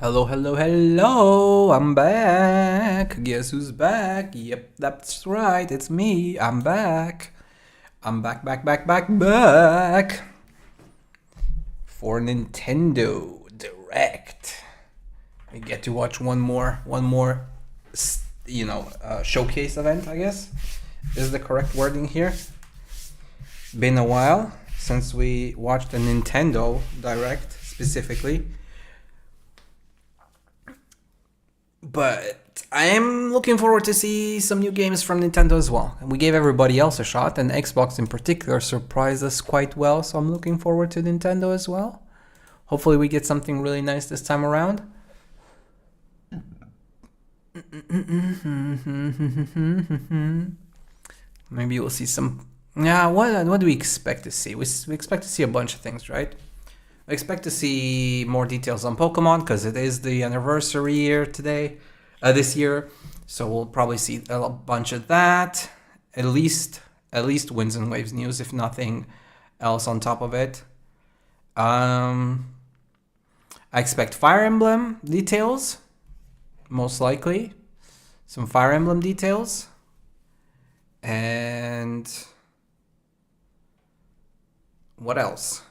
Hello, hello, hello, I'm back. Guess who's back? Yep, that's right, it's me. I'm back. I'm back, back. For Nintendo Direct. We get to watch one more, showcase event, I guess. Is the correct wording here. Been a while since we watched a Nintendo Direct, specifically. But I am looking forward to see some new games from Nintendo as well. And we gave everybody else a shot, and Xbox in particular surprised us quite well, so I'm looking forward to Nintendo as well. Hopefully we get something really nice this time around. Maybe we'll see some... Yeah, what do we expect to see? We expect to see a bunch of things, right? I expect to see more details on Pokemon because it is the anniversary year today, this year. So we'll probably see a bunch of that. At least Winds and Waves news, if nothing else on top of it. I expect Fire Emblem details, most likely. Some Fire Emblem details. And what else?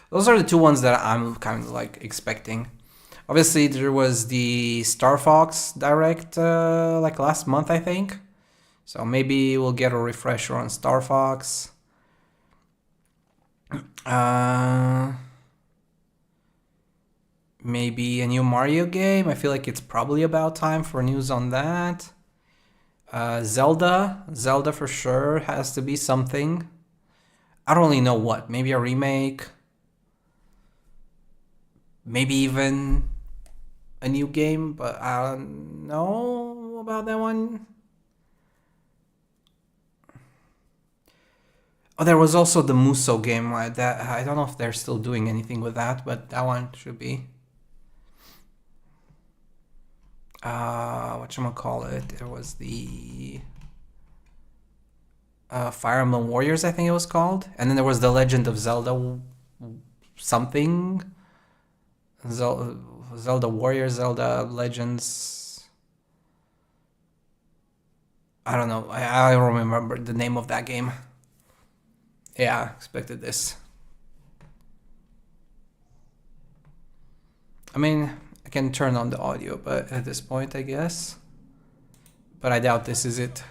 Those are the two ones that I'm kind of like expecting. Obviously, there was the Star Fox Direct like last month, I think. So maybe we'll get a refresher on Star Fox. Maybe a new Mario game. I feel like it's probably about time for news on that. Zelda for sure has to be something. I don't really know what. Maybe a remake. Maybe even a new game, but I don't know about that one. Oh, there was also the Muso game. That I don't know if they're still doing anything with that, but that one should be. Whatchamacallit? There was the Fire Emblem Warriors, I think it was called. And then there was the Legend of Zelda something. Zelda Warriors, Zelda Legends. I don't know. I don't remember the name of that game. Yeah, expected this. I mean, I can turn on the audio, but at this point, I guess. But I doubt this is it.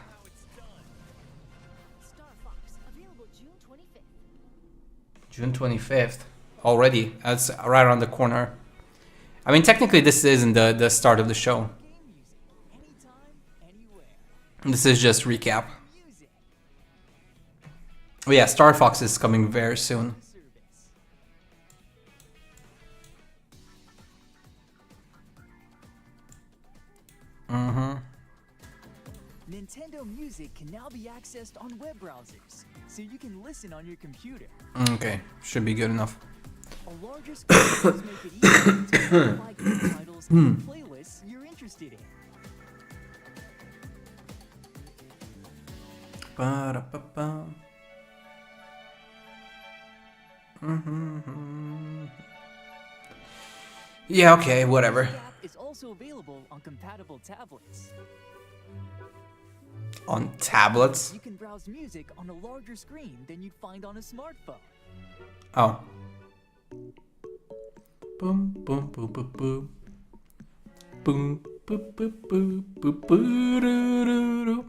June 25th. Already. That's right around the corner. I mean, technically, this isn't the start of the show. This is just recap. Oh yeah, Star Fox is coming very soon. Nintendo Music can now be accessed on web browsers, so you can listen on your computer. Okay, should be good enough. A larger screen does make it easier to like titles and playlists you're interested in. Yeah, okay, whatever. The app is also available on compatible tablets. On tablets? You can browse music on a larger screen than you'd find on a smartphone. Oh. Boom, boom, boom, boom, boom. Boom, boop, boop, boop, boop, boo, doo, doo, doo.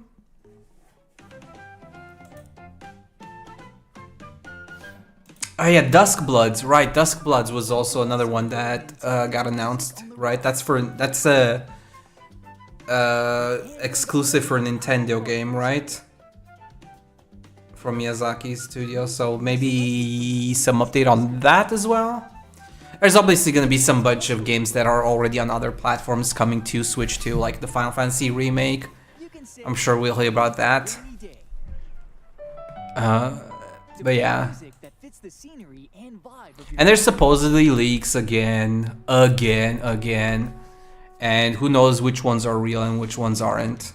Oh yeah, Duskbloods, right? Duskbloods was also another one that got announced, right? That's exclusive for Nintendo game, right? From Miyazaki's studio, so maybe some update on that as well. There's obviously going to be some bunch of games that are already on other platforms coming to Switch 2, like the Final Fantasy remake. I'm sure we'll hear about that. But yeah. And there's supposedly leaks again. And who knows which ones are real and which ones aren't.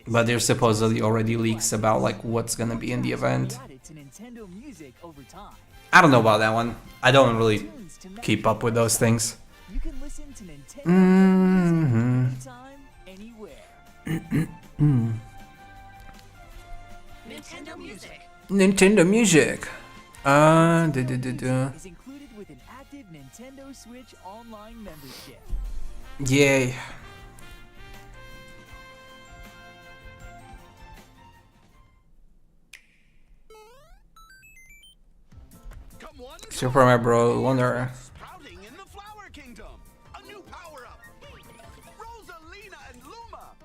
But there's supposedly already leaks about like what's gonna be in the event. to Nintendo Music over time. I don't know about that one. I don't really Tunes to match keep up with those things. You can listen to Nintendo Music anytime, anywhere. Nintendo Music. Nintendo Music. Is included with an active Nintendo Switch online membership. Yay. Super Mario Bros. Wonder. Sprouting in the Flower Kingdom. A new power-up. Rosalina and Luma.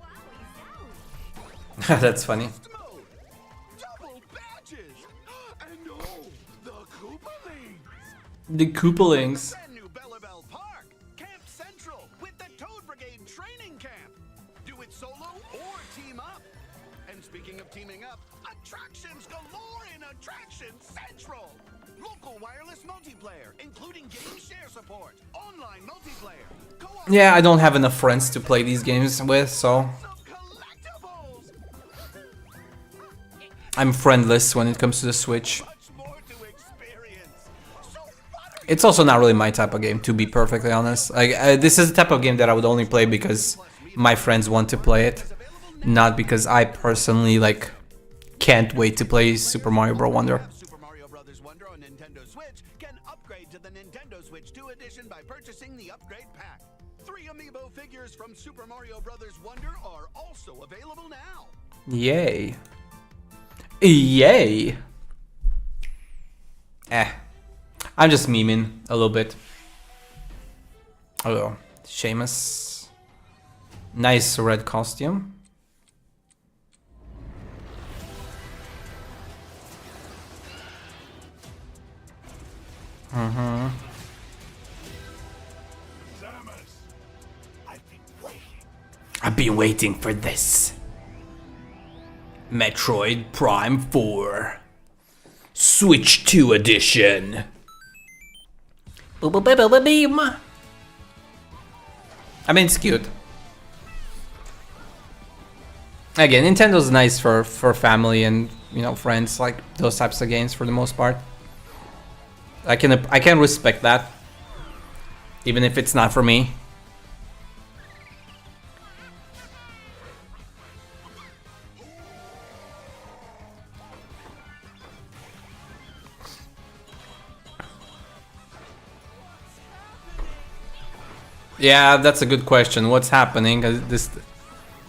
That's funny. Mode. Double badges. And oh, the Koopalings. The Koopalings. Brand new Bellabelle Park. Camp Central with the Toad Brigade training camp. Do it solo or team up. And speaking of teaming up, attractions galore in Attraction Central. Local wireless multiplayer, including game share support, online multiplayer, co-op. Yeah, I don't have enough friends to play these games with, so Some collectibles. I'm friendless when it comes to the Switch. Much more to experience. So what are It's also not really my type of game, to be perfectly honest. Like, this is the type of game that I would only play because my friends want to play it, not because I personally like can't wait to play Super Mario Bros. Wonder. Super Mario Brothers Wonder on Nintendo Switch can upgrade to the Nintendo Switch 2 edition by purchasing the upgrade pack. 3 amiibo figures from Super Mario Brothers Wonder are also available now. Yay. Yay. I'm just memeing a little bit. Hello, Seamus. Nice red costume. I've been waiting for this. Metroid Prime 4. Switch 2 edition. Beam. I mean, it's cute. Again, Nintendo's nice for family and, you know, friends, like those types of games for the most part. I can respect that, even if it's not for me. Yeah, that's a good question. What's happening? This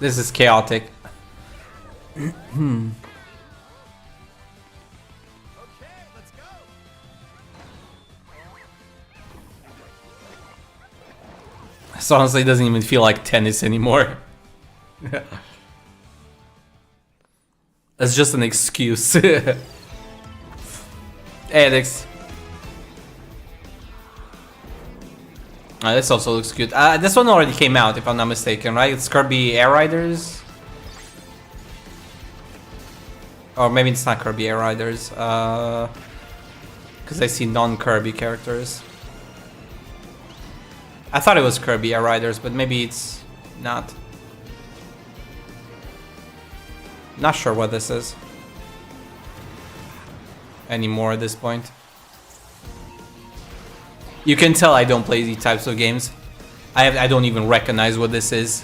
is chaotic. This honestly doesn't even feel like tennis anymore. That's just an excuse. Hey, Alex. This also looks good. This one already came out, if I'm not mistaken, right? It's Kirby Air Riders. Or maybe it's not Kirby Air Riders. Because I see non-Kirby characters. I thought it was Kirby Air Riders, but maybe it's not. Not sure what this is anymore at this point. You can tell I don't play these types of games. I don't even recognize what this is.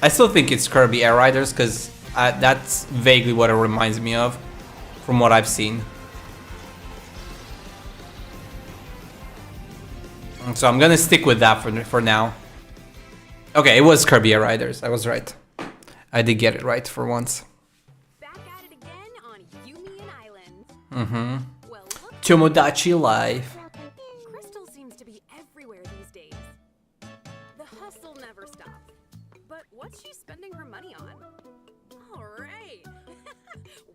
I still think it's Kirby Air Riders because that's vaguely what it reminds me of from what I've seen. So I'm gonna stick with that for now. Okay, it was Kirby Air Riders. I was right. I did get it right for once. Back at it again on Yumian Island. Well, look, Tomodachi Life. Crystal seems to be everywhere these days. The hustle never stops. But what's she spending her money on? All right.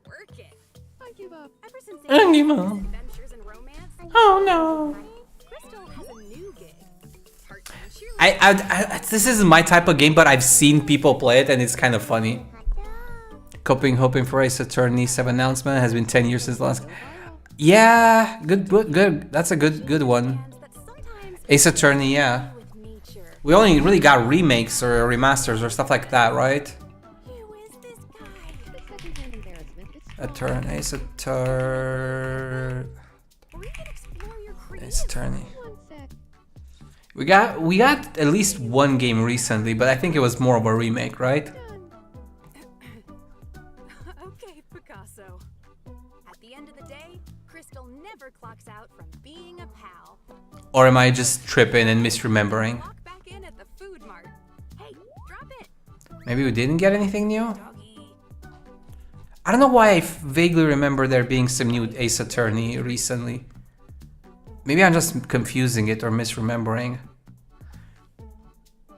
Work it. I give up. Ever since I give up. adventures and romance. Oh no. Crystal has a new gig. Part-time cheerleader. This isn't my type of game, but I've seen people play it and it's kind of funny. Hoping for Ace Attorney 7 announcement. Has been 10 years since the last. Yeah, good. That's a good one. That sometimes Ace Attorney, yeah. with nature. We only really got remakes or remasters or stuff like that, right? Who is this guy? A turn, ace a turn. Or you can explore your Ace creative attorney. One sec. We got at least one game recently, but I think it was more of a remake, right? Okay, Picasso. At the end of the day, Crystal never clocks out from being a pal. Or am I just tripping and misremembering? Clock back in at the food mart. Hey, drop it, Maybe we didn't get anything new? doggy. I don't know why I vaguely remember there being some new Ace Attorney recently. Maybe I'm just confusing it or misremembering.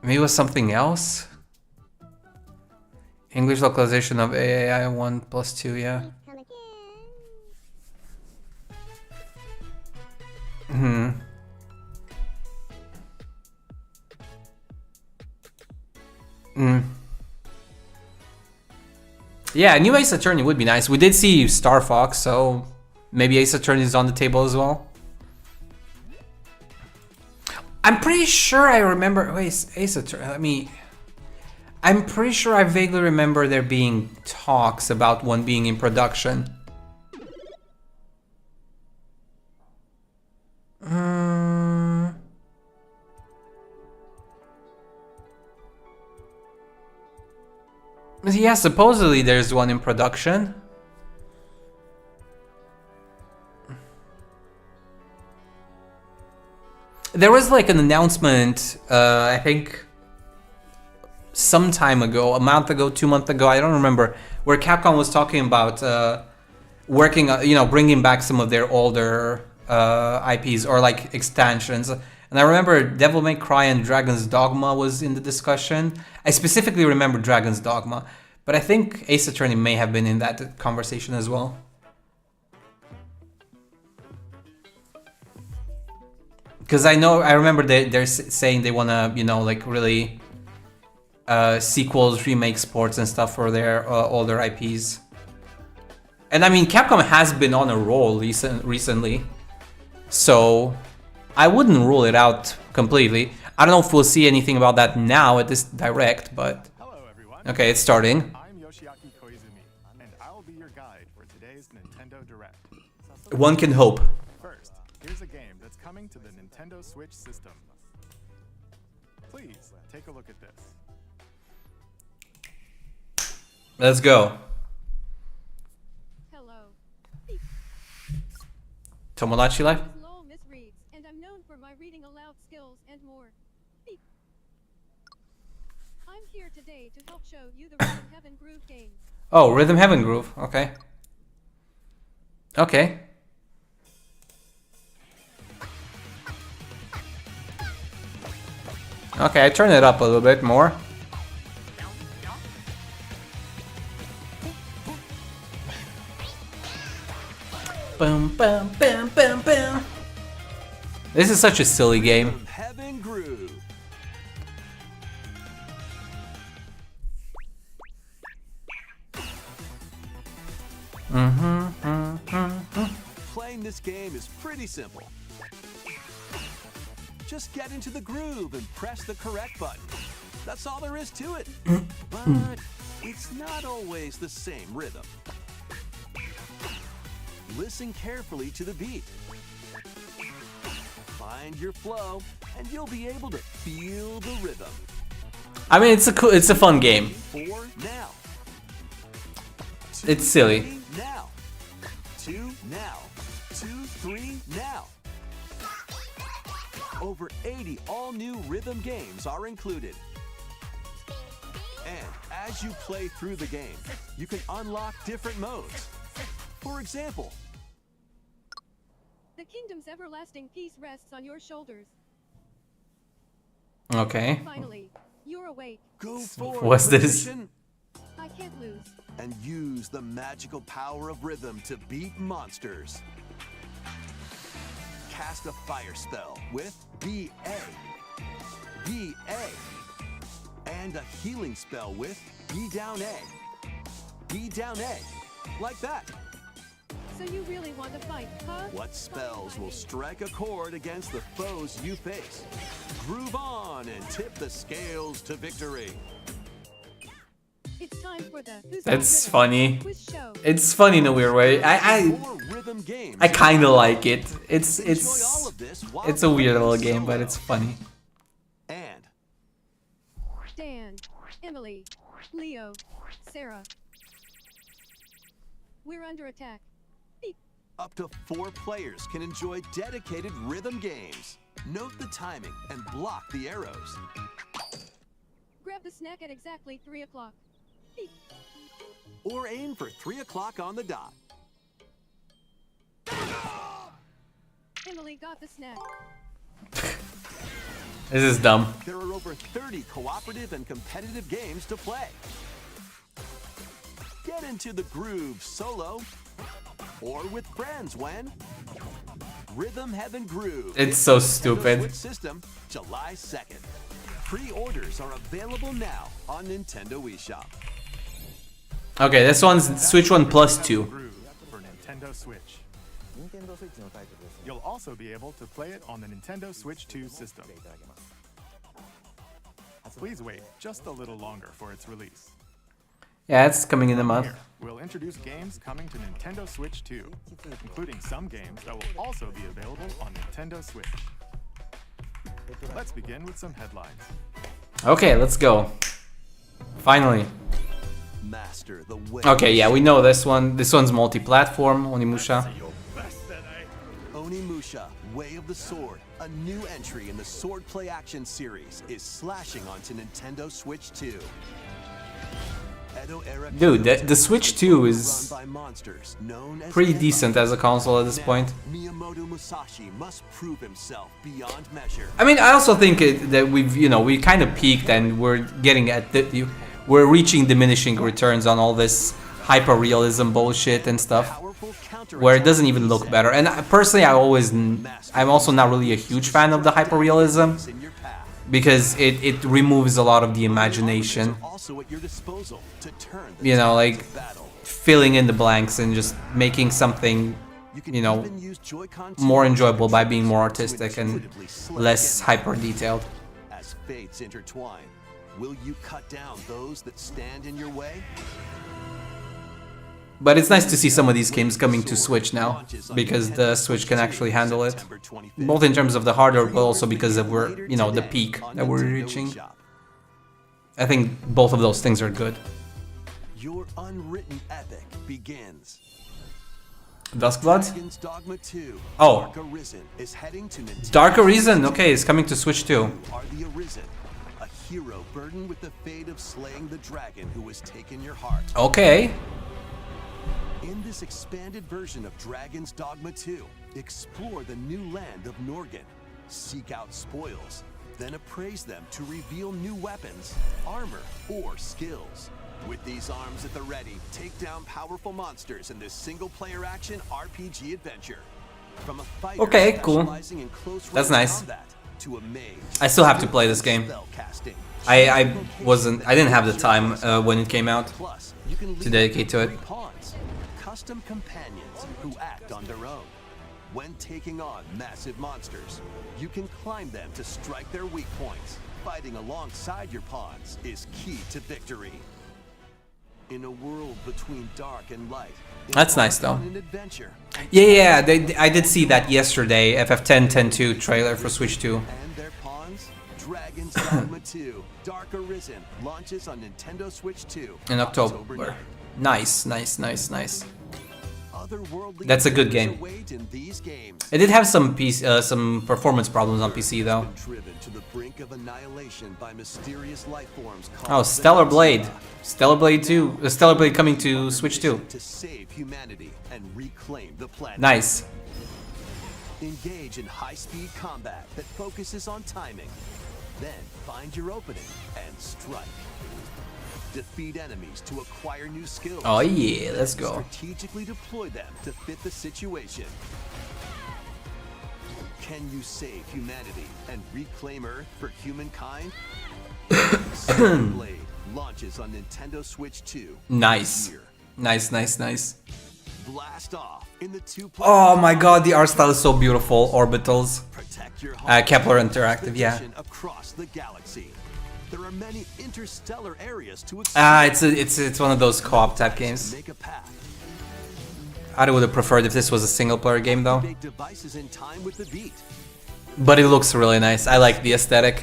Maybe it was something else? English localization of AAI 1+2, yeah. Come again. Yeah, a new Ace Attorney would be nice. We did see Star Fox, so maybe Ace Attorney is on the table as well. I'm pretty sure I remember. Wait, Ace Attorney. I'm pretty sure I vaguely remember there being talks about one being in production. Yeah, supposedly there's one in production. There was like an announcement, I think, some time ago, a month ago, 2 months ago, I don't remember, where Capcom was talking about working, bringing back some of their older IPs or like extensions. And I remember Devil May Cry and Dragon's Dogma was in the discussion. I specifically remember Dragon's Dogma, but I think Ace Attorney may have been in that conversation as well. Because I remember they're saying they want to, like really sequels, remakes, ports and stuff for their older IPs. And I mean, Capcom has been on a roll recently, so I wouldn't rule it out completely. I don't know if we'll see anything about that now at this direct, but... Hello, everyone. Okay, it's starting. I'm Yoshiaki Koizumi, and I'll be your guide for today's Nintendo Direct. One can hope. First, here's a game that's coming to the Nintendo Switch system. Please, take a look at this. Let's go. Hello. Tomodachi Life? Lowell misreads, and I'm known for my reading aloud skills and more. Beep. I'm here today to help show you the Rhythm Heaven Groove games. Oh, Rhythm Heaven Groove. Okay. Okay. Okay, I turn it up a little bit more. Boom, boom, boom, boom, boom. This is such a silly game. Heaven Groove. Playing this game is pretty simple. Just get into the groove and press the correct button. That's all there is to it. But it's not always the same rhythm. Listen carefully to the beat. Find your flow, and you'll be able to feel the rhythm. I mean, it's a fun game. 4 now. It's silly. 3 now. 2 now. 2, 3 now. Over 80 all-new rhythm games are included. And as you play through the game, you can unlock different modes. For example, The kingdom's everlasting peace rests on your shoulders. Okay. Finally, you're awake. go for What's this? position I can't lose. and use the magical power of rhythm to beat monsters. Cast a fire spell with BA, BA, and a healing spell with B down A, B down A, like that. So you really want to fight, huh? What spells will strike a chord against the foes you face? Groove on and tip the scales to victory. It's time for the Who's That's Got Rhythm funny. quiz show. It's funny in a weird way. More rhythm games. I kind of like it. It's Enjoy all of this while it's a weird little playing game, but solo. it's funny. And Dan, Emily, Leo, Sarah. We're under attack. Beep. up to 4 players can enjoy dedicated rhythm games. Note the timing and block the arrows. Grab the snack at exactly 3 o'clock. Beep. Or aim for 3 o'clock on the dot. Emily got the snack. This is dumb. There are over 30 cooperative and competitive games to play. Get into the groove solo or with friends when Rhythm Heaven Groove. It's so Nintendo stupid. Switch system, July 2nd. Pre-orders are available now on Nintendo eShop. Okay, this one's Switch 1 plus 2. Groove for Nintendo Switch. You'll also be able to play it on the Nintendo Switch 2 system. Please wait just a little longer for its release. Yeah, it's coming in a month. Here, we'll introduce games coming to Nintendo Switch 2, including some games that will also be available on Nintendo Switch. Let's begin with some headlines. Okay, let's go. Finally. Master the way. Okay, yeah, we know this one. This one's multi-platform, Onimusha. Onimusha, Way of the Sword, a new entry in the Sword Play Action series, is slashing onto Nintendo Switch 2. Edo-era Dude, the characters Switch 2 is run by monsters known as pretty Emblem. decent as a console at this Now, point. Miyamoto Musashi must prove himself beyond measure. I mean, I also think that we've, we kind of peaked and we're getting at we're reaching diminishing returns on all this hyper-realism bullshit and stuff, Powerful counter where it doesn't even look better. And personally, I'm also not really a huge fan of the hyper-realism in your path. because it removes a lot of the imagination. Also at your disposal to turn the Like of battle. filling in the blanks and just making something, You can you know, even use Joy-Con more 2 enjoyable by being more to artistic and intuitively select less enemies. hyper-detailed. As fates intertwine, will you cut down those that stand in your way? But it's nice to see some of these games coming to Switch now, because the Switch can actually handle it. September 25th. Both in terms of the hardware, but also because of Later the today peak on that we're Nintendo reaching. eShop. I think both of those things are good. Your unwritten epic begins. Duskblood? Dragon's Dogma 2. Oh. Dark Arisen is heading to Nintendo. Dark Arisen, okay, it's coming to Switch too. You are the Arisen, a hero burdened with the fate of slaying the dragon who has taken your heart. Okay. In this expanded version of Dragon's Dogma 2, explore the new land of Norgan, seek out spoils, then appraise them to reveal new weapons, armor, or skills. With these arms at the ready, take down powerful monsters in this single-player action RPG adventure. From a fighter Okay, cool. specializing in close That's range nice. combat to a mage. I still have to play this game. Spellcasting. I didn't have the time when it came out. Plus, you can to dedicate to it. lead pawns, custom companions who act on their own. When taking on massive monsters, you can climb them to strike their weak points. Fighting alongside your pawns is key to victory. In a world between dark and light, That's nice, though. an adventure Yeah, I did see that yesterday, FF10 10.2 trailer for Switch 2. and their pawns. Dragon's Dogma 2 Dark Arisen launches on Nintendo Switch 2 In October. 9th. Nice. Otherworldly That's a good adventures game. await in these games. It did have some performance problems on PC though. Driven to the brink of annihilation by mysterious life forms Oh, called Stellar the Blade. Stellar Blade 2. Stellar Blade coming to Switch 2. to save humanity and reclaim the planet. Nice. Engage in high-speed combat that focuses on timing. Then find your opening and strike. Defeat enemies to acquire new skills. Oh yeah, let's go. Strategically deploy them to fit the situation. Can you save humanity and reclaim Earth for humankind? Stellar Blade launches on Nintendo Switch 2. Nice. Here. Nice. Blast off in the Oh my god, the art style is so beautiful. Orbitals. Protect your home. Kepler Interactive, yeah. Expedition across the galaxy. There are many interstellar areas to explore. It's one of those co-op type games. Make a path. I would have preferred if this was a single player game though. Update devices in time with the beat. But it looks really nice. I like the aesthetic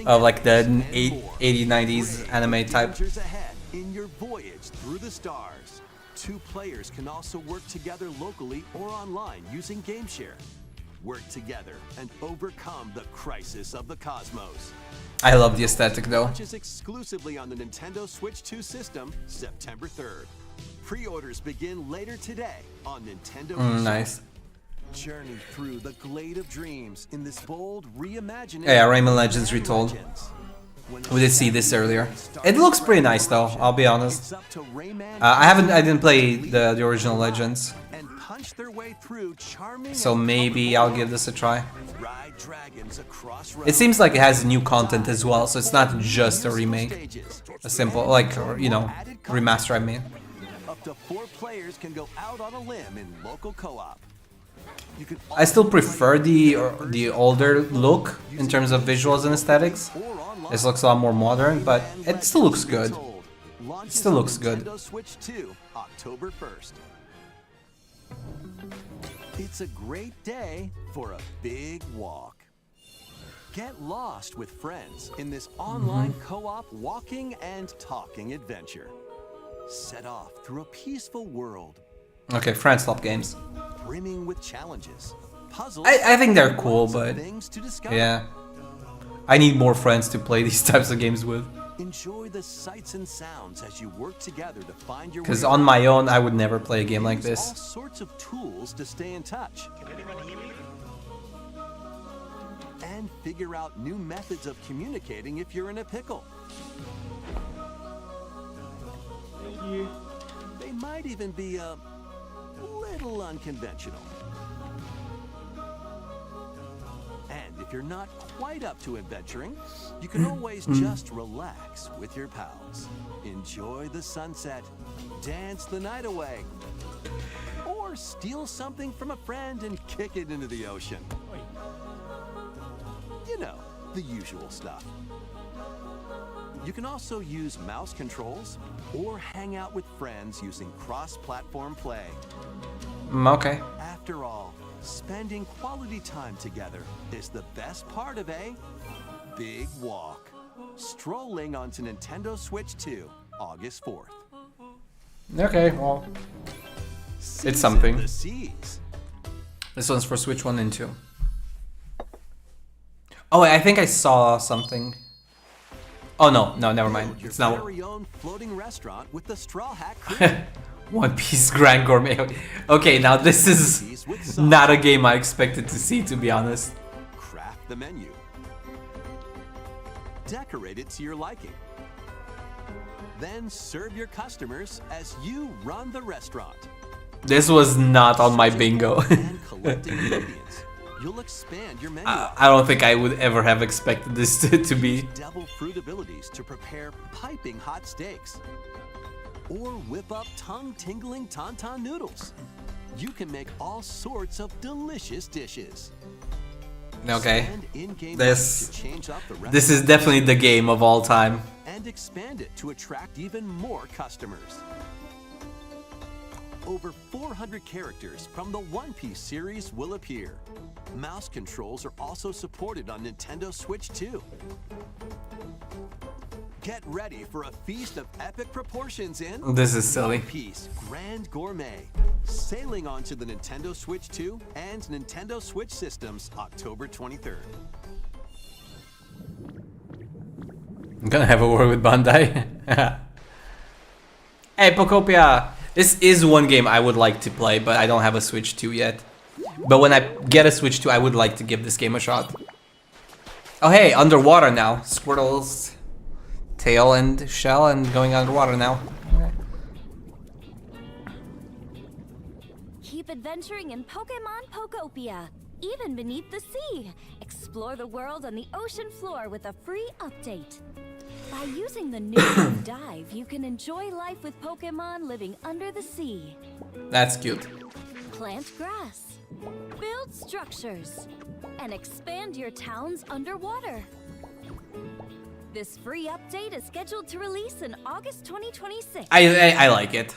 of like the 80s, 90s anime type. Dangers ahead in your voyage through the stars. 2 players can also work together locally or online using GameShare. Work together and overcome the crisis of the cosmos. I love the aesthetic though. Launches exclusively on the Nintendo Switch 2 system September 3rd. Pre-orders begin later today on Nintendo. Nice. Journey through the glade of dreams in this bold reimagining. Yeah, Rayman Legends Retold. We did see this earlier. It looks pretty nice though, I'll be honest. I didn't play the original Legends. And punch their way through charming So maybe I'll give this a try. ride dragons across It seems like it has new content as well, so it's not just a remake. A simple, like, you know, remaster, I mean. Up to 4 players can go out on a limb in local co-op. You can I still prefer the older look in terms of visuals and aesthetics. This looks a lot more modern, but it still looks good. It still looks good. Nintendo Switch 2, October 1st. It's a great day for a big walk. Get lost with friends in this online co-op walking and talking adventure. Set off through a peaceful world Okay, friend swap games. brimming with challenges, puzzles. I think they're and cool, lots of but things to discover. yeah. I need more friends to play these types of games with. Enjoy the sights and sounds as you work together to find your way. Because on my own, I would never play a game like Use all this. sorts of tools to stay in touch. And figure out new methods of communicating if you're in a pickle. They might even be a little unconventional. And if you're not quite up to adventuring, you can always just relax with your pals. Enjoy the sunset, dance the night away, or steal something from a friend and kick it into the ocean. You know, the usual stuff. You can also use mouse controls or hang out with friends using cross-platform play. Okay. After all, spending quality time together is the best part of a big walk. Strolling onto Nintendo Switch 2, August 4th. Okay, well, Seas in something. The seas. this one's for Switch 1 and 2. Oh, wait, I think I saw something. Oh, no, never mind. Build your It's not very own floating restaurant with the Straw Hat Crew. One Piece Grand Gourmet. Okay, now this is not a game I expected to see, to be honest. Craft the menu. Decorate it to your liking. Then serve your customers as you run the restaurant. This was not on my bingo. And collect ingredients. You'll expand your menu. I don't think I would ever have expected this to be. Devil fruit abilities to prepare piping hot steaks. Or whip up tongue-tingling tauntaun noodles. You can make all sorts of delicious dishes. Okay, Spend in-game this money to change up the this is definitely the game of all time. and expand it to attract even more customers. Over 400 characters from the One Piece series will appear. Mouse controls are also supported on Nintendo Switch 2. Get ready for a feast of epic proportions in This is silly. One Piece Grand Gourmet, sailing onto the Nintendo Switch 2 and Nintendo Switch systems October 23rd. I'm gonna have a word with Bandai. Hey, Pocopia! This is one game I would like to play, but I don't have a Switch 2 yet. But when I get a Switch 2, I would like to give this game a shot. Oh hey, underwater now. Squirtle's tail and shell and going underwater now. Keep adventuring in Pokemon Pokopia, even beneath the sea. Explore the world on the ocean floor with a free update. By using the new dive, you can enjoy life with Pokemon living under the sea. That's cute. Plant grass, build structures, and expand your towns underwater. This free update is scheduled to release in August 2026. I like it.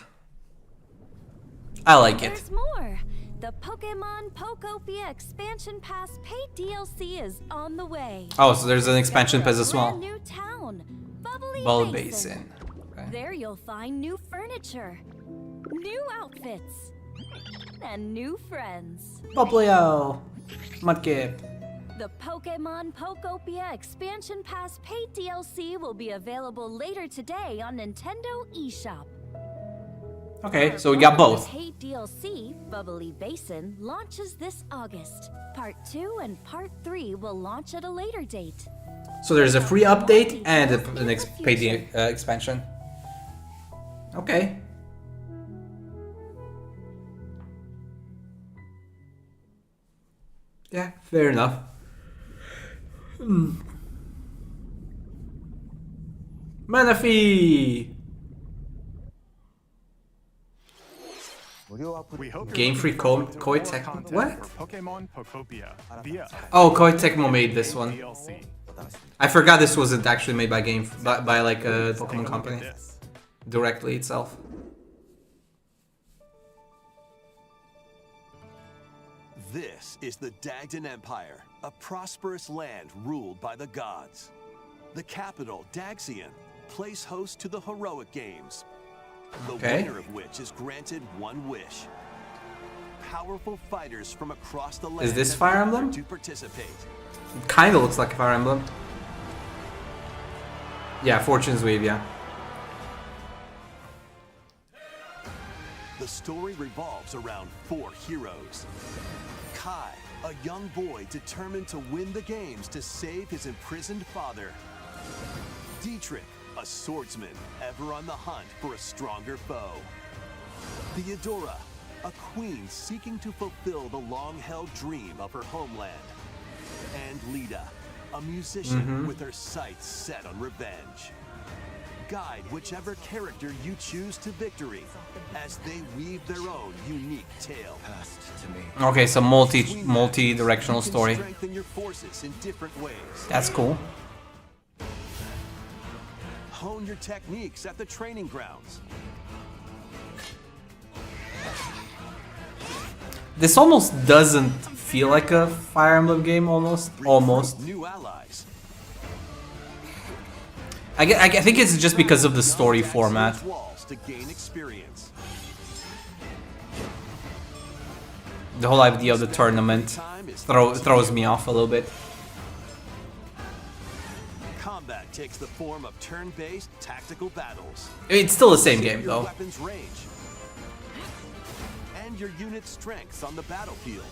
I like it. There's more. The Pokemon Pokopia Expansion Pass paid DLC is on the way. Oh, so there's an expansion pass as well. Brand new town, Bubbly Ball Basin. Basin. Okay. There you'll find new furniture, new outfits, and new friends. Poplio. Mudkip. The Pokemon Pokopia Expansion Pass paid DLC will be available later today on Nintendo eShop. Okay, so we got both. Paid DLC, Bubbly Basin, launches this August. Part 2 and Part 3 will launch at a later date. So there's a free update and an paid expansion. Okay. Yeah, fair enough. Manaphy! We hope Game Freak Koei Tecmo. content What? for Pokemon Pokopia via Oh, Koei Tecmo made this one. DLC. I forgot this wasn't actually made by by like a Take a Pokemon look company at this. directly itself. This is the Dagdan Empire, a prosperous land ruled by the gods. The capital, Daxian, plays host to the heroic games, the Okay. winner of which is granted one wish. Powerful fighters from across the land this have Fire gathered Emblem? to participate. It kind of looks like a Fire Emblem. Yeah, Fortune's Wave, yeah. The story revolves around 4 heroes. Kai, a young boy determined to win the games to save his imprisoned father. Dietrich, a swordsman ever on the hunt for a stronger foe. Theodora, a queen seeking to fulfill the long-held dream of her homeland. And Lita, a musician with her sights set on revenge. Guide whichever character you choose to victory as they weave their own unique tale. Okay, so multi-directional story. Strengthen your forces in different ways. That's cool. Hone your techniques at the training grounds. This almost doesn't feel like a Fire Emblem game, almost. New allies. I think it's just because of the story format. Walls to gain experience. The whole idea of the tournament throws me off a little bit. Combat takes the form of turn-based tactical battles. It's still the same game, Your though. weapon's range. And your unit's strengths on the battlefield.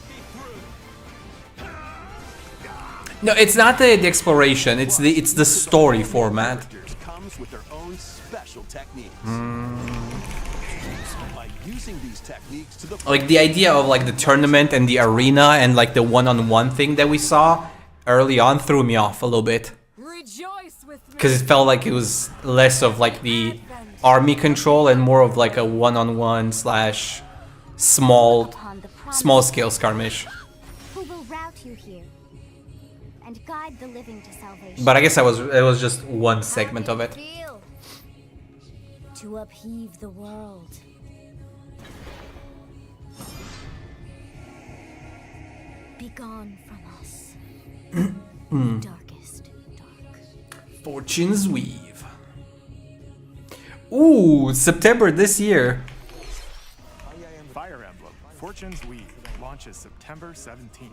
No, it's not the exploration. It's the story format. Characters comes with their own special techniques. By using these techniques to the Like the idea of like the tournament and the arena and like the one-on-one thing that we saw early on threw me off a little bit. Rejoice with me. Because it felt like it was less of like the army control and more of like a one-on-one slash small scale skirmish. Who will route you here and guide the living to salvation. But I guess it was just one segment of it. Feel to upheave the world. Be gone from us, darkest dark. Fortune's Weave. Ooh, September this year. Fire Emblem Fortune's Weave launches September 17th.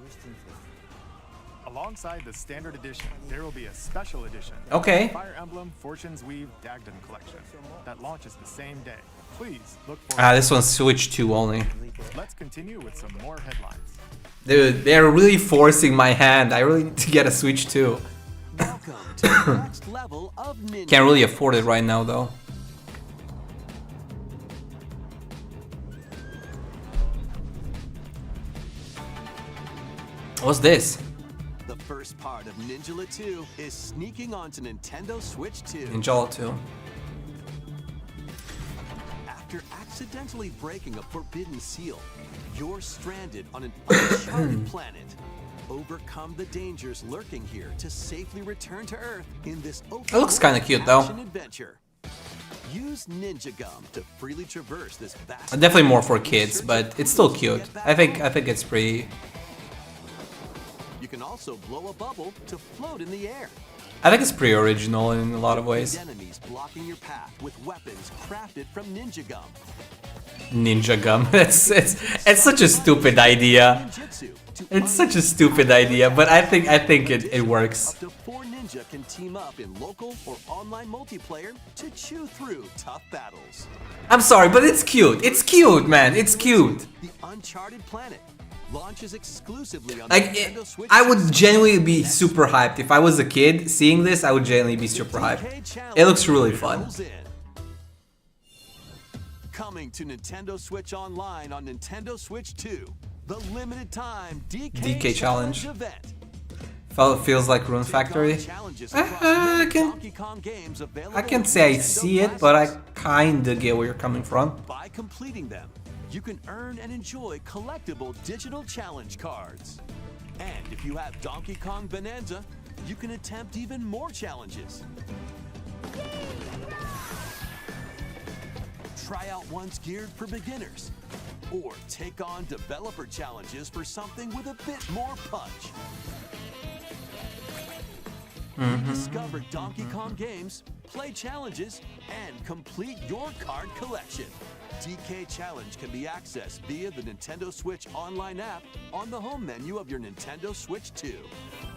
Alongside the standard edition, there will be a special edition. Okay. Fire Emblem Fortune's Weave Dagdan collection that launches the same day. Please look for This one's Switch 2 only. Let's continue with some more headlines. Dude, they're really forcing my hand. I really need to get a Switch 2. Welcome to the next level of ninja. Can't really afford it right now though. What's this? The first part of Ninjala 2 is sneaking onto Nintendo Switch 2. Ninjala 2. After accidentally breaking a forbidden seal, you're stranded on an uncharted planet. Overcome the dangers lurking here to safely return to Earth in this It looks kind of cute though. adventure. Use Ninja Gum to freely traverse this vast. Definitely more for kids, but it's still cute. I think it's pretty. You can also blow a bubble to float in the air. I think it's pretty original in a lot of ways. Enemies blocking your path with weapons crafted from Ninja Gum. Ninja Gum. It's such a stupid idea. It's such a stupid idea, but I think it works. Up to 4 ninja can team up in local or online multiplayer to chew through tough battles. I'm sorry, but it's cute. It's cute, man. It's cute. The Uncharted Planet launches exclusively on Like, Nintendo Switch. I would genuinely be super hyped. If I was a kid seeing this, I would genuinely be super hyped. It looks really fun. Coming to Nintendo Switch Online on Nintendo Switch 2, the limited time DK Challenge. event. Feels like Rune Factory. I can't say I see it, but I kinda get where you're coming from. By completing them, you can earn and enjoy collectible digital challenge cards. And if you have Donkey Kong Bonanza, you can attempt even more challenges. Try out ones geared for beginners, or take on developer challenges for something with a bit more punch. Discover Donkey Kong games, play challenges, and complete your card collection. DK Challenge can be accessed via the Nintendo Switch Online app on the home menu of your Nintendo Switch 2.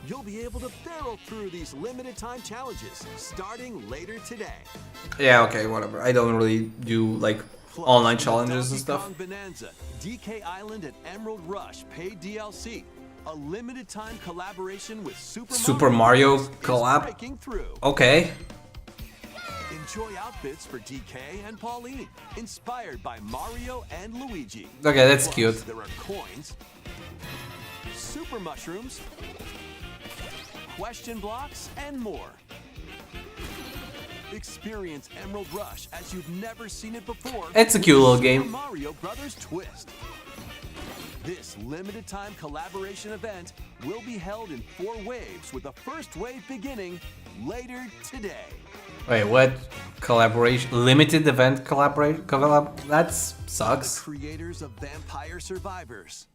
You'll be able to barrel through these limited time challenges starting later today. Yeah, okay, whatever. I don't really do like online challenges and stuff. Donkey Kong Bonanza, DK Island, and Emerald Rush paid DLC. A limited time collaboration with Super Mario collab. breaking through. Okay. Enjoy outfits for DK and Pauline, inspired by Mario and Luigi. Okay, that's Plus, cute. There are coins, super mushrooms, question blocks, and more. Experience Emerald Rush as you've never seen it before. It's a cute little with game. Super Mario Brothers Twist. This limited time collaboration event will be held in 4 waves, with the first wave beginning later today. Wait, what? Collaboration? Limited event collab? That sucks. The creators of Vampire Survivors.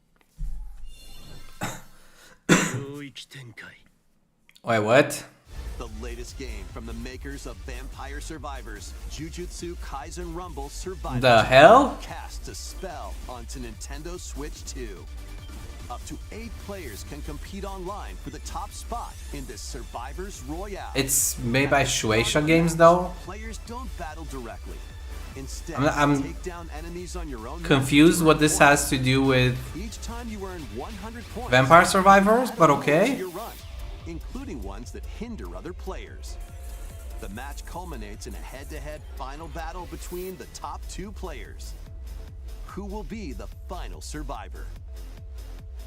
Wait, what? The latest game from the makers of Vampire Survivors, Jujutsu Kaisen Rumble Survivor. The hell? Casts a spell onto Nintendo Switch 2. Up to 8 players can compete online for the top spot in this Survivors Royale. It's made by Shueisha Games though? Players don't battle directly. Instead, I'm take down enemies on your own. confused what this has to do with Each time you earn 100 points. Vampire Survivors, but okay. Your run, including ones that hinder other players. The match culminates in a head-to-head final battle between the top 2 players. Who will be the final survivor?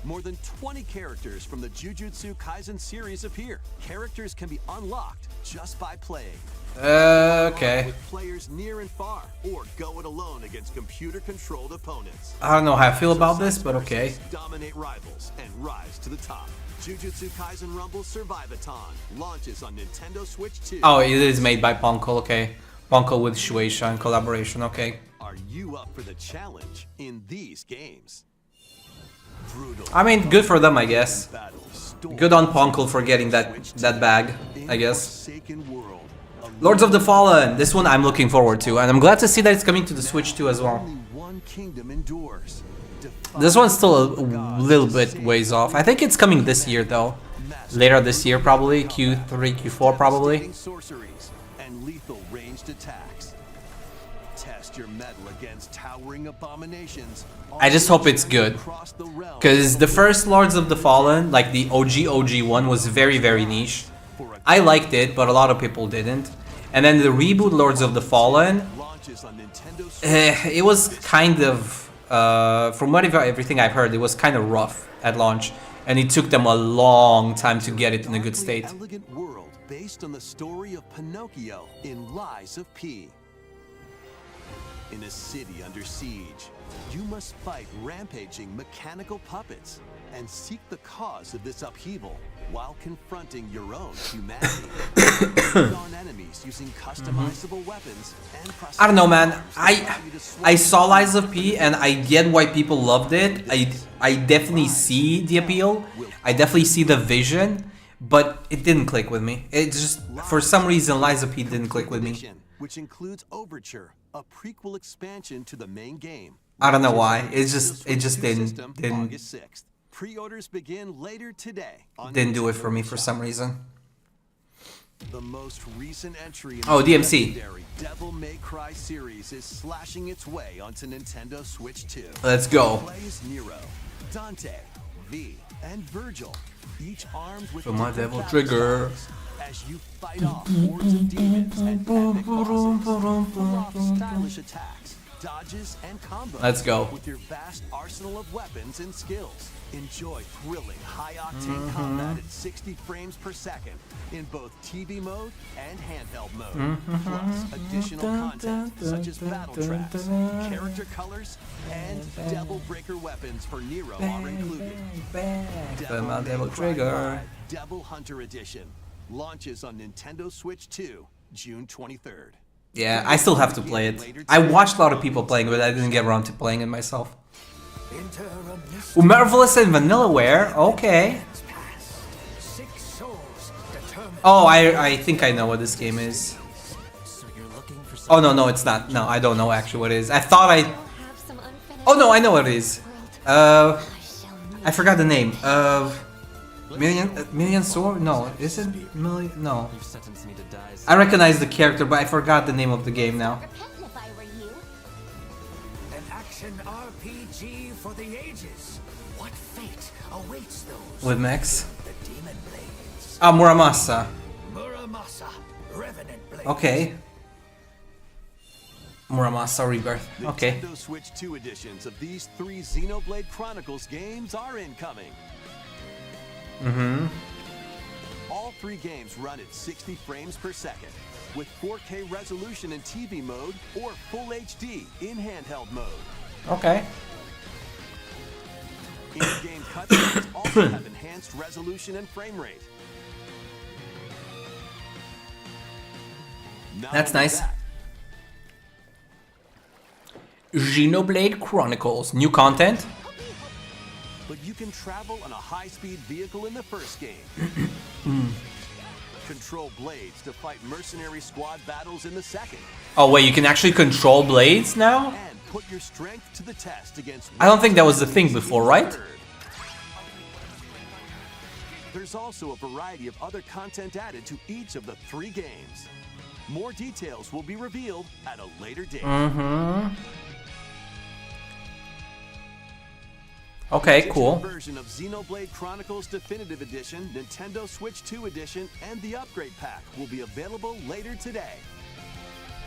More than 20 characters from the Jujutsu Kaisen series appear. Characters can be unlocked just by playing. Okay. With players near and far, or go it alone against computer-controlled opponents. I don't know how I feel about this, but okay. Dominate rivals and rise to the top. Jujutsu Kaisen Rumble Survivathon launches on Nintendo Switch 2. Oh, it is made by Ponko, okay. Ponko with Shueisha in collaboration, okay. Are you up for the challenge in these games? Brutal. I mean, good for them, I guess. battles, Good on Ponko for getting that bag, I guess. Forsaken world. Lords of the Fallen, this one I'm looking forward to, and I'm glad to see that it's coming to the Switch too as well. Only one kingdom endures. This one's still a little bit ways off. I think it's coming this year though. Later this year probably, Q3, Q4 probably. Sorceries and lethal ranged attacks. Test your mettle against towering abominations. I just hope it's good. Because the first Lords of the Fallen, like the OG one, was very, very niche. I liked it, but a lot of people didn't. And then the reboot Lords of the Fallen, it was kind of, from everything I've heard, it was kind of rough at launch. And it took them a long time to get it in a good state. Elegant world based on the story of Pinocchio in Lies of P. In a city under siege, you must fight rampaging mechanical puppets and seek the cause of this upheaval while confronting your own humanity. On enemies using customizable weapons and I don't know, man. I saw Lies of P and I get why people loved it. I definitely see the appeal. I definitely see the vision, but it didn't click with me. It just, for some reason, Lies of P didn't click with me. Which includes Overture, a prequel expansion to the main game. I don't know why. It just didn't August 6th. Pre-orders begin later today. Didn't do it for me for some reason. The most recent entry in Oh, the DMC. legendary Devil May Cry series is slashing its way onto Nintendo Switch 2. Let's go. Play as Nero, Dante, V, and Virgil, each armed with For my different devil battle trigger. styles as you fight off hordes of demons and epic bosses. Pull off stylish attacks, dodges, and combos. Let's go. With your vast arsenal of weapons and skills. Enjoy thrilling, high-octane combat at 60 frames per second in both TV mode and handheld mode. Plus, additional content such as battle tracks, character colors, and Devil Breaker weapons for Nero are included. For my devil trigger. Devil Hunter Edition launches on Nintendo Switch 2, June 23rd. Yeah, I still have to play it. I watched a lot of people playing, but I didn't get around to playing it myself. Ooh, Marvelous and Vanillaware, okay. Oh, I think I know what this game is. Oh no, it's not. No, I don't know actually what it is. I thought I... Oh no, I know what it is. I forgot the name. Million Sword? No, is it Million? No. I recognize the character, but I forgot the name of the game now. An action RPG for the ages. What fate awaits those? With Max. The Demon Blades. Ah, Muramasa. Muramasa, Revenant Blades. Okay. Muramasa Rebirth. Okay. Nintendo Switch 2 editions of these 3 Xenoblade Chronicles games are incoming. All 3 games run at 60 frames per second, with 4K resolution in TV mode or Full HD in handheld mode. Okay. In-game cutscenes also have enhanced resolution and frame rate. Not That's only nice. that, Xenoblade Chronicles. New content? but you can travel on a high-speed vehicle in the first game. Control blades to fight mercenary squad battles in the second. Oh wait, you can actually control blades now? And put your strength to the test against... I don't think that was the thing before, right? There's also a variety of other content added to each of the 3 games. More details will be revealed at a later date. Okay, Digital cool. version of Xenoblade Chronicles Definitive Edition, Nintendo Switch 2 Edition, and the Upgrade Pack will be available later today.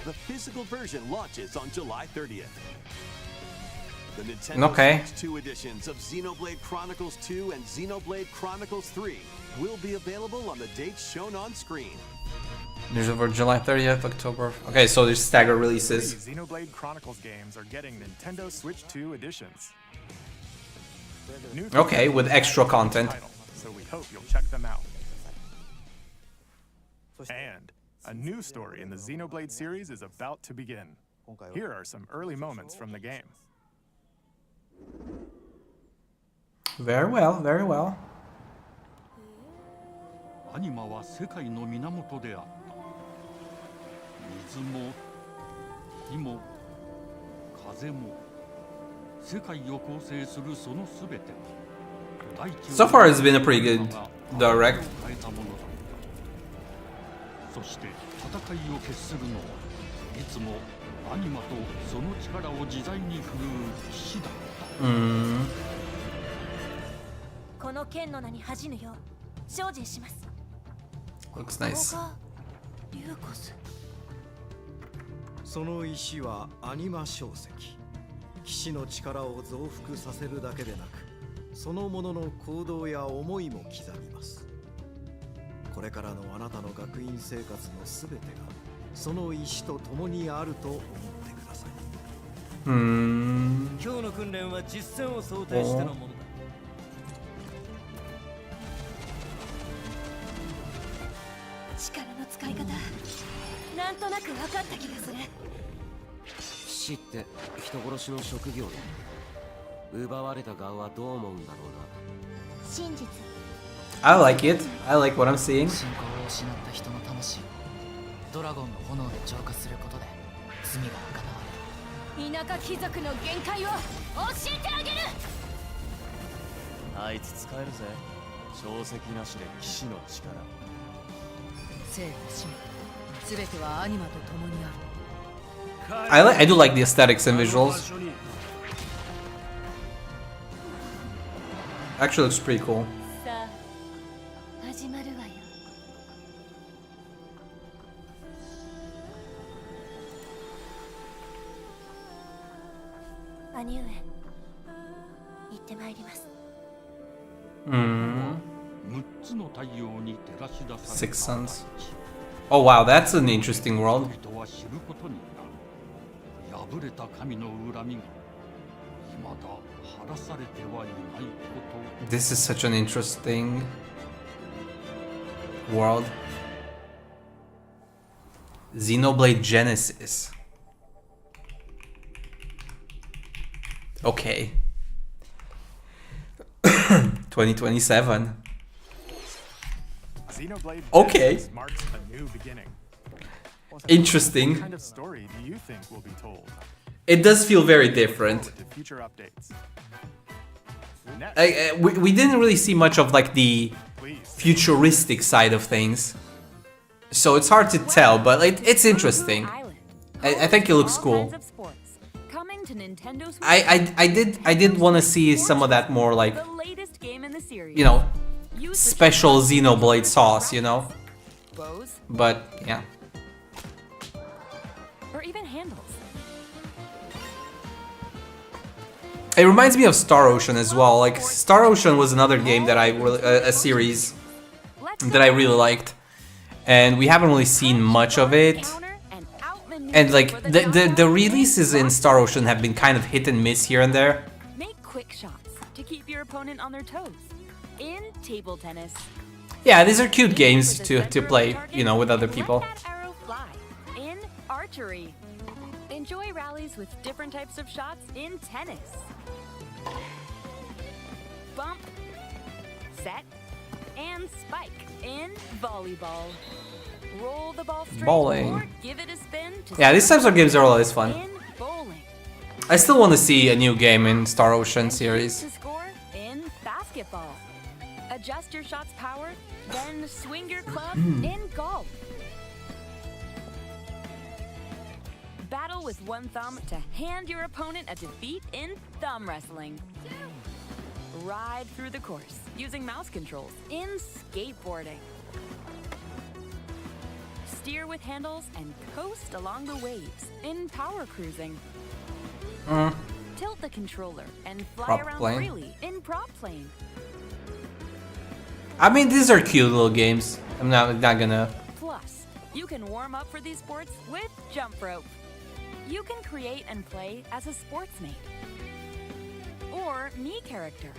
The physical version launches on July 30th. The Nintendo Okay. Switch 2 editions of Xenoblade Chronicles 2 and Xenoblade Chronicles 3 will be available on the dates shown on screen. There's over July 30th, October. Okay, so there's staggered 3 releases. Xenoblade Chronicles games are getting Nintendo Switch 2 editions. New Okay, with extra content. title, so we hope you'll check them out. And a new story in the Xenoblade series is about to begin. Here are some early moments from the game. Very well, very well. アニマは世界の源であった。水も火も風も世界を構成するそのすべては大地を So far it's been a pretty good direct. 変えたものだった。そして戦いを決するのはいつもアニマとその力を自在に振るう騎士だった。この剣の名に恥じぬよう精進します。 Looks nice. リューコス。その石はアニマ小石。騎士の力を増幅させるだけでなく、そのものの行動や思いも刻みます。これからのあなたの学院生活のすべてがその石と共にあると思ってください。今日の訓練は実戦を想定してのものだ。使い方なんとなく分かった気がする。死って人殺しの職業で奪われた側はどう思うんだろうな。真実 I like it. I like what I'm seeing. 信仰を失った人の魂をドラゴンの炎で浄化することで罪が贖われる。田舎貴族の限界を教えてあげる。あいつ使えるぜ。小石なしで騎士の力。生と死すべてはアニマと共にある。I do like the aesthetics and visuals. Actually looks pretty cool. さあ始まるわよ。兄上行ってまいります。6つの太陽に照らし出され Six Suns. Oh wow, that's an interesting world. 人は知ることになる。破れた神の恨みが未だ晴らされてはいないこと。 This is such an interesting world. Xenoblade Genesis. Okay. 2027. Xenoblade Okay. Genesis marks a new beginning. Interesting. What kind of story do you think will be told? It does feel very different. To future updates. We didn't really see much of like the futuristic side of things, so it's hard to tell, but it's interesting. I think it looks cool. I did want to see some of that more like, you know, special Xenoblade sauce, you know. But yeah. Or even handles. It reminds me of Star Ocean as well. Like Star Ocean was another game that I really, a series that I really liked, and we haven't really seen much of it. And like the releases in Star Ocean have been kind of hit and miss here and there. Make quick shots to keep your opponent on their toes. In table tennis. Yeah, these are cute games to play, you know, with other people. Arrow fly. In archery. Enjoy rallies with different types of shots in tennis. Bump, set, and spike in volleyball. Roll the ball straight Bowling. or give it a spin to Yeah, these types of games are always fun. in bowling. I still want to see a new game in Star Ocean series. To score in basketball. Adjust your shot's power, then swing your club in golf. Battle with one thumb to hand your opponent a defeat in thumb wrestling. Ride through the course using mouse controls in skateboarding. Steer with handles and coast along the waves in power cruising. Tilt the controller and fly Prop around plane. freely in prop plane. I mean, these are cute little games. I'm not gonna. Plus, you can warm up for these sports with jump rope. You can create and play as a sportsmate or me character.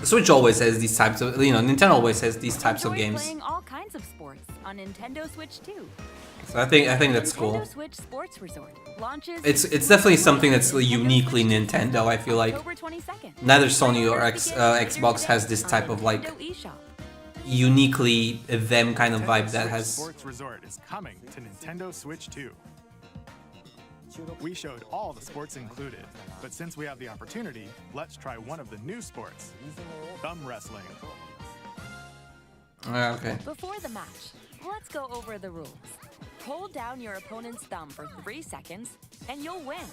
Switch always has these types of, you know, Nintendo always has these types of Enjoy games. playing all kinds of sports on Nintendo Switch too. So I think that's cool. Nintendo Switch Sports Resort launches. It's definitely something that's uniquely Nintendo. I feel like October 22nd. neither Sony or Xbox has this type of like uniquely them kind of vibe that has. Sports Resort is coming to Nintendo Switch 2. We showed all the sports included, but since we have the opportunity, let's try one of the new sports, thumb wrestling. Okay. Before the match, let's go over the rules. Hold down your opponent's thumb for 3 seconds, and you'll win.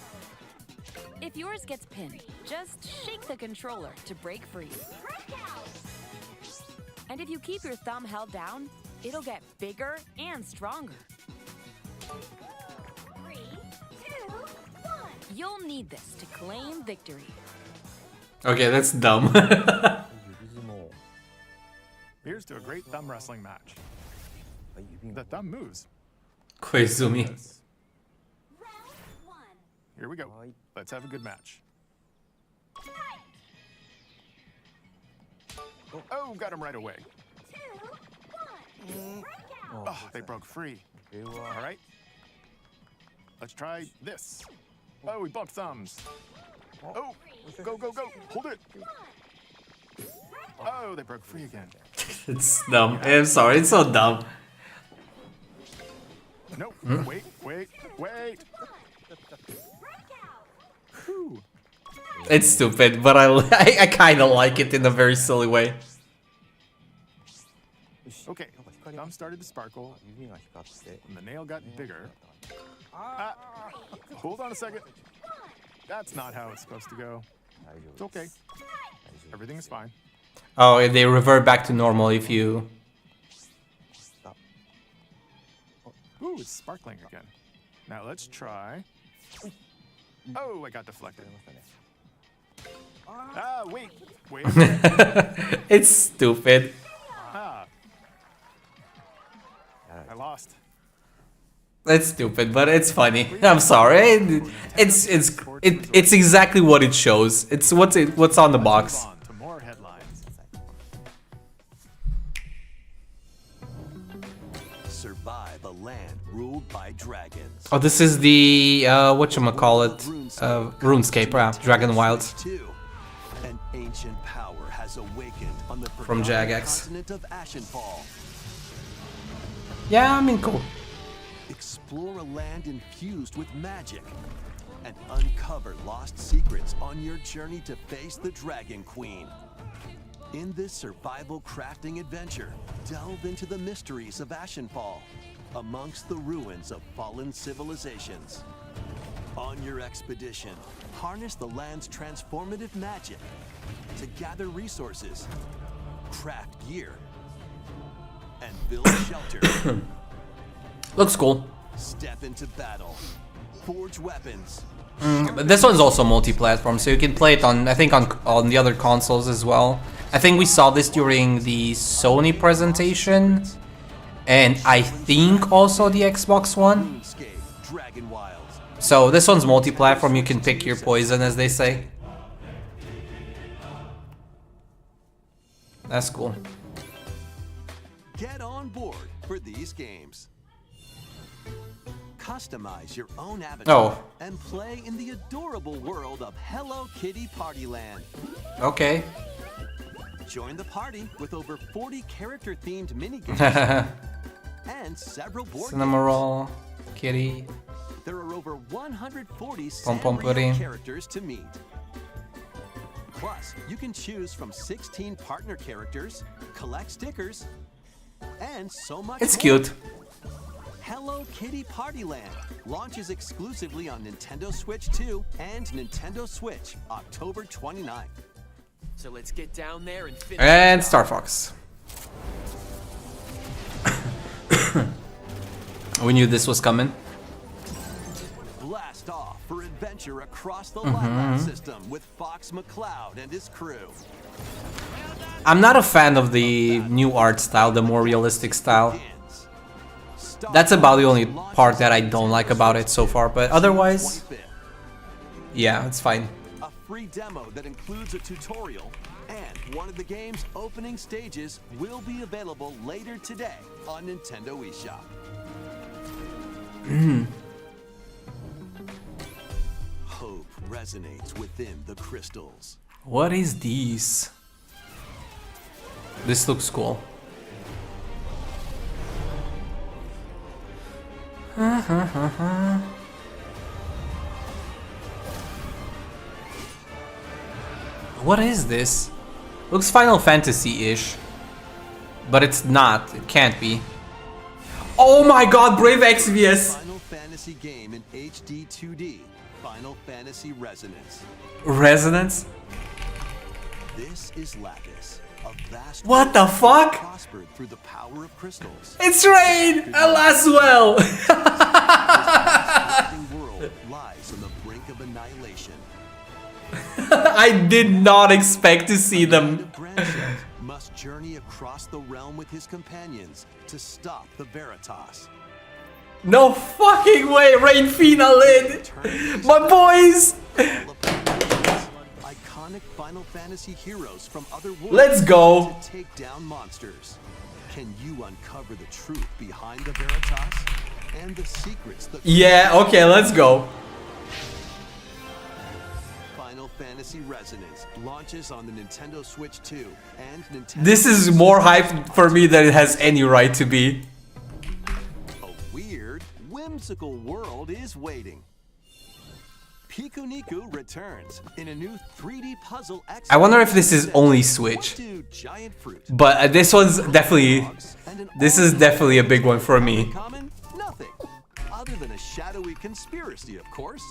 If yours gets pinned, just shake the controller to break free. And if you keep your thumb held down, it'll get bigger and stronger. 3, 2, 1. You'll need this to claim victory. Okay, that's dumb. Here's to a great thumb wrestling match. The thumb moves. Koizumi. Here we go. Let's have a good match. Oh, got him right away. Oh, they broke free. All right. Let's try this. Oh, we bumped thumbs. Oh, go, go, go. Hold it. Oh, they broke free again. It's dumb. I'm sorry, it's so dumb. No, wait. Whew. It's stupid, but I kind of like it in a very silly way. Okay, thumb started to sparkle, and the nail got bigger. Hold on a second. That's not how it's supposed to go. It's okay. Everything is fine. Oh, they revert back to normal if you... Ooh, it's sparkling again. Now let's try... Oh, I got deflected. Ah, wait. It's stupid. Ah. I lost. It's stupid, but it's funny. I'm sorry. It's exactly what it shows. It's what's on the box. To more headlines. Survive a land ruled by dragons. Oh, this is the whatchamacallit, RuneScape, yeah, Dragon Wilds. An ancient power has awakened on the From Jagex. continent of Ashenfall. Yeah, I mean, cool. Explore a land infused with magic and uncover lost secrets on your journey to face the Dragon Queen. In this survival crafting adventure, delve into the mysteries of Ashenfall, amongst the ruins of fallen civilizations. On your expedition, harness the land's transformative magic to gather resources, craft gear, and build shelter. Looks cool. Step into battle, forge weapons. But this one's also multi-platform, so you can play it on, I think, on the other consoles as well. I think we saw this during the Sony presentation, and I think also the Xbox One. So this one's multi-platform, you can pick your poison, as they say. That's cool. Get on board for these games. Customize your own avatar and play in the adorable world of Hello Kitty Partyland. Okay. Join the party with over 40 character-themed minigames and several board Cinema games. Roll, Kitty. There are over 140 Pom Pom Pudding. characters to meet. Plus, you can choose from 16 partner characters, collect stickers, and so much It's more. cute. Hello Kitty Partyland launches exclusively on Nintendo Switch 2 and Nintendo Switch October 29th. So let's get down there and finish. And Star Fox. We knew this was coming. Blast off for adventure across the Lilac system with Fox McCloud and his crew. I'm not a fan of the new art style, the more realistic style. That's about the only part that I don't like about it so far, but otherwise, yeah, it's fine. A free demo that includes a tutorial and one of the game's opening stages will be available later today on Nintendo eShop. Hope resonates within the crystals. What is these? This looks cool. What is this? Looks Final Fantasy-ish. But it's not. It can't be. Oh my god, Brave Exvius! Final Fantasy game in HD 2D. Final Fantasy Resonance. Resonance? This is Lapis, a vast What the fuck? prospered through the power of crystals. It's Rain! Alaswell! The world lies on the brink of annihilation. I did not expect to see them. Must journey across the realm with his companions to stop the Veritas. No fucking way, Rain Fina lid! My boys! Iconic Final Fantasy heroes from other worlds Let's go! to take down monsters. Can you uncover the truth behind the Veritas and the secrets that Yeah, okay, let's go. Final Fantasy Resonance launches on the Nintendo Switch 2 and Nintendo. This is more hype for me than it has any right to be. A weird, whimsical world is waiting. Piku Niku returns in a new 3D puzzle. I wonder if this is only Switch. But this one's definitely... This is definitely a big one for me. Nothing other than a shadowy conspiracy, of course.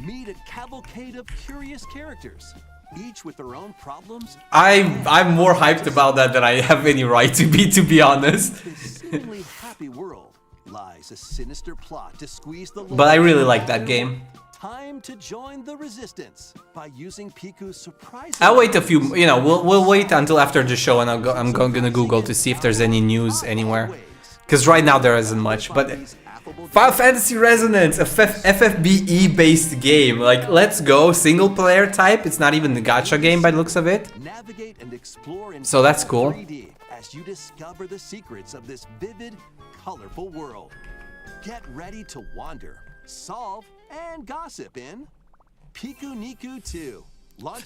Meet a cavalcade of curious characters, each with their own problems. I'm more hyped about that than I have any right to be honest. In this seemingly happy world lies a sinister plot to squeeze the. But I really like that game. Time to join the resistance by using Piku's surprise. I'll wait a few, you know, we'll wait until after the show, and I'm gonna Google to see if there's any news anywhere. Because right now there isn't much, but Final Fantasy Resonance, a FFBE based game. Like, let's go, single player type. It's not even the gacha game by the looks of it. Navigate and explore in So that's cool. 3D as you discover the secrets of this vivid, colorful world. Get ready to wander, solve, and gossip in Piku Niku 2.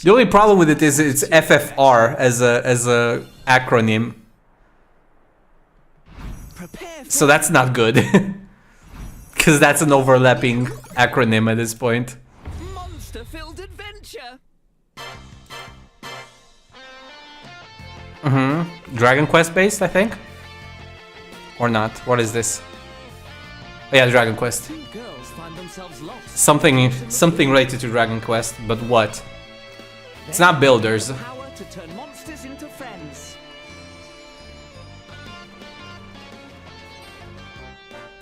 The only problem with it is it's FFR as a acronym. So that's not good. Because that's an overlapping acronym at this point. Monster-filled adventure. Dragon Quest based, I think? Or not? What is this? Oh, yeah, Dragon Quest. Something related to Dragon Quest, but what? It's not builders. Power to turn monsters into friends.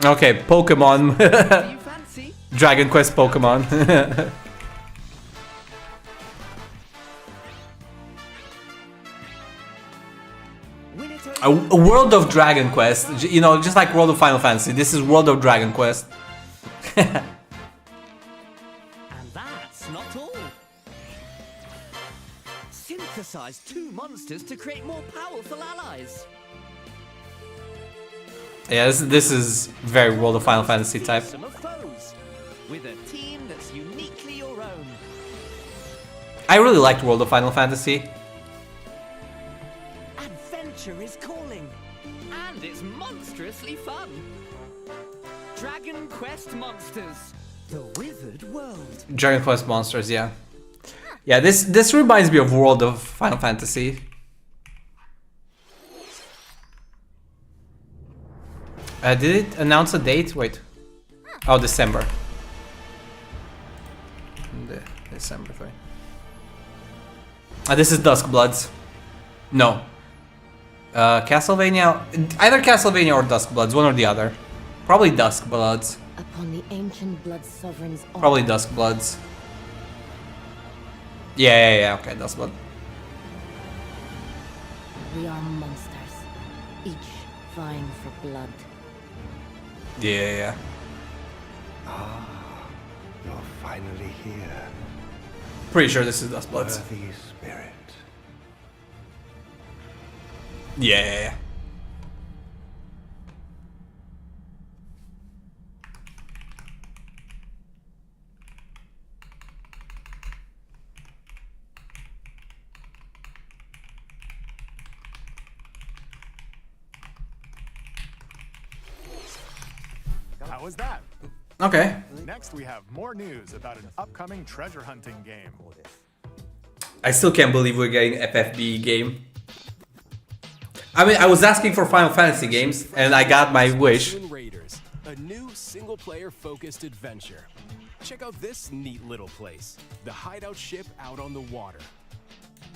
Okay, Pokemon. Dragon Quest Pokemon. A World of Dragon Quest, you know, just like World of Final Fantasy. This is World of Dragon Quest. And that's not all. Synthesize two monsters to create more powerful allies. Yeah, this is very World of Final Fantasy type. Some of foes, with a team that's uniquely your own. I really liked World of Final Fantasy. Adventure is calling, and it's monstrously fun. Dragon Quest Monsters, the Wizard World. Dragon Quest Monsters, yeah. Yeah, this reminds me of World of Final Fantasy. Did it announce a date? Wait. Oh, December. December 3. This is Duskbloods. No. Castlevania. Either Castlevania or Duskbloods, one or the other. Probably Duskbloods. Upon the ancient blood sovereign's Probably Duskbloods. Yeah, okay, Duskblood. We are monsters, each vying for blood. Yeah. Ah, you're finally here. Pretty sure this is Duskbloods. Worthy spirit. Yeah. How was that? Okay. Next, we have more news about an upcoming treasure hunting game. I still can't believe we're getting FFB game. I mean, I was asking for Final Fantasy games, and I got my wish. Raiders, a new single-player focused adventure. Check out this neat little place, the hideout ship out on the water.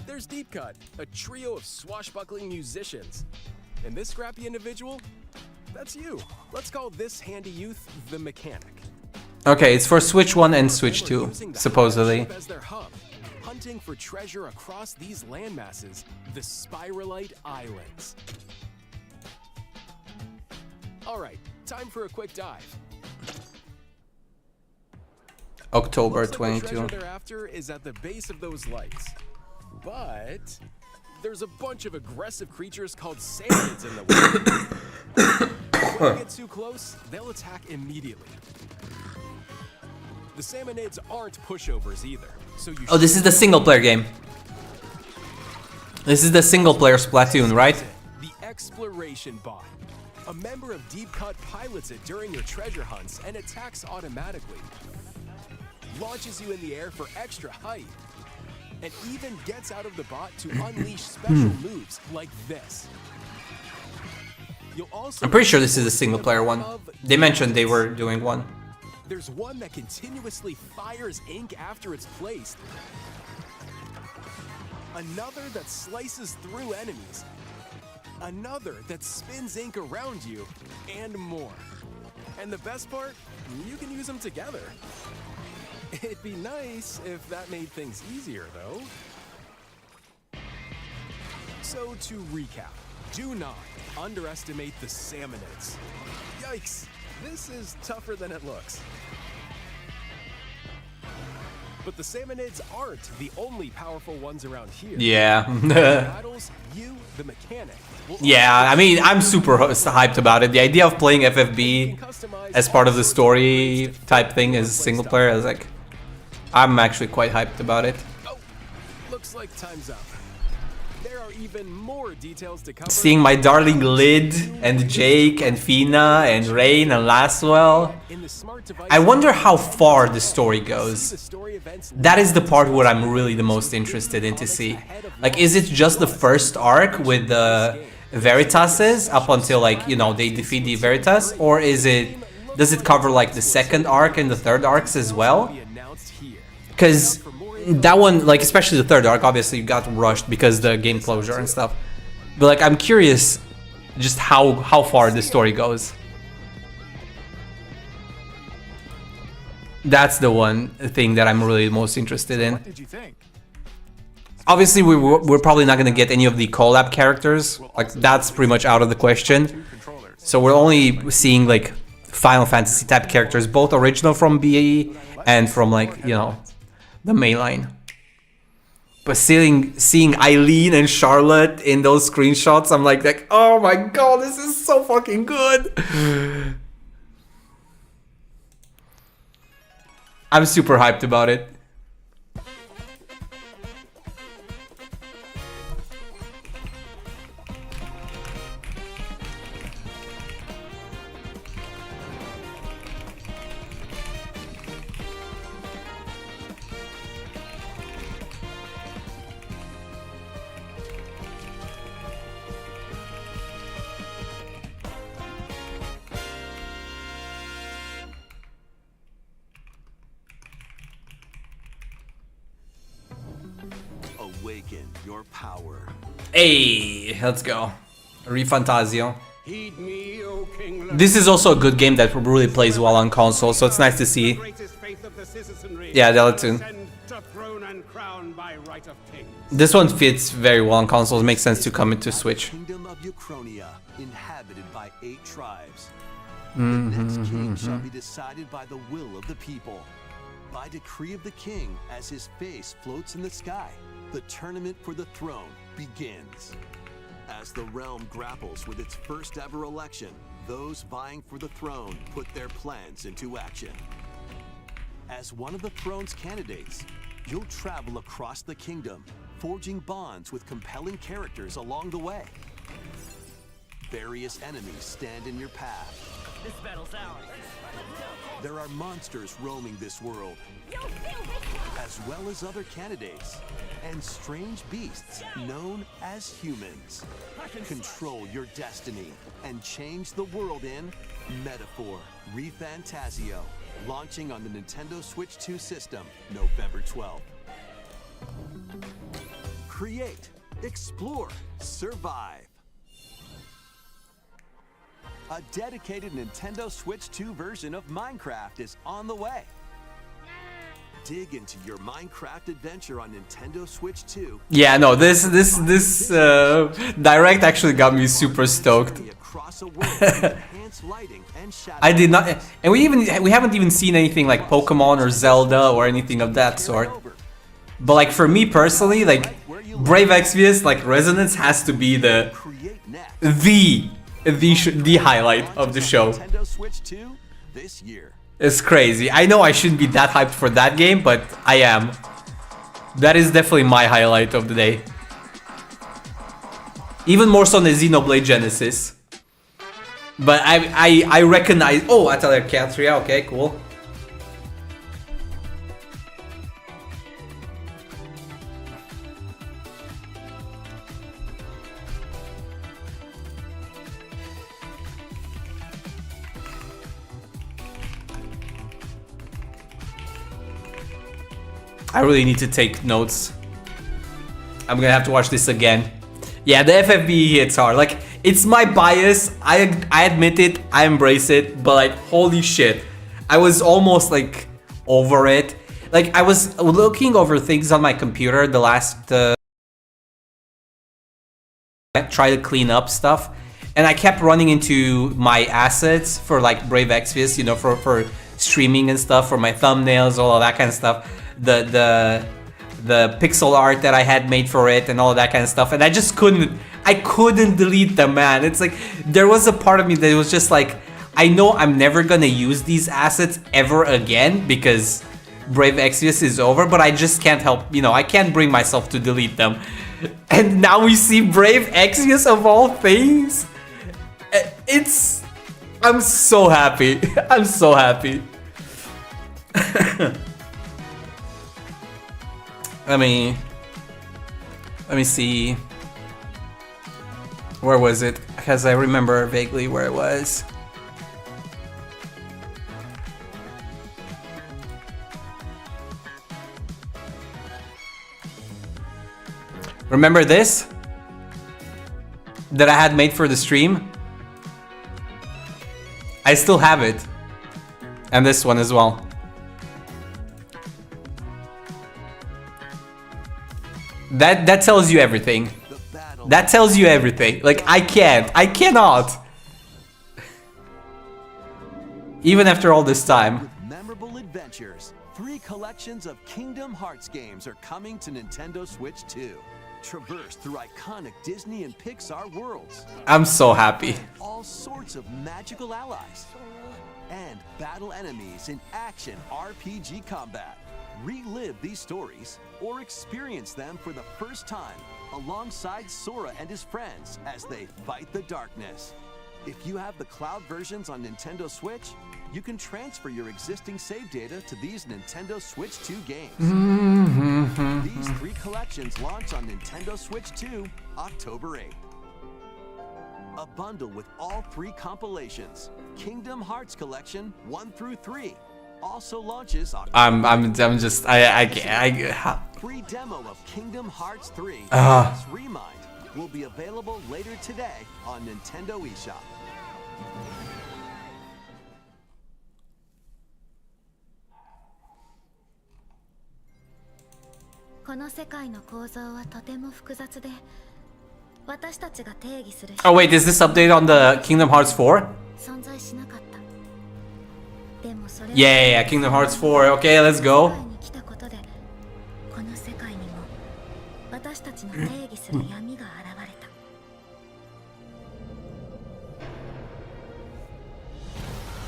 There's Deep Cut, a trio of swashbuckling musicians. And this scrappy individual, that's you. Let's call this handy youth the mechanic. Okay, it's for Switch 1 and Switch 2, supposedly. As their hub, hunting for treasure across these landmasses, the Spiralite Islands. All right, time for a quick dive. October Looks like the 22. treasure thereafter is at the base of those lights. But there's a bunch of aggressive creatures called Samanids in the way. When you get too close, they'll attack immediately. The Samanids aren't pushovers either, so you Oh, this is the single player game. This is the single player Splatoon, right? The Exploration Bot. A member of Deep Cut pilots it during your treasure hunts and attacks automatically. Launches you in the air for extra height. And even gets out of the bot to unleash special moves like this. You'll also I'm pretty sure this is a single player one. They mentioned they were doing one. There's one that continuously fires ink after it's placed. Another that slices through enemies. Another that spins ink around you, and more. And the best part, you can use them together. It'd be nice if that made things easier, though. So to recap, do not underestimate the Samanids. Yikes, this is tougher than it looks. But the Samanids aren't the only powerful ones around here. Yeah. Battles, you, the mechanic. Yeah, I mean, I'm super hyped about it. The idea of playing FFB as part of the story type thing as single player is like, I'm actually quite hyped about it. Oh, looks like time's up. There are even more details to cover. Seeing my darling Lid and Jake and Fina and Rain and Laswell. I wonder how far the story goes. That is the part where I'm really the most interested in to see. Like, is it just the first arc with the Veritases up until, like, you know, they defeat the Veritas? Or is it, does it cover like the second arc and the third arcs as well? Because that one, like, especially the third arc, obviously got rushed because the game closure and stuff. But like, I'm curious just how far the story goes. That's the one thing that I'm really most interested in. What did you think? Obviously, we're probably not going to get any of the collab characters. Like, that's pretty much out of the question. So we're only seeing, like, Final Fantasy type characters, both original from BAE and from, like, you know, the mainline. But seeing Eileen and Charlotte in those screenshots, I'm like, oh my god, this is so fucking good. I'm super hyped about it. Awaken your power. Hey, let's go. Refantasio. This is also a good game that really plays well on console, so it's nice to see. Yeah, Delatoon. This one fits very well on consoles, makes sense to come into Switch. Kingdom of Uchronia, inhabited by 8 tribes. The next king shall be decided by the will of the people. By decree of the king, as his face floats in the sky, the tournament for the throne begins. As the realm grapples with its first ever election, those vying for the throne put their plans into action. As one of the throne's candidates, you'll travel across the kingdom, forging bonds with compelling characters along the way. Various enemies stand in your path. This battle's ours. There are monsters roaming this world, as well as other candidates, and strange beasts known as humans. Control your destiny and change the world in Metaphor ReFantasio, launching on the Nintendo Switch 2 system November 12th. Create, explore, survive. A dedicated Nintendo Switch 2 version of Minecraft is on the way. Dig into your Minecraft adventure on Nintendo Switch 2. Yeah, no, this direct actually got me super stoked. across a world with enhanced lighting and shadow. I did not, and we haven't even seen anything like Pokemon or Zelda or anything of that sort. But like for me personally, like Brave Exvius, like Resonance has to be the highlight of the show. Nintendo Switch 2 this year. It's crazy. I know I shouldn't be that hyped for that game, but I am. That is definitely my highlight of the day. Even more so than Xenoblade Genesis. But I recognize... Oh, Atelier Catria, okay, cool. I really need to take notes. I'm gonna have to watch this again. Yeah, the FFB hits hard. Like, it's my bias. I admit it. I embrace it. But like, holy shit, I was almost like over it. Like, I was looking over things on my computer the last try to clean up stuff, and I kept running into my assets for like Brave Exvius, you know, for streaming and stuff, for my thumbnails, all of that kind of stuff. The pixel art that I had made for it and all of that kind of stuff, and I just couldn't delete them, man. It's like there was a part of me that was just like, I know I'm never gonna use these assets ever again because Brave Exvius is over, but I just can't help, you know, I can't bring myself to delete them. And now we see Brave Exvius of all things. I'm so happy. I'm so happy. Let me see. Where was it? Because I remember vaguely where it was. Remember this? That I had made for the stream? I still have it. And this one as well. That tells you everything. That tells you everything. Like, I cannot. Even after all this time. With memorable adventures, 3 collections of Kingdom Hearts games are coming to Nintendo Switch 2. Traverse through iconic Disney and Pixar worlds. I'm so happy. All sorts of magical allies. And battle enemies in action RPG combat. Relive these stories or experience them for the first time alongside Sora and his friends as they fight the darkness. If you have the cloud versions on Nintendo Switch, you can transfer your existing save data to these Nintendo Switch 2 games. These 3 collections launch on Nintendo Switch 2 October 8th. A bundle with all 3 compilations, Kingdom Hearts Collection 1 through 3, also launches October. Free demo of Kingdom Hearts 3 Remind will be available later today on Nintendo eShop. Oh wait, is this update on the Kingdom Hearts 4? Yeah, Kingdom Hearts 4. Okay, let's go.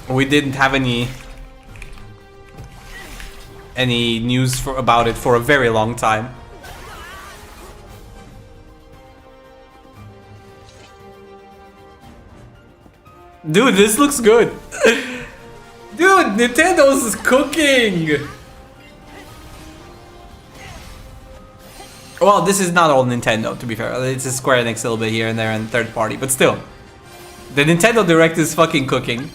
We didn't have any news about it for a very long time. Dude, this looks good. Dude, Nintendo's cooking. Well, this is not all Nintendo, to be fair. It's a Square Enix a little bit here and there and third party, but still. The Nintendo Direct is fucking cooking.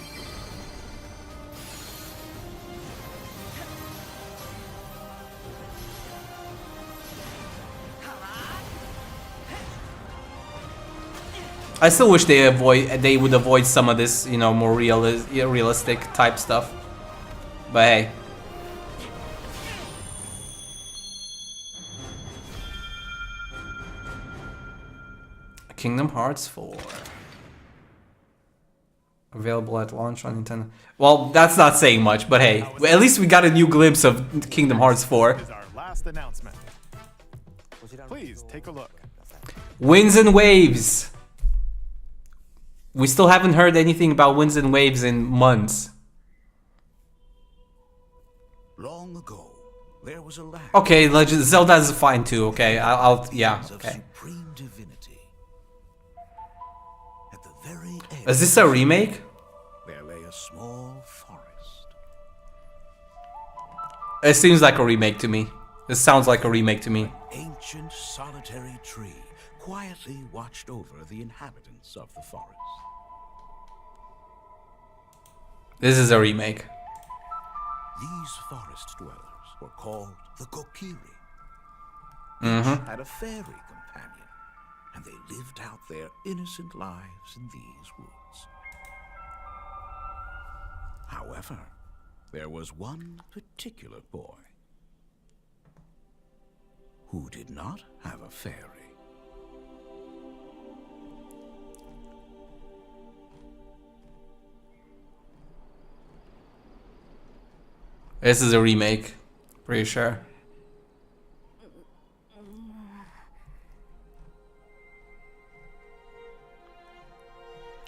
I still wish they would avoid some of this, you know, more realistic type stuff. But hey. Kingdom Hearts 4. Available at launch on Nintendo. Well, that's not saying much, but hey, at least we got a new glimpse of Kingdom Hearts 4. Is our last announcement. Please take a look. Winds and Waves. We still haven't heard anything about Winds and Waves in months. Long ago, there was a land. Okay, Legend Zelda is fine too. Okay, I'll yeah. Okay. Supreme divinity. At the very end, Is this a remake? there lay a small forest. It seems like a remake to me. It sounds like a remake to me. Ancient solitary tree quietly watched over the inhabitants of the forest. This is a remake. These forest dwellers were called the Kokiri. Mm-hmm. Each had a fairy companion, and they lived out their innocent lives in these woods. However, there was one particular boy who did not have a fairy. This is a remake, pretty sure.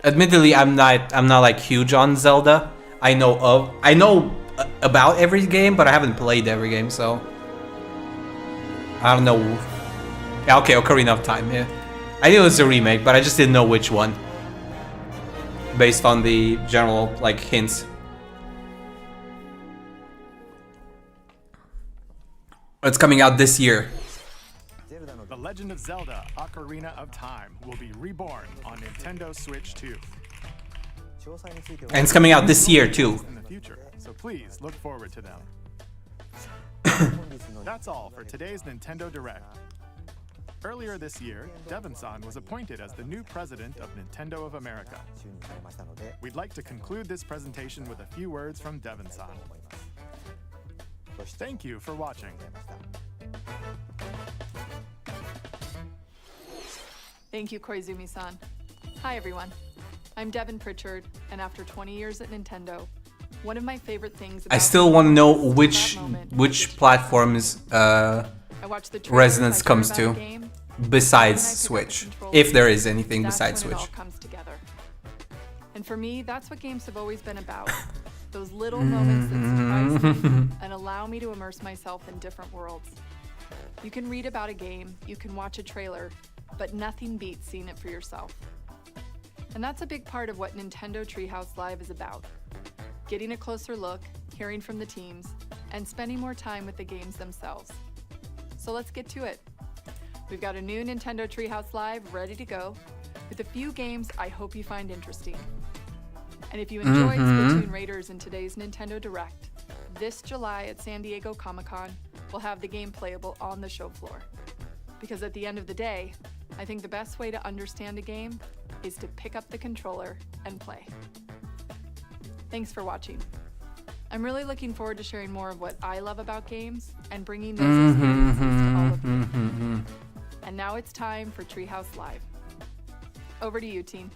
Admittedly, I'm not like huge on Zelda. I know about every game, but I haven't played every game, so I don't know. Yeah, okay, Ocarina of Time. Yeah, I knew it was a remake, but I just didn't know which one, based on the general like hints. It's coming out this year. The Legend of Zelda: Ocarina of Time will be reborn on Nintendo Switch 2. And it's coming out this year too. In the future, so please look forward to them. That's all for today's Nintendo Direct. Earlier this year, Devon-san was appointed as the new president of Nintendo of America. We'd like to conclude this presentation with a few words from Devon-san. Thank you for watching. Thank you, Koizumi-san. Hi, everyone. I'm Devin Pritchard, and after 20 years at Nintendo, one of my favorite things about I still want to know which platforms Resonance comes to, besides Switch, if there is anything besides Switch. It all comes together. And for me, that's what games have always been about. Those little moments that surprise me and allow me to immerse myself in different worlds. You can read about a game, you can watch a trailer, but nothing beats seeing it for yourself. And that's a big part of what Nintendo Treehouse Live is about. Getting a closer look, hearing from the teams, and spending more time with the games themselves. So let's get to it. We've got a new Nintendo Treehouse Live ready to go, with a few games I hope you find interesting. And if you enjoyed Splatoon Raiders in today's Nintendo Direct, this July at San Diego Comic-Con, we'll have the game playable on the show floor. Because at the end of the day, I think the best way to understand a game is to pick up the controller and play. Thanks for watching. I'm really looking forward to sharing more of what I love about games and bringing those experiences to all of you. And now it's time for Treehouse Live. Over to you, team.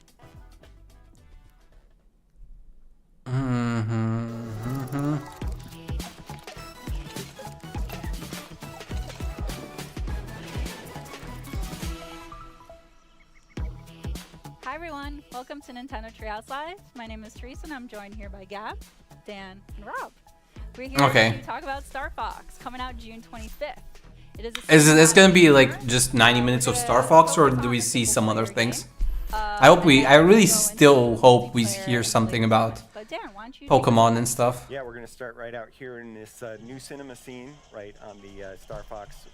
Hi everyone, welcome to Nintendo Treehouse Live. My name is Teresa and I'm joined here by Gab, Dan, and Rob. We're here to talk about Star Fox, coming out June 25th. Is this gonna be like just 90 minutes of Star Fox, or do we see some other things? I really still hope we hear something about Pokemon and stuff. Yeah, we're gonna start right out here in this new cinema scene, right on the Star Fox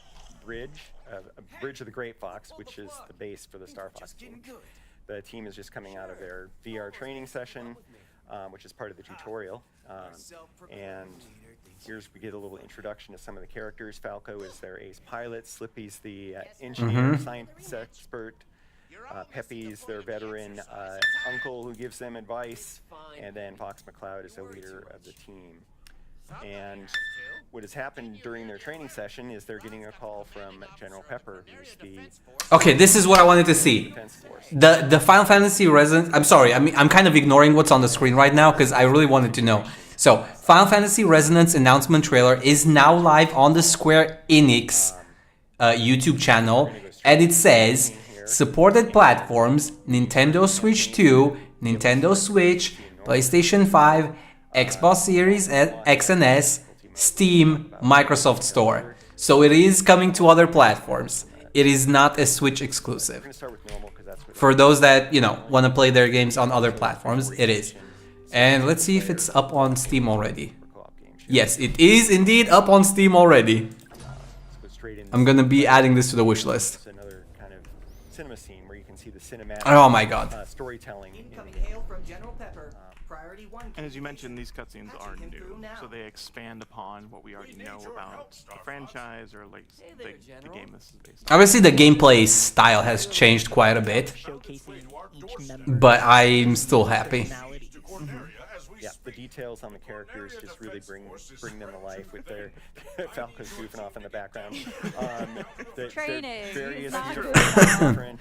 bridge, Bridge of the Great Fox, which is the base for the Star Fox team. The team is just coming out of their VR training session, which is part of the tutorial. And here's we get a little introduction to some of the characters. Falco is their ace pilot. Slippy's the engineer, science expert. Peppy's their veteran uncle who gives them advice. And then Fox McCloud is the leader of the team. And what has happened during their training session is they're getting a call from General Pepper, who's the Okay, this is what I wanted to see. The Final Fantasy Resonance. I'm sorry, I'm kind of ignoring what's on the screen right now because I really wanted to know. So, Final Fantasy Resonance announcement trailer is now live on the Square Enix YouTube channel, and it says supported platforms: Nintendo Switch 2, Nintendo Switch, PlayStation 5, Xbox Series X and S, Steam, Microsoft Store. So it is coming to other platforms. It is not a Switch exclusive. For those that, you know, want to play their games on other platforms, it is. And let's see if it's up on Steam already. Yes, it is indeed up on Steam already. I'm gonna be adding this to the wish list. Another kind of cinema scene where you can see the cinematic Oh my god. Storytelling. And as you mentioned, these cutscenes are new, so they expand upon what we already know about the franchise or like the game this is based on. Obviously the gameplay style has changed quite a bit, but I'm still happy. Yeah, the details on the characters just really bring them to life with their Falco's goofing off in the background. Training. Various different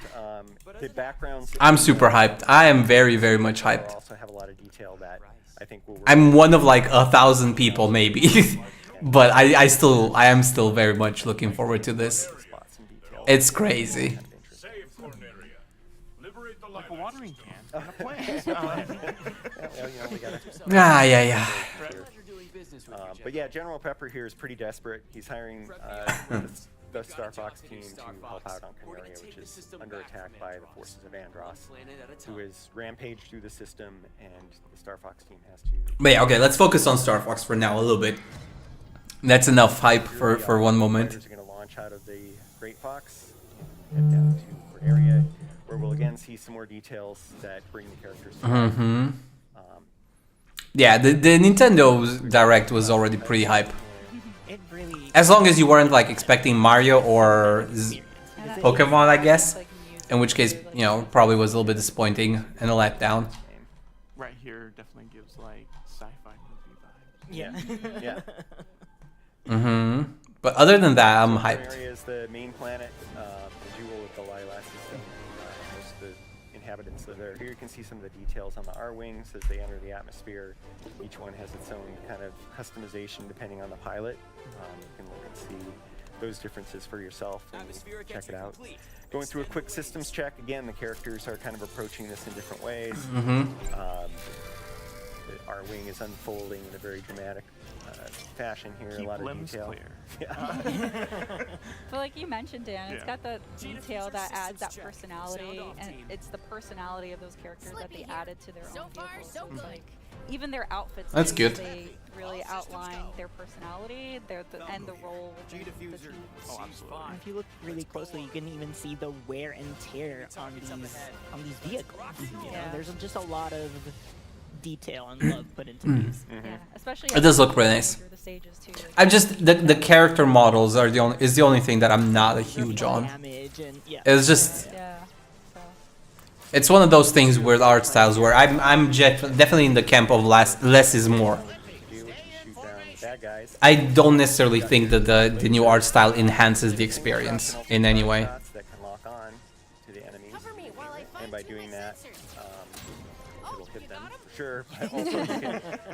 the backgrounds. I'm super hyped. I am very, very much hyped. Also have a lot of detail that I think will. I'm one of like 1,000 people maybe, but I am still very much looking forward to this. It's crazy. Like a watering can. And a plant. Yeah. But yeah, General Pepper here is pretty desperate. He's hiring the Star Fox team to help out on Canaria, which is under attack by the forces of Andross, who is rampaged through the system, and the Star Fox team has to... But yeah, okay, let's focus on Star Fox for now a little bit. That's enough hype for one moment. Fighters are going to launch out of the Great Fox and head down to Canaria, where we'll again see some more details that bring the characters to life. Yeah, the Nintendo Direct was already pretty hype. As long as you weren't like expecting Mario or Pokemon, I guess. In which case, you know, probably was a little bit disappointing and a letdown. Right here definitely gives like sci-fi movie vibes. Yeah. But other than that, I'm hyped. Canaria is the main planet, the jewel of the Lilac system. Most of the inhabitants live there. Here you can see some of the details on the R-wings as they enter the atmosphere. Each one has its own kind of customization depending on the pilot. You can look and see those differences for yourself and check it out. Going through a quick systems check, again, the characters are kind of approaching this in different ways. Our wing is unfolding in a very dramatic fashion here, a lot of detail. But like you mentioned, Dan, it's got the detail that adds that personality, and it's the personality of those characters that they added to their own vehicles. So it's like even their outfits. That's good. They really outline their personality, and the role within the team. Oh, absolutely. And if you look really closely, you can even see the wear and tear on these vehicles. You know, there's just a lot of detail and love put into these. Yeah, especially It does look pretty nice. I'm just the character models are the only thing that I'm not a huge on. It's just it's one of those things with art styles where I'm definitely in the camp of less is more. I don't necessarily think that the new art style enhances the experience in any way. That can lock on to the enemies, and by doing that, it'll hit them for sure. But also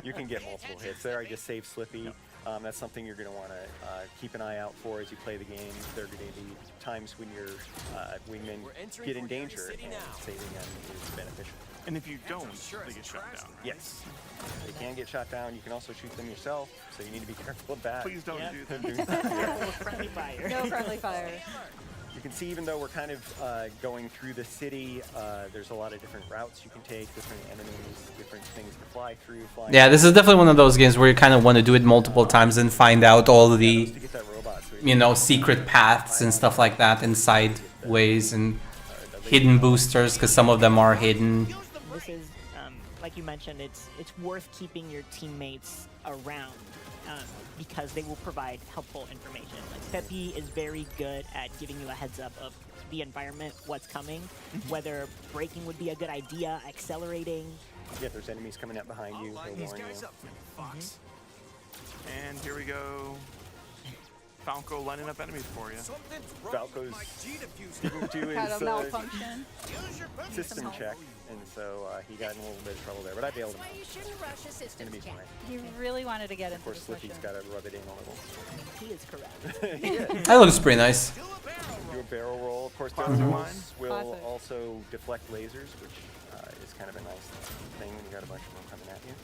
you can get multiple hits. There, I just saved Slippy. That's something you're going to want to keep an eye out for as you play the game. There are going to be times when your wingmen get in danger, and saving them is beneficial. And if you don't, they get shot down. Right? Yes, they can get shot down. You can also shoot them yourself, so you need to be careful of that. Please don't do that. No friendly fire. No friendly fire. You can see, even though we're kind of going through the city, there's a lot of different routes you can take, different enemies, different things to fly through. Yeah, this is definitely one of those games where you kind of want to do it multiple times and find out all the, you know, secret paths and stuff like that, and side ways and hidden boosters, because some of them are hidden. This is, like you mentioned, it's worth keeping your teammates around because they will provide helpful information. Like Peppy is very good at giving you a heads up of the environment, what's coming, whether braking would be a good idea, accelerating. Yeah, if there's enemies coming up behind you, he'll warn you. And here we go. Falco lining up enemies for you. Falco's didn't do Had a his malfunction. system check, and so he got in a little bit of trouble there. But I bailed him out. It's gonna be fine. He really wanted to get Of into course, this Slippy's mission. got to rub it in a little. He is correct. Yeah. That looks pretty nice. Do a barrel roll. Of course, those Mhm. ones will Classic. also deflect lasers, which is kind of a nice thing when you got a bunch of them coming at you.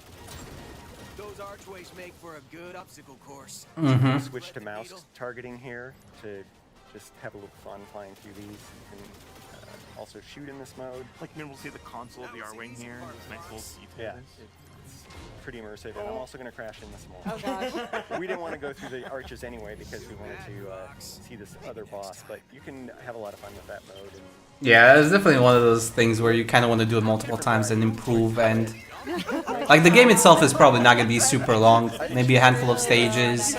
Those archways make for a good obstacle course. Mhm. Switch to mouse targeting here to just have a little fun flying through these. You can also shoot in this mode. Like, maybe we'll see the console of the R-Wing here. This nice little detail. Yeah, it's pretty immersive, and I'm also going to crash in the small. Oh gosh. We didn't want to go through the arches anyway because we wanted to see this other boss, but you can have a lot of fun with that mode. And Yeah, it's definitely one of those things where you kind of want to do it multiple times and improve. And like the game itself is probably not going to be super long. Maybe a handful of stages,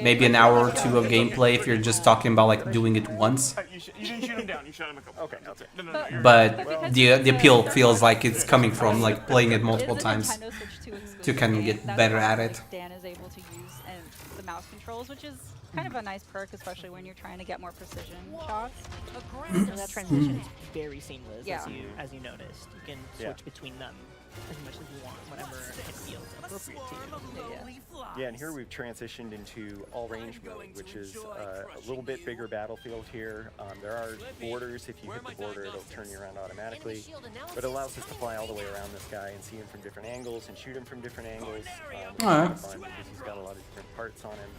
maybe an hour or two of gameplay if you're just talking about like doing it once. You didn't shoot him down. You shot him a couple. Okay. No, you're But fine. the appeal feels like it's coming from like playing it multiple times Nintendo Switch 2 exclusive to kind of game. get That's better why, at like, it. Dan is able to use the mouse controls, which is kind of a nice perk, especially when you're trying to get more precision shots. And that transition is very seamless, Yeah. as you noticed. You can switch between them as much as you want, whenever it feels appropriate to you. yeah, and here we've transitioned into all-range mode, which is a little bit bigger battlefield here. There are borders. If you hit the border, it'll turn you around automatically. But it allows us to fly all the way around this guy and see him from different angles and shoot him from different angles. It's kind of fun because he's got a lot of different parts on him.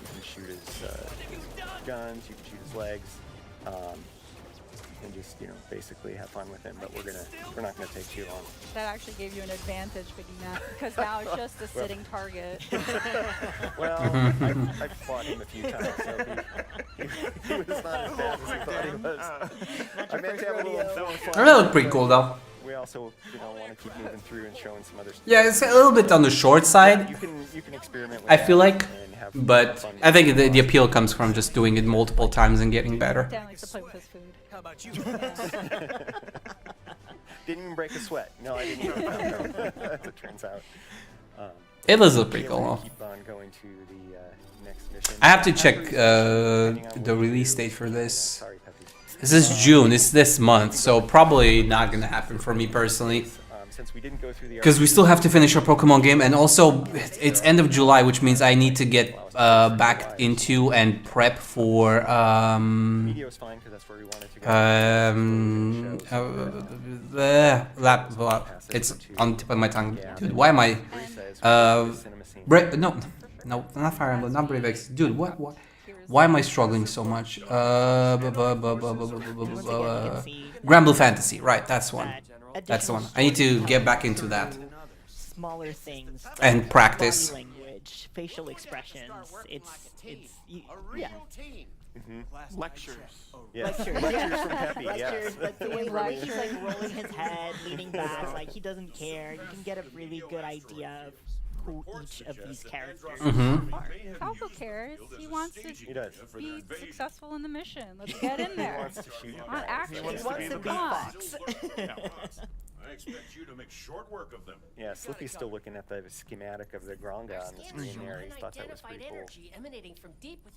You can shoot his guns, you can shoot his legs, and just basically have fun with him. But we're not gonna take too long. That actually gave you an advantage picking that, because now it's just a sitting target. Well, I've fought him a few times, so he was not as bad as he thought he was. I meant to have a little fun. That looked pretty cool though. We also, want to keep moving through and showing some other stuff. Yeah, it's a little bit on the short side. You can experiment with I feel that like, and have but fun. I think the appeal comes from just doing it multiple times and getting better. Dan likes to play with his food. How about you? Didn't even break a sweat. No, I didn't. As it turns out. It does look pretty cool. Though. Keep on going to the next mission. I have to check the release date for this. This is June. It's this month, so probably not gonna happen for me personally. Since we didn't go through the Because we still have to finish our Pokemon game, and also it's end of July, which means I need to get back into and prep for Medio's fine because that's where we wanted to go. it's on the tip of my tongue, dude. Why am I? No, not Fire Emblem, not Brave X, dude. What? Why am I struggling so much? Granblue Fantasy, right? That's one. That's the one. I need to get back into that. Smaller things and practice. Body language, facial expressions. It's yeah. Lectures. Yes. Lectures. Lectures from Peppy, yes. Lectures, like the way where he's like rolling his head, leaning back, like he doesn't care. You can get a really good idea of who each of these characters are. Falco cares. He wants to be successful in the mission. Let's get in there. He wants to shoot On action. He wants to Come on. I expect you to make short work of them. Yeah, Slippy's still looking at the schematic of the Gronga on the screen there. He thought that was pretty cool.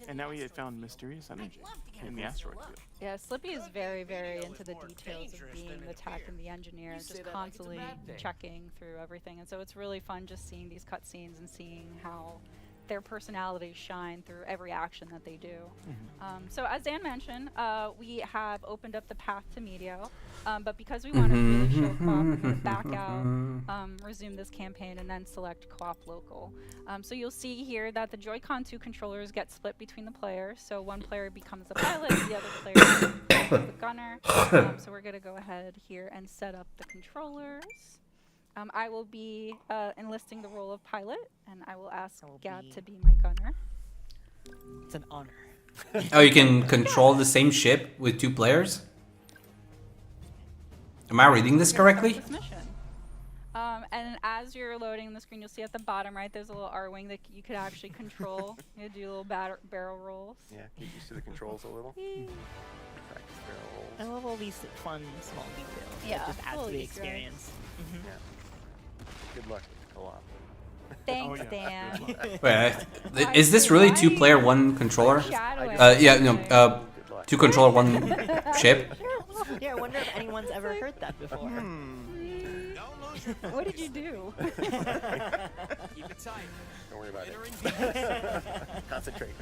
And now he had found mysterious energy in the asteroid field. Yeah, Slippy is very, very into the details of being the tech and the engineer, just constantly checking through everything. And so it's really fun just seeing these cutscenes and seeing how their personalities shine through every action that they do. So as Dan mentioned, we have opened up the path to Medio, but because we want to really show co-op, we're going to back out, resume this campaign, and then select co-op local. So you'll see here that the Joy-Con 2 controllers get split between the players, so one player becomes the pilot, the other player becomes the gunner. So we're going to go ahead here and set up the controllers. I will be enlisting the role of pilot, and I will ask Gab to be my gunner. It's an honor. Oh, you can control the same ship with two players? Am I reading this correctly? This mission. And as you're loading the screen, you'll see at the bottom right, there's a little R-wing that you could actually control. You do little barrel rolls. Yeah, get used to the controls a little. Practice barrel rolls. I love all these fun, small details. Yeah, That just adds to little the Easter eggs. experience. Yeah. Good luck with co-op. Thanks, Dan. Wait, is this really 2-player, 1 controller? Yeah, no, 2 controller, 1 ship. Yeah, I wonder if anyone's ever heard that before. What did you do? Keep it tight. Don't worry about it. Concentrate.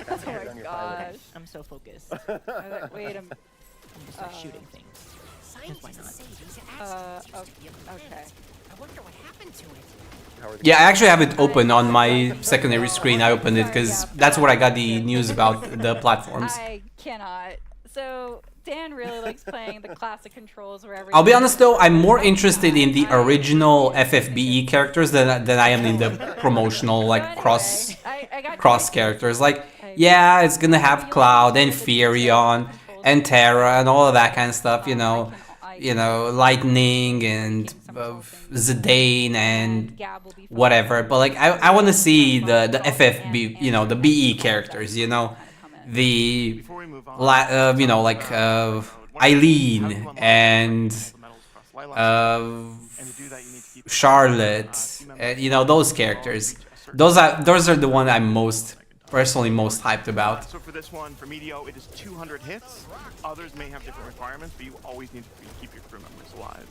Concentrate on your pilot. I'm so focused. Wait a minute. I'm just like shooting things. Because why not? Okay. I wonder what happened to it. Yeah, I actually have it open on my secondary screen. I opened it because that's where I got the news about the platforms. I cannot. So Dan really likes playing the classic controls where everything. I'll be honest though, I'm more interested in the original FFBE characters than I am in the promotional like cross characters. Like, yeah, it's gonna have Cloud and Furion and Terra and all of that kind of stuff, you know, Lightning and Zidane and whatever. But like, I want to see the FFB, you know, the BE characters, you know, the Eileen and Charlotte, and you know, those characters. Those are the one I'm personally most hyped about. So for this one, for Medio, it is 200 hits. Others may have different requirements, but you always need to keep your crew members alive.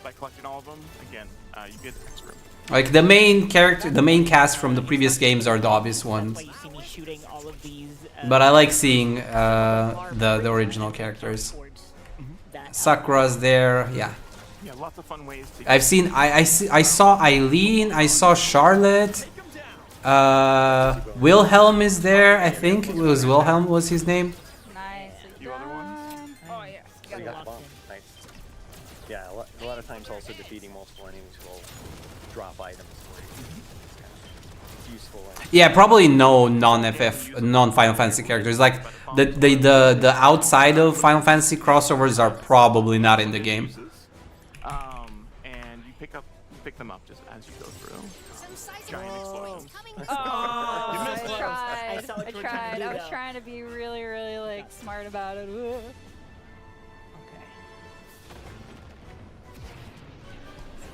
By collecting all of them, again, you get extra. Like the main cast from the previous games are the obvious ones. But I like seeing the original characters. Sakura's there, yeah. Yeah, lots of fun ways to. I've seen. I saw Eileen. I saw Charlotte. Wilhelm is there. I think it was Wilhelm was his name. Nice. You other ones? Oh yes. You got the bomb. Nice. Yeah, a lot of times also defeating multiple enemies will drop items. It's useful. Yeah, probably no non-Final Fantasy characters. Like the outside of Final Fantasy crossovers are probably not in the game. And you pick them up just as you go through. Giant explosions. Oh, I tried. I was trying to be really, really like smart about it. Okay.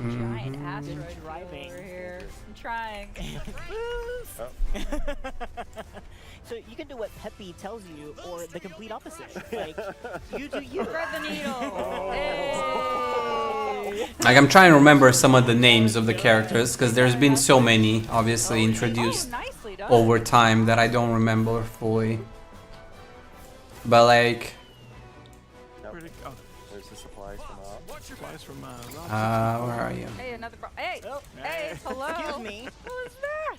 Giant asteroid driving over here. I'm trying. So you can do what Peppy tells you, or the complete opposite. Like, you do you. Thread the needle. Hey. Like, I'm trying to remember some of the names of the characters because there's been so many obviously introduced over time that I don't remember fully. But like, There's the supplies from supplies from where are you? Hey, another hey, hey, hello. Excuse me. Who is that?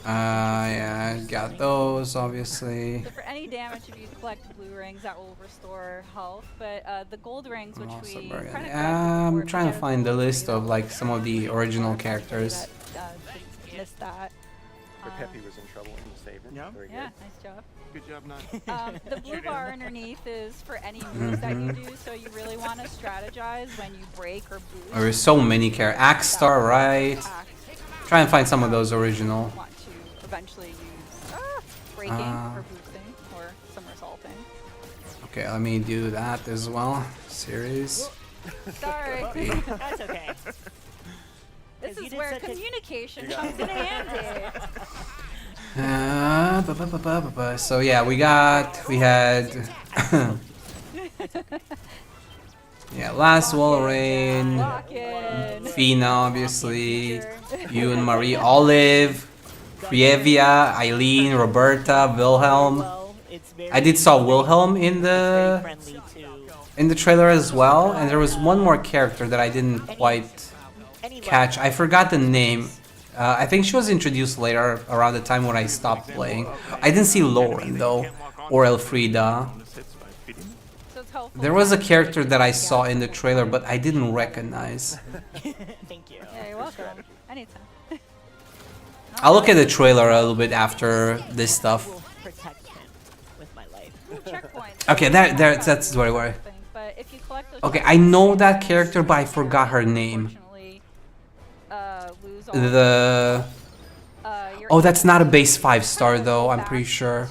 Yeah, I got those obviously. So for any damage, if you collect blue rings, that will restore health. But the gold rings, which we kind of I'm trying to find the list of like some of the original characters. Missed that. Peppy was in trouble and saved him. Yeah. Very good. Yeah, nice job. Good job, Nine. The blue bar underneath is for any moves that you do, so you really want to strategize when you break or boost. There's so many characters. Axe Star, right? Try and find some of those original. Want to eventually use breaking or boosting or somersaulting. Okay, let me do that as well. Series. Sorry. That's okay. This is where communication comes in handy. So yeah, we had yeah, Last Walrein, Fina obviously, you and Marie, Olive, Frievia, Eileen, Roberta, Wilhelm. I did saw Wilhelm in the trailer as well, and there was one more character that I didn't quite catch. I forgot the name. I think she was introduced later, around the time when I stopped playing. I didn't see Lauren though, or Elfrida. There was a character that I saw in the trailer, but I didn't recognize. Thank you. Yeah, you're welcome. Anytime. I'll look at the trailer a little bit after this stuff. Protect him with my life. Okay, that's what I worry. Okay, I know that character, but I forgot her name. Oh, that's not a base 5-star though, I'm pretty sure.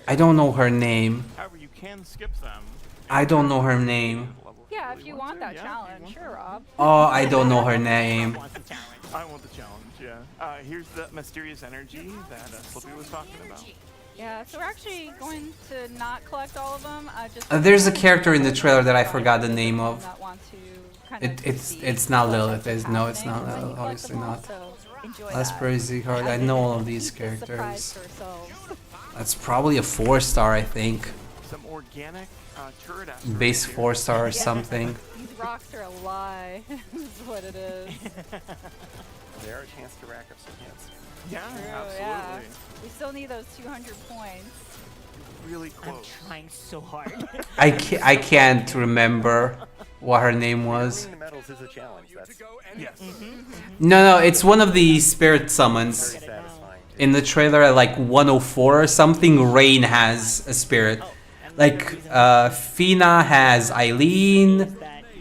I don't know her name. However, you can skip them. I don't know her name. Yeah, if you want that challenge, sure, Rob. Oh, I don't know her name. I want the challenge, yeah. Here's the mysterious energy that Slippy was talking about. Yeah, so we're actually going to not collect all of them. Just There's a character in the trailer that I forgot the name of. that want to kind of It's not Lilith. No, it's not Lilith. Obviously not. That's crazy hard. I know all of these characters. That's probably a 4-star, I think. Some organic turret Base 4-star or something. These rocks are a lie. Is what it is. They are a chance to rack up some hits. Yeah, absolutely. Yeah. We still need those 200 points. Really close. I'm trying so hard. I can't remember what her name was. Winning the medals is a challenge. That's yes. No, it's one of the spirit summons. In the trailer at like 104 or something, Rain has a spirit. Like, Fina has Eileen,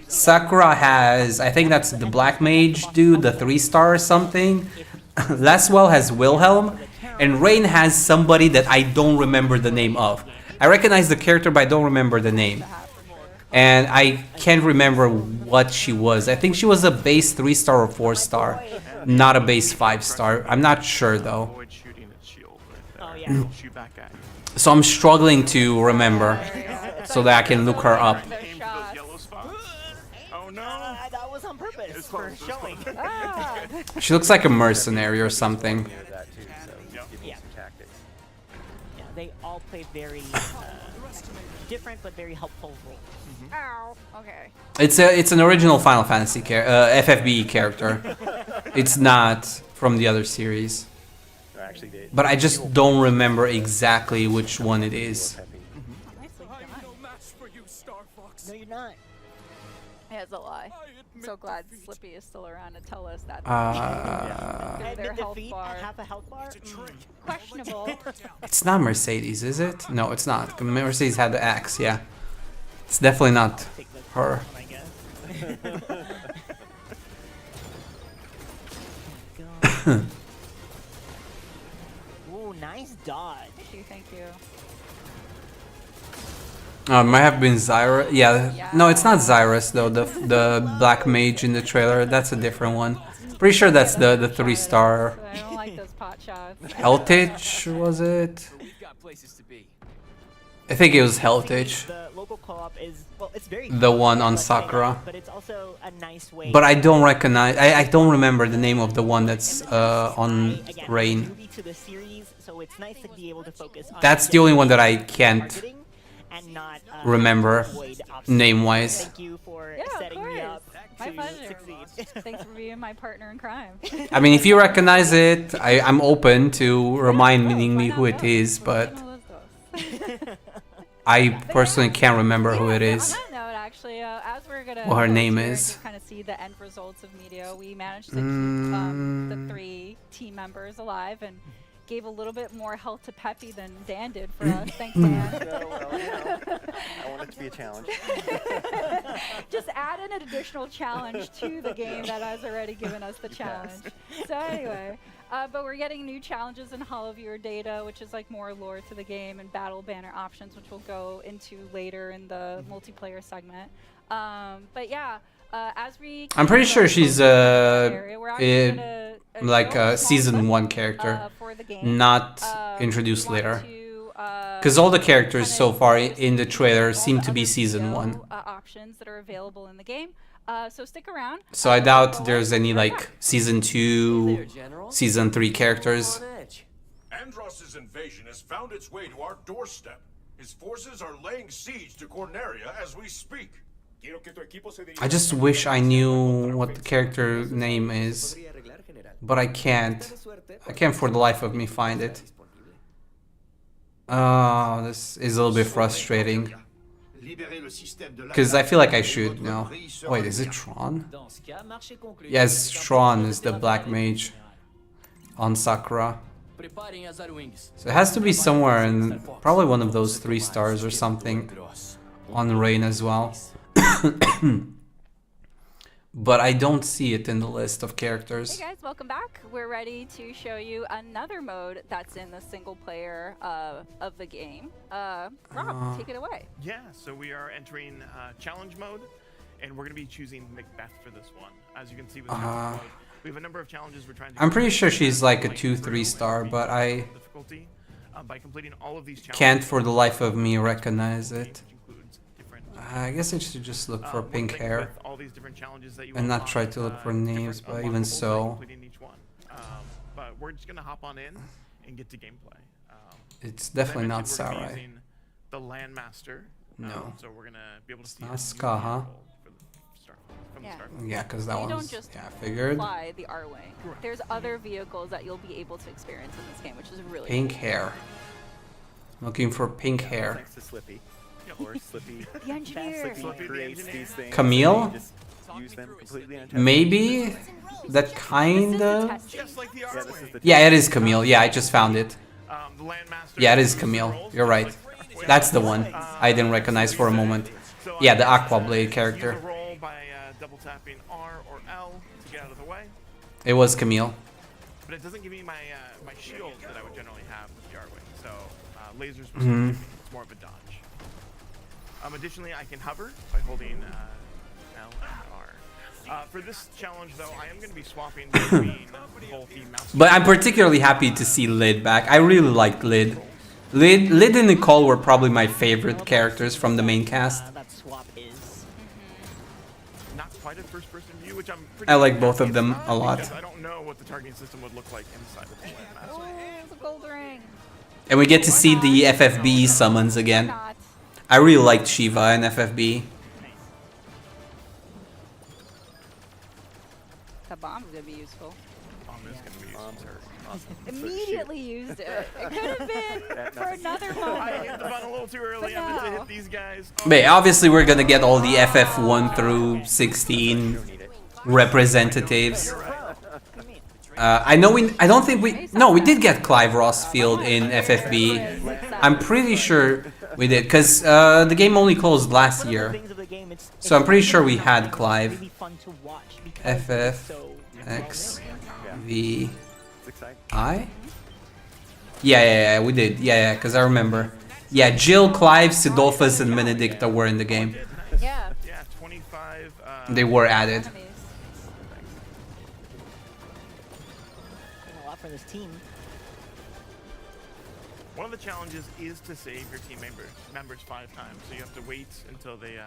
Sakura has, I think that's the Black Mage dude, the 3-star or something. Laswell has Wilhelm, and Rain has somebody that I don't remember the name of. I recognize the character, but I don't remember the name. And I can't remember what she was. I think she was a base 3-star or 4-star, not a base 5-star. I'm not sure though. So I'm struggling to remember, so that I can look her up. Oh no! That was on purpose for showing. She looks like a mercenary or something. Yeah, they all play very different but very helpful roles. Ow. Okay. It's an original Final Fantasy FFB character. It's not from the other series. But I just don't remember exactly which one it is. No, you're not. Yeah, it's a lie. I'm so glad Slippy is still around to tell us that. Their health bar. Half a health bar? Questionable. It's not Mercedes, is it? No, it's not. Mercedes had the axe, yeah. It's definitely not her. Ooh, nice dodge. Thank you. It might have been Zyra. Yeah, no, it's not Zyrus though. The Black Mage in the trailer. That's a different one. Pretty sure that's the 3-star. I don't like those pot shots. Heltich, was it? I think it was Heltich. The local co-op is, well, it's very The one on Sakura. but it's also a nice way. But I don't recognize. I don't remember the name of the one that's on Rain. To the series, so it's nice to be able to focus on That's the only one that I can't and not remember name-wise. Thank you for Yeah, setting me up. My to pleasure. succeed. Thanks for being my partner in crime. I mean, if you recognize it, I'm open to reminding me who it is, but I personally can't remember who it is. On that note, actually, as we're gonna What her name is. kind of see the end results of Meteor, we managed to keep the 3 team members alive and gave a little bit more health to Peppy than Dan did for us. Thanks, Dan. I want it to be a challenge. Just add in an additional challenge to the game that has already given us the challenge. So anyway, but we're getting new challenges in Hollow Viewer data, which is like more lore to the game, and battle banner options, which we'll go into later in the multiplayer segment. But yeah, as we I'm pretty sure she's like a season 1 character, not introduced later. Because all the characters so far in the trailer seem to be season 1. Options that are available in the game. So stick around. So I doubt there's any like season 2, season 3 characters. Andross's invasion has found its way to our doorstep. His forces are laying siege to Corneria as we speak. I just wish I knew what the character name is, but I can't. I can't for the life of me find it. Oh, this is a little bit frustrating. Because I feel like I should know. Wait, is it Tron? Yes, Tron is the Black Mage on Sakura. So it has to be somewhere in probably one of those 3 stars or something on Rain as well. But I don't see it in the list of characters. Hey guys, welcome back. We're ready to show you another mode that's in the single player of the game. Rob, take it away. Yeah, so we are entering challenge mode. and we're going to be choosing Macbeth for this one. As you can see with the mode, we have a number of challenges we're trying to. I'm pretty sure she's like a 2-3 star, but I by completing all of these can't for the life of me recognize it. I guess I should just look for pink hair and not try to look for names, but even so. But we're just going to hop on in and get to gameplay. It's definitely not Sarai. The Landmaster. No. So we're going to be able to see Not Ska, huh? Yeah, because that you don't one's, just yeah, I figured. fly the R-Wing. There's other vehicles that you'll be able to experience in this game, which is really Pink cool. hair. Looking for pink hair. Thanks to Slippy. Or Slippy. The engineer. Slippy creates these things. Camille? and you just use them completely untested. Maybe? That kinda? the Yeah, it is Camille. Yeah, I just found it. Yeah, it is Camille. You're right. That's the one I didn't recognize for a moment. Yeah, the Aqua Blade character. Double tapping R or L to get out of the way. It was Camille. But it doesn't give me my my shield that I would generally have with the R-Wing. So lasers Mhm. it's more of a dodge. Additionally, I can hover by holding L and R. For this challenge, though, I am going to be swapping between both the mouse. But I'm particularly happy to see Lid back. I really liked Lid. Lid and Nicole were probably my favorite characters from the main cast. That swap is not quite a first-person view, which I'm pretty I like both of them a lot. because I don't know what the targeting system would look like inside of the Landmaster. Oh, it's a gold ring. And we get to see the FFB summons again. I really liked Shiva and FFB. That bomb's gonna be useful. Bombs are awesome. Immediately used it. It could have been for another moment. I hit the button a little too early. I meant to hit these guys. But obviously we're gonna get all the FF1 through 16 representatives. I know I don't think we... No, we did get Clive Rossfield in FFB. I'm pretty sure we did, because the game only closed last year. So I'm pretty sure we had Clive. FF, V, I? Yeah, we did. Yeah, because I remember. Yeah, Jill, Clive, Sidolphus, and Benedicta were in the game. Yeah. Yeah, 25. They were added. a lot for this team. One of the challenges is to save your team members 5 times, so you have to wait until they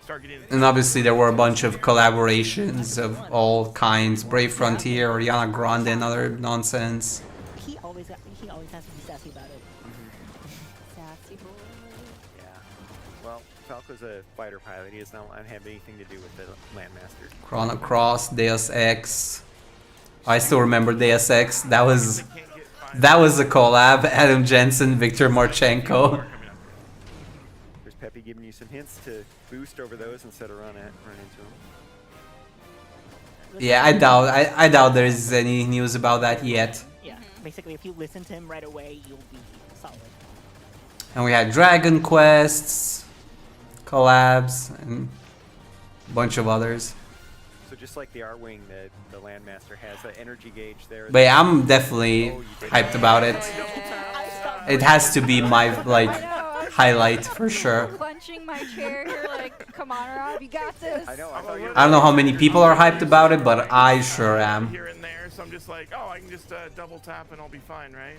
start getting. And obviously there were a bunch of collaborations of all kinds. Brave Frontier, Ariana Grande, and other nonsense. He always has to be sassy about it. Sassy boy. Yeah. Well, Falco's a fighter pilot. He does not have anything to do with the Landmaster. Chrono Cross, Deus Ex. I still remember Deus Ex. That was a collab. Adam Jensen, Viktor Marchenko. There's Peppy giving you some hints to boost over those instead of run into them. Yeah, I doubt there is any news about that yet. Yeah, basically if you listen to him right away, you'll be solid. And we had Dragon Quests, collabs, and a bunch of others. So just like the R-Wing, the Landmaster has that energy gauge there. But yeah, I'm definitely hyped about it. It has to be my highlight for sure. Clenching my chair here, like, come on, Rob, you got this. I know. I don't know how many people are hyped about it, but I sure am. Here and there, so I'm just like, oh, I can just double tap and I'll be fine, right?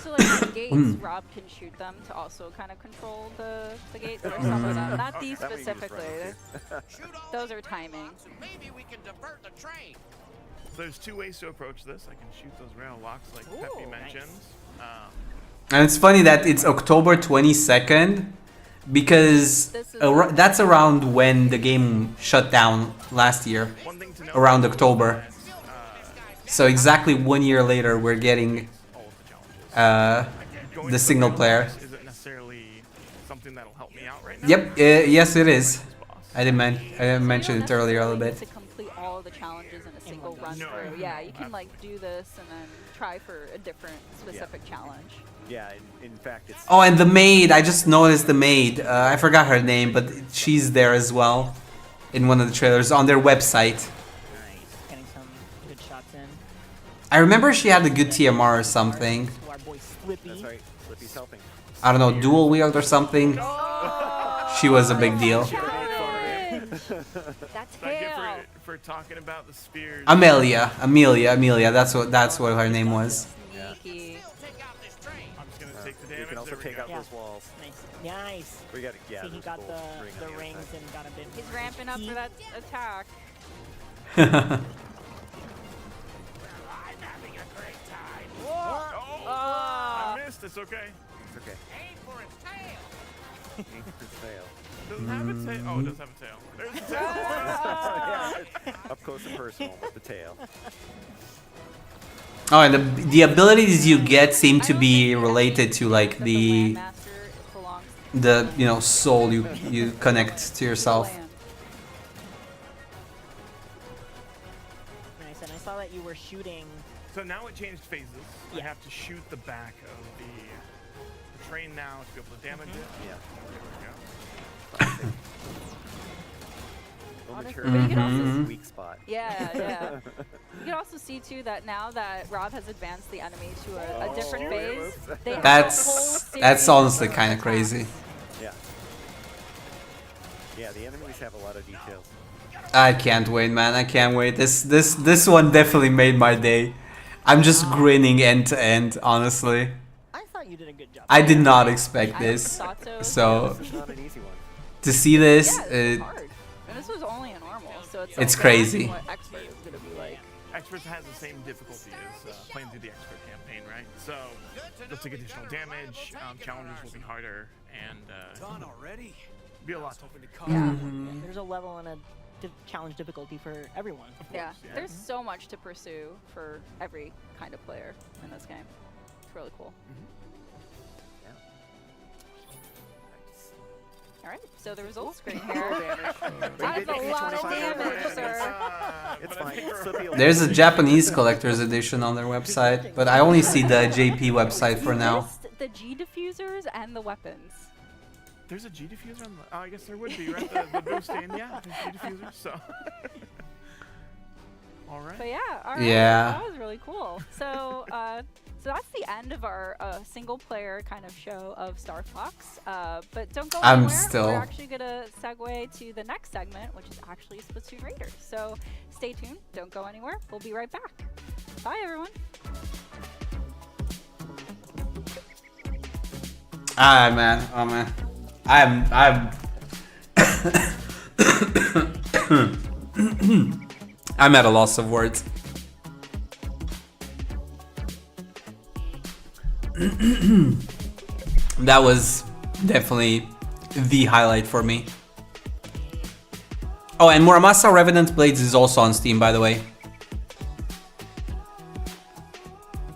So like the gates, Rob can shoot them to also kind of control the gates. Or some of them, not these specifically. Those are timing. Maybe we can divert the train. There's 2 ways to approach this. I can shoot those rail locks like Peppy mentioned. And it's funny that it's October 22nd because that's around when the game shut down last year, around October. So exactly 1 year later, we're getting the single player. Isn't necessarily something that'll help me out right now. Yep, yes it is. I didn't mention it earlier a little bit. To complete all of the challenges in a single run through. Yeah, you can like do this and then try for a different specific challenge. Yeah, in fact, it's... Oh, and the maid, I just noticed the maid. I forgot her name, but she's there as well in one of the trailers on their website. Nice, getting some good shots in. I remember she had a good TMR or something. That's right, Slippy's helping. I don't know, dual wield or something. She was a big deal. That's Thank you tail. for talking about the spears. Amelia. That's what her name was. Sneaky. I'm just gonna take the damage. You can also There we take go. out those walls. Nice. We got yeah. See, he those got gold the ring on other rings side. and got a bit. He's ramping up for that attack. I missed. It's okay. It's okay. Aim for its tail. Aim for its tail. Doesn't have a tail. Oh, it does have a tail. There's the tail. Yeah, up close and personal with the tail. Oh, and the abilities you get seem to be related to like the soul you connect to yourself. Nice, and I saw that you were shooting. So now it changed phases. I Yeah. have to shoot the back of the train now to be able to damage it. Yeah. There we go. Honestly, but you can also Weak spot. Yeah. You can also see too that now that Rob has advanced the enemy to a different phase, they have a whole That's series honestly of kind of attacks. crazy. Yeah. Yeah, the enemies have a lot of details. I can't wait, man. I can't wait. This one definitely made my day. I'm just grinning end to end, honestly. I thought you did a good job. I did not expect I this. thought so. So This is not an easy one. to see this, Yeah, this was hard. And this was only a normal, so it's It's like crazy. What expert is gonna be like. Experts has the same difficulty as playing through the expert campaign, right? So they'll take additional damage. Challenges will be harder, and Done already. be a lot tougher. There's a level and a challenge difficulty for everyone. Yeah, there's so much to pursue for every kind of player in this game. It's really cool. All right, so the results screen here. That's a lot of damage, sir. It's fine. Slippy will there's a Japanese collector's edition on their website, but I only see the JP website for now. The G diffusers and the weapons. There's a G diffuser on the. Oh, I guess there would be, right? The boost in, yeah. There's G diffusers, so. All right. But yeah, all right. Yeah. That was really cool. So, so that's the end of our single-player kind of show of Star Fox. But don't go I'm anywhere. still- We're actually gonna segue to the next segment, which is actually Splatoon Raiders. So stay tuned. Don't go anywhere. We'll be right back. Bye, everyone. Ah, man. Oh, man. I'm at a loss of words. That was definitely the highlight for me. Oh, and Muramasa Revenant Blades is also on Steam, by the way.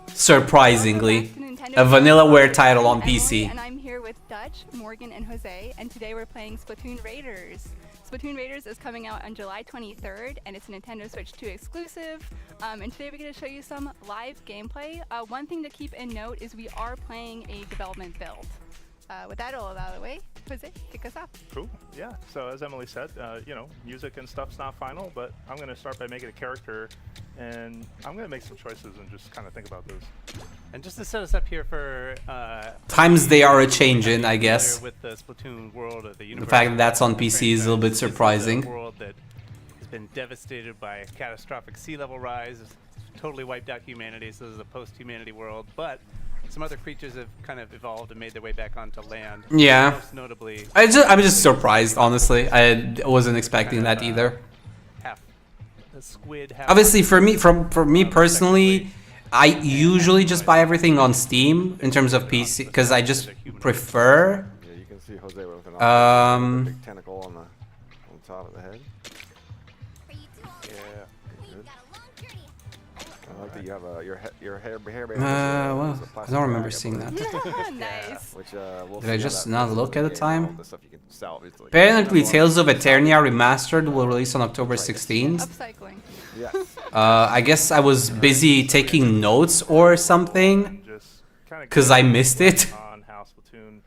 Surprisingly. A Vanillaware title on PC. And I'm here with Dutch, Morgan, and Jose, and today we're playing Splatoon Raiders. Splatoon Raiders is coming out on July 23rd, and it's a Nintendo Switch 2 exclusive. And today we're going to show you some live gameplay. One thing to keep in note is we are playing a development build. With that all out of the way, Jose, kick us off. Cool. Yeah. So as Emily said, music and stuff's not final, but I'm going to start by making a character, and I'm going to make some choices and just kind of think about those. And just to set us up here for Times they are a-changing, I guess. with the Splatoon world or the The universe. fact that that's on PC is a little bit This is surprising. a world that has been devastated by a catastrophic sea level rise, totally wiped out humanity. So this is a post-humanity world, but some other creatures have kind of evolved and made their way back onto land. Yeah. Most notably, I'm just surprised, honestly. I wasn't expecting that either. half a squid. Half Obviously, for me personally, I usually just buy everything on Steam in terms of PC because I just prefer. Yeah, you can see Jose with an big tentacle on top of the head. Yeah, good. I like that you have your hair. Well, I don't remember seeing that. Nice. Which we'll Did I see how just that not plays look in at the the game, all time? the stuff you can salvage, like- Apparently, Tales of Eternia Remastered will release on October 16th. Upcycling. Yes. I guess I was busy taking notes or something because I missed it. On how Splatoon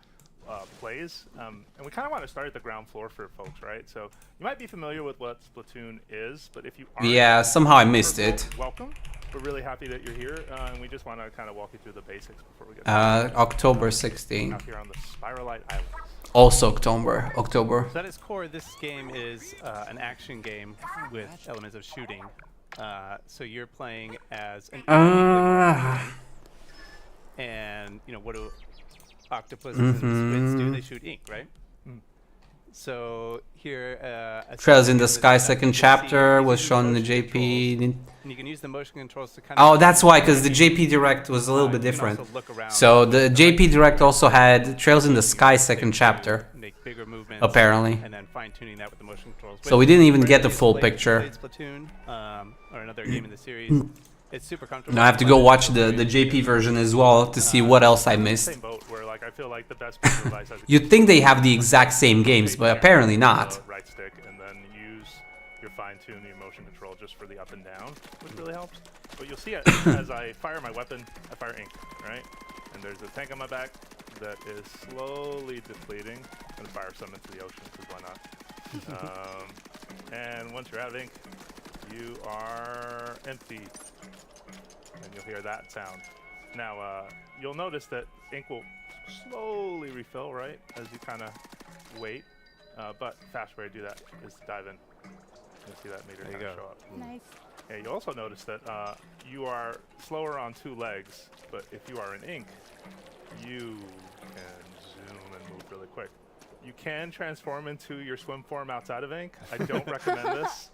plays, and we kind of want to start at the ground floor for folks, right? So you might be familiar with what Splatoon is, but if you aren't, Yeah, somehow I missed it. welcome. we're really happy that you're here, and we just want to kind of walk you through the basics before we get October 16. out here on the Spiralite Islands. Also October. So at its core, this game is an action game with elements of shooting. So you're playing as an and you know what do octopuses and squids do? They shoot ink, right? So here, Trails in the Sky second chapter was shown in the JP. And you can use the motion controls to kind of. Oh, that's why, because the JP Direct was a little bit different. So the JP Direct also had Trails in the Sky second chapter. Make bigger movements. Apparently. And then fine tuning that with the motion controls. So we didn't even get the full picture. Splatoon, or another game in the series. It's super comfortable. Now I have to go watch the JP version as well to see what else I missed. Same boat where like I feel like the best piece of advice You'd think they have the exact same games, but apparently not. Right stick and then use your fine tune your motion control just for the up and down, which really helps. But you'll see as I fire my weapon, I fire ink, right? And there's a tank on my back that is slowly depleting. I'm gonna fire some into the ocean because why not? And once you're out of ink, you are empty. And you'll hear that sound. Now, you'll notice that ink will slowly refill, right, as you kind of wait. But fast way to do that is to dive in. You'll see that meter kind of show up. Nice. Yeah, you'll also notice that you are slower on 2 legs, but if you are in ink, you can zoom and move really quick. You can transform into your swim form outside of ink. I don't recommend this.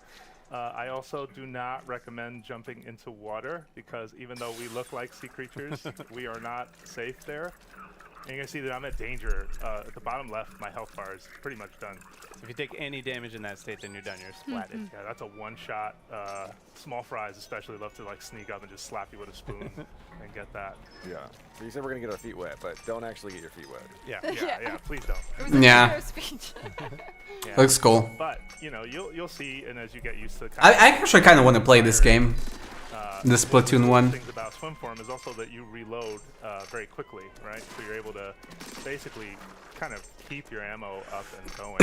I also do not recommend jumping into water because even though we look like sea creatures, we are not safe there. And you're gonna see that I'm at danger. At the bottom left, my health bar is pretty much done. So if you take any damage in that state, then you're done. You're splatted. Yeah, that's a one-shot. Small fries especially love to like sneak up and just slap you with a spoon and get that. Yeah. So you said we're gonna get our feet wet, but don't actually get your feet wet. Yeah. Please don't. It was a Yeah. speech. Yeah. Looks cool. But you know, you'll see, and as you get used to. I actually kind of want to play this game. The Splatoon one. Things about swim form is also that you reload very quickly, right? So you're able to basically kind of keep your ammo up and going.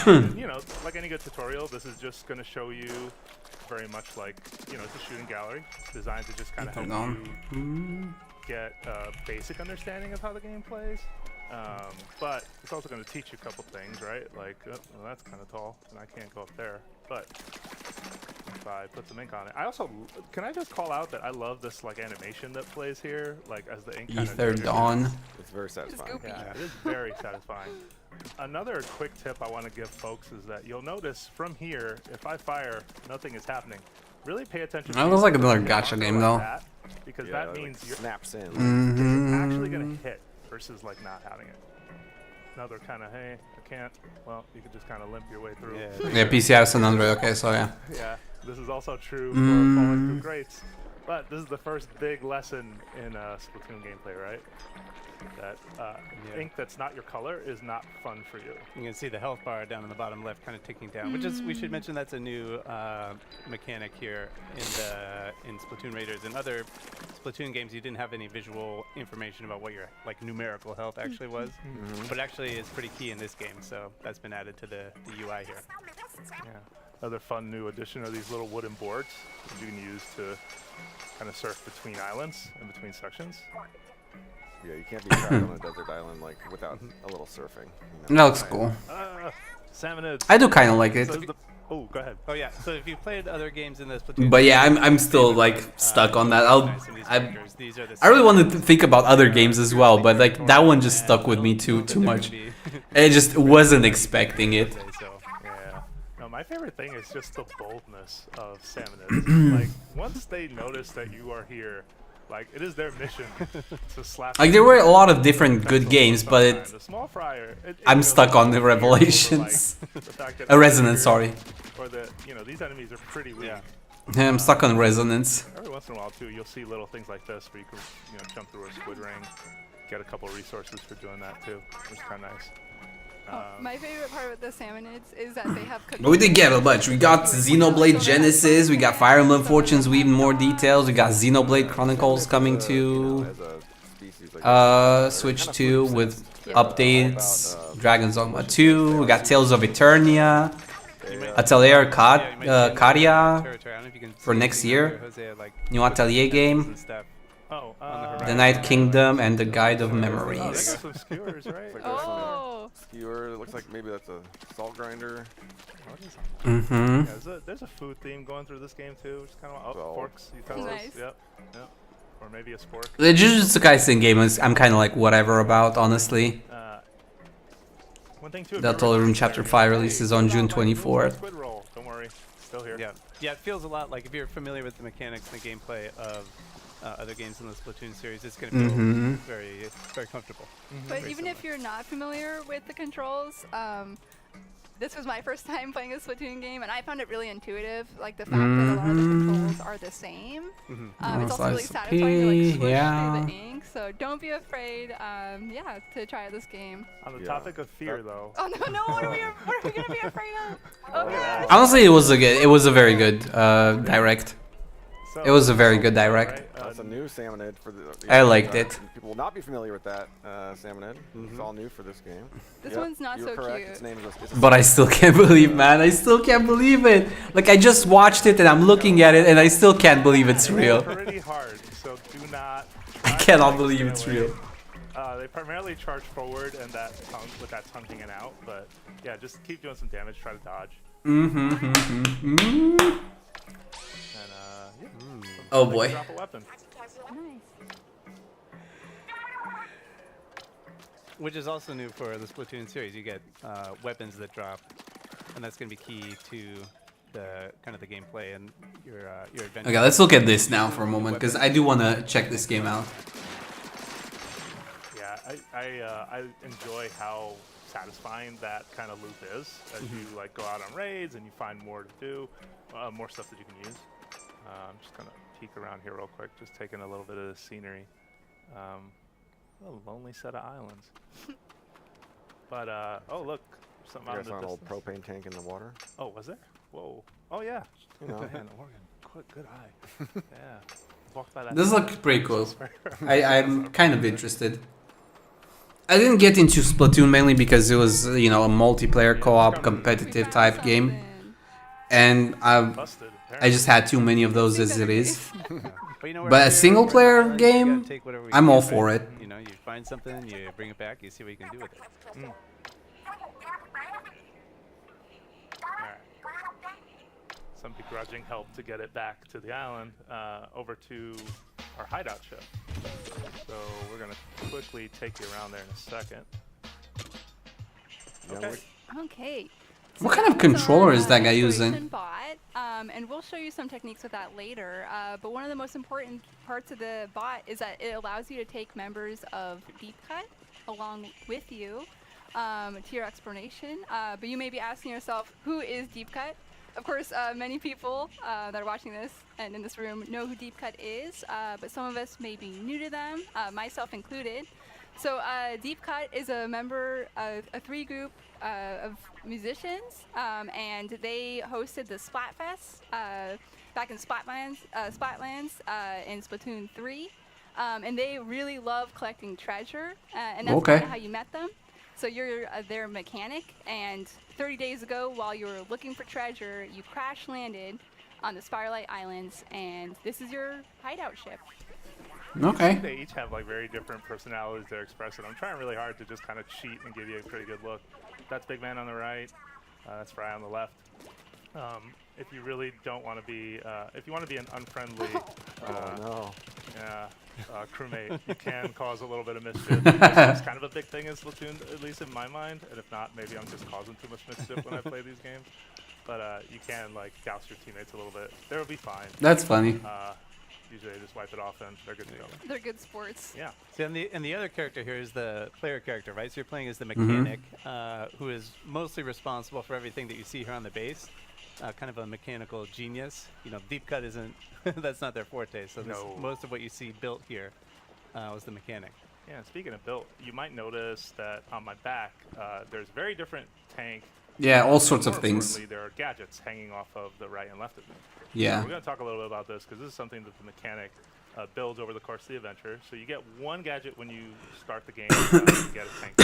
And, you know, like any good tutorial, this is just going to show you very much like, you know, it's a shooting gallery designed to just kind of help you get a basic understanding of how the game plays. But it's also going to teach you a couple things, right? Like, well, that's kind of tall, and I can't go up there. But if I put some ink on it, I also can I just call out that I love this like animation that plays here, like as the ink. Ether Dawn. It's very satisfying. Yeah, it is very satisfying. Another quick tip I want to give folks is that you'll notice from here, if I fire, nothing is happening. Really pay attention. That looks like another gacha game though. Because that means like snaps in. You're actually gonna hit versus like not having it. Another kind of hey, I can't. Well, you can just kind of limp your way through. Yeah, PC has an Android. Okay, so yeah. Yeah, this is also true for falling through grates. But this is the first big lesson in Splatoon gameplay, right? That ink that's not your color is not fun for you. You can see the health bar down in the bottom left kind of ticking down, which is, we should mention that's a new mechanic here in Splatoon Raiders. In other Splatoon games, you didn't have any visual information about what your like numerical health actually was, but actually is pretty key in this game, so that's been added to the UI here. Yeah. Another fun new addition are these little wooden boards that you can use to kind of surf between islands and between sections. Yeah, you can't be trapped on a desert island like without a little surfing. That looks cool. Salmonids. I do kind of like it. Oh, go ahead. Oh yeah. So if you played other games in this Splatoon, But yeah, I'm still like stuck on that. I really wanted to think about other games as well, but like that one just stuck with me too much. I just wasn't expecting it. Yeah. No, my favorite thing is just the boldness of Salmonids. Like once they notice that you are here, like it is their mission to slap. Like there were a lot of different good games, but the small fryer, I'm stuck on the Revelations. A Resonance, sorry. Or the these enemies are pretty weak. Yeah, I'm stuck on Resonance. Every once in a while too, you'll see little things like this where you can jump through a squid ring, get a couple resources for doing that too, which is kind of nice. My favorite part with the Salmonids is that they have But we did get a bunch. We got Xenoblade Genesis, we got Fire Emblem Fortunes with even more details, we got Xenoblade Chronicles coming to Switch 2 with updates, Dragon's Dogma 2, we got Tales of Eternia, Atelier Caria, don't know if you can for see next anything out year. there, Jose, like, New with Atelier pencils game. and stuff Oh, on the The horizon. Night Kingdom and the Guide of Oh, they Memories. got some skewers, right? It's like Oh. a skewer. It looks like maybe that's a salt grinder. Mm-hmm. Yeah, there's a food theme going through this game too, which is kind of forks, utensils. Nice. Yep. Or maybe a spork. The Jujutsu Kaisen game is I'm kind of like whatever about, honestly. One thing too. Delta Room Chapter 5 releases on June 24th. Squid roll. Don't worry, still here. Yeah, it feels a lot like if you're familiar with the mechanics and the gameplay of other games in the Splatoon series, it's going to feel very, very comfortable. But even if you're not familiar with the controls, this was my first time playing a Splatoon game, and I found it really intuitive. Like the fact that a lot of the controls are the same. It's also really satisfying to like swoosh through the ink. So don't be afraid, to try this game. On the topic of fear, though. Oh no! What are we gonna be afraid of? Oh god! Honestly, it was a very good direct. It was a very good direct. That's a new Salmonid for the I liked it. People will not be familiar with that Salmonid. It's all new for this game. This one's not You're so correct. cute. Its name is But I still can't believe, man. I still can't believe it. Like, I just watched it and I'm looking at it and I still can't believe it's real. Pretty hard, so do not. I cannot believe it's real. They primarily charge forward and that tongue with that tongue hanging out, but yeah, just keep doing some damage. Try to dodge. Oh boy. Drop a weapon. Which is also new for the Splatoon series. You get weapons that drop, and that's going to be key to the kind of the gameplay and your adventure. Okay, let's look at this now for a moment because I do want to check this game out. Yeah, I enjoy how satisfying that kind of loop is as you like go out on raids and you find more to do, more stuff that you can use. I'm just gonna peek around here real quick, just taking a little bit of the scenery. A lonely set of islands. But oh look, something out in the an old distance. propane tank in the water. Oh, was there? Whoa. Oh yeah. You know. Man, Oregon. Good eye. Yeah. Walked by that. This looks pretty cool. I'm kind of interested. I didn't get into Splatoon mainly because it was, you know, a multiplayer co-op competitive type game. And I just had too many of those as it is. But a single player game, I'm all for it. You know, you find something, you bring it back, you see what you can do with it. Some begrudging help to get it back to the island, over to our hideout ship. So we're gonna quickly take you around there in a second. Okay. Okay. What kind of controller is that guy using? Bot, and we'll show you some techniques with that later. But one of the most important parts of the bot is that it allows you to take members of Deep Cut along with you to your exploration. But you may be asking yourself, who is Deep Cut? Of course, many people that are watching this and in this room know who Deep Cut is, but some of us may be new to them, myself included. So Deep Cut is a member of a three-group of musicians, and they hosted the Splatfest back in Splatlands in Splatoon 3, and they really love collecting treasure, and that's kind of how you met them. So you're their mechanic, and 30 days ago, while you were looking for treasure, you crash landed on the Spirelight Islands, and this is your hideout ship. Okay. They each have like very different personalities they're expressing. I'm trying really hard to just kind of cheat and give you a pretty good look. That's Big Man on the right. That's Fry on the left. If you really don't want to be, if you want to be an unfriendly, crewmate, you can cause a little bit of mischief. It's kind of a big thing in Splatoon, at least in my mind. And if not, maybe I'm just causing too much mischief when I play these games. But you can like douse your teammates a little bit. They'll be fine. That's funny. Usually they just wipe it off and they're good to go. They're good sports. Yeah. See, and the other character here is the player character, right? So you're playing as the mechanic, who is mostly responsible for everything that you see here on the base. Kind of a mechanical genius. You know, Deep Cut isn't, that's not their forte. So most of what you see built here was the mechanic. Yeah, speaking of built, you might notice that on my back, there's very different tank. Yeah, all sorts of things. There are gadgets hanging off of the right and left of me. Yeah. So we're going to talk a little bit about this because this is something that the mechanic builds over the course of the adventure. So you get one gadget when you start the game, you get a tank.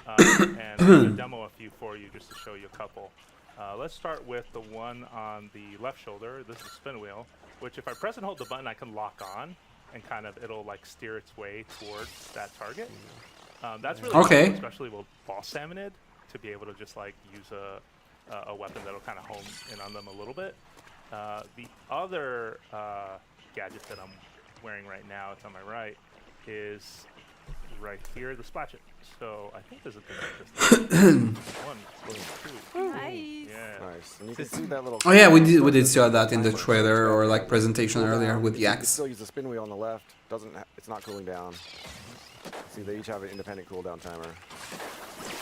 And I'm going to demo a few for you just to show you a couple. Let's start with the one on the left shoulder. This is a spin wheel, which if I press and hold the button, I can lock on, and kind of it'll like steer its way towards that target. That's really okay. cool, especially with boss salmonid, to be able to just like use a weapon that'll kind of home in on them a little bit. The other gadget that I'm wearing right now, it's on my right, is right here, the splatchet. So I think there's a thing one, two. Nice. Yeah. Nice. And you can see that little. Oh yeah, we did see that in the trailer or like presentation earlier with the You axe. still use the spin wheel on the left. It's not cooling down. See, they each have an independent cooldown timer.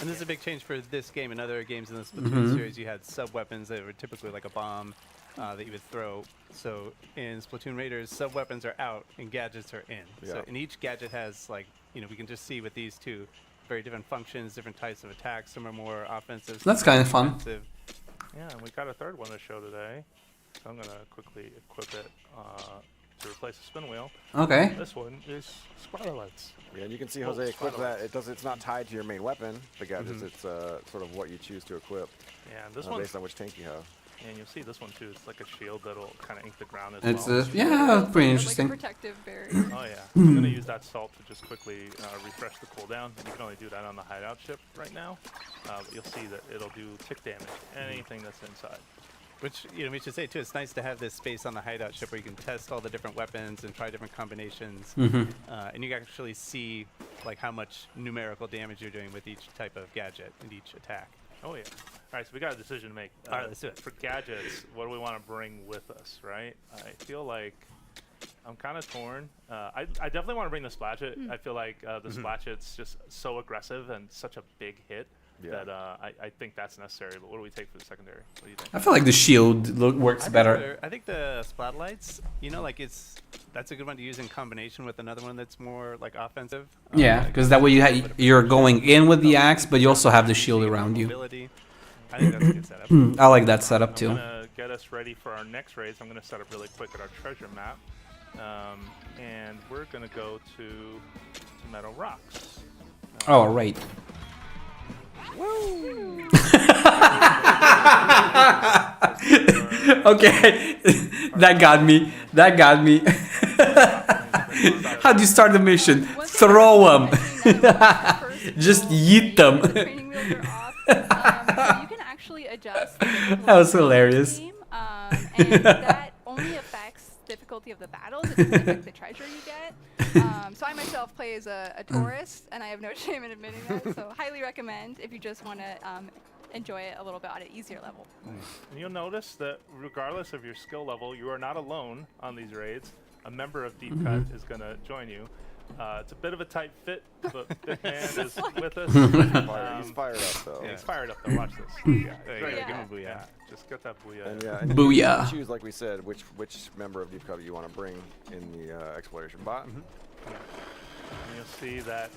And this is a big change for this game. In other games in the Splatoon Mhm. series, you had sub-weapons that were typically like a bomb that you would throw. So in Splatoon Raiders, sub-weapons are out and gadgets are in. Yeah. So and each gadget has like, we can just see with these two, very different functions, different types of attacks. Some are more offensive. That's some are kind of fun. defensive. Yeah, and we got a third one to show today. So I'm gonna quickly equip it to replace the spin wheel. Okay. This one is spiral lights. Yeah, and you can see Jose equip that. It's not tied to your main weapon. The gadgets, it's sort of what you choose to equip. Yeah, and this one based on which tank you have. And you'll see this one too. It's like a shield that'll kind of ink the ground as It's well. yeah, pretty interesting. Like a protective barrier. Oh yeah. I'm gonna use that salt to just quickly refresh the cooldown. You can only do that on the hideout ship right now. But you'll see that it'll do tick damage, anything that's inside. Which, we should say too, it's nice to have this space on the hideout ship where you can test all the different weapons and try different combinations. Mhm. And you can actually see like how much numerical damage you're doing with each type of gadget and each attack. Oh yeah. All right, so we got a decision to make. All right, let's do it. For gadgets, what do we want to bring with us, right? I feel like I'm kind of torn. I definitely want to bring the splatchet. I feel like the splatchet's just so aggressive and such a big hit that I think that's necessary. But what do we take for the secondary? What do you think? I feel like the shield works better. I think the splatlights, that's a good one to use in combination with another one that's more like offensive. Yeah, because that way you're going in with the axe, but you also have the shield around you. I think that's a good setup. I like that setup too. I'm gonna get us ready for our next raids. I'm gonna set up really quick at our treasure map, and we're gonna go to Meadow Rocks. Oh, right. Woo! Okay, that got me. That got me. How do you start the mission? Throw them. Just yeet them. So you can actually adjust the difficulty That was of the hilarious. game, and that only affects difficulty of the battles. It doesn't affect the treasure you get. So I myself play as a tourist, and I have no shame in admitting that. So highly recommend if you just want to enjoy it a little bit at an easier level. And you'll notice that regardless of your skill level, you are not alone on these raids. A member of Deep Cut is going to join you. It's a bit of a tight fit, but Big Man is with us. He's fired up though. Yeah, he's fired up though. Watch this. Yeah, There you go. Give him a booyah. Yeah, just get that booyah. And Booyah. You can choose, like we said, which member of Deep Cut you want to bring in the exploration bot. And you'll see that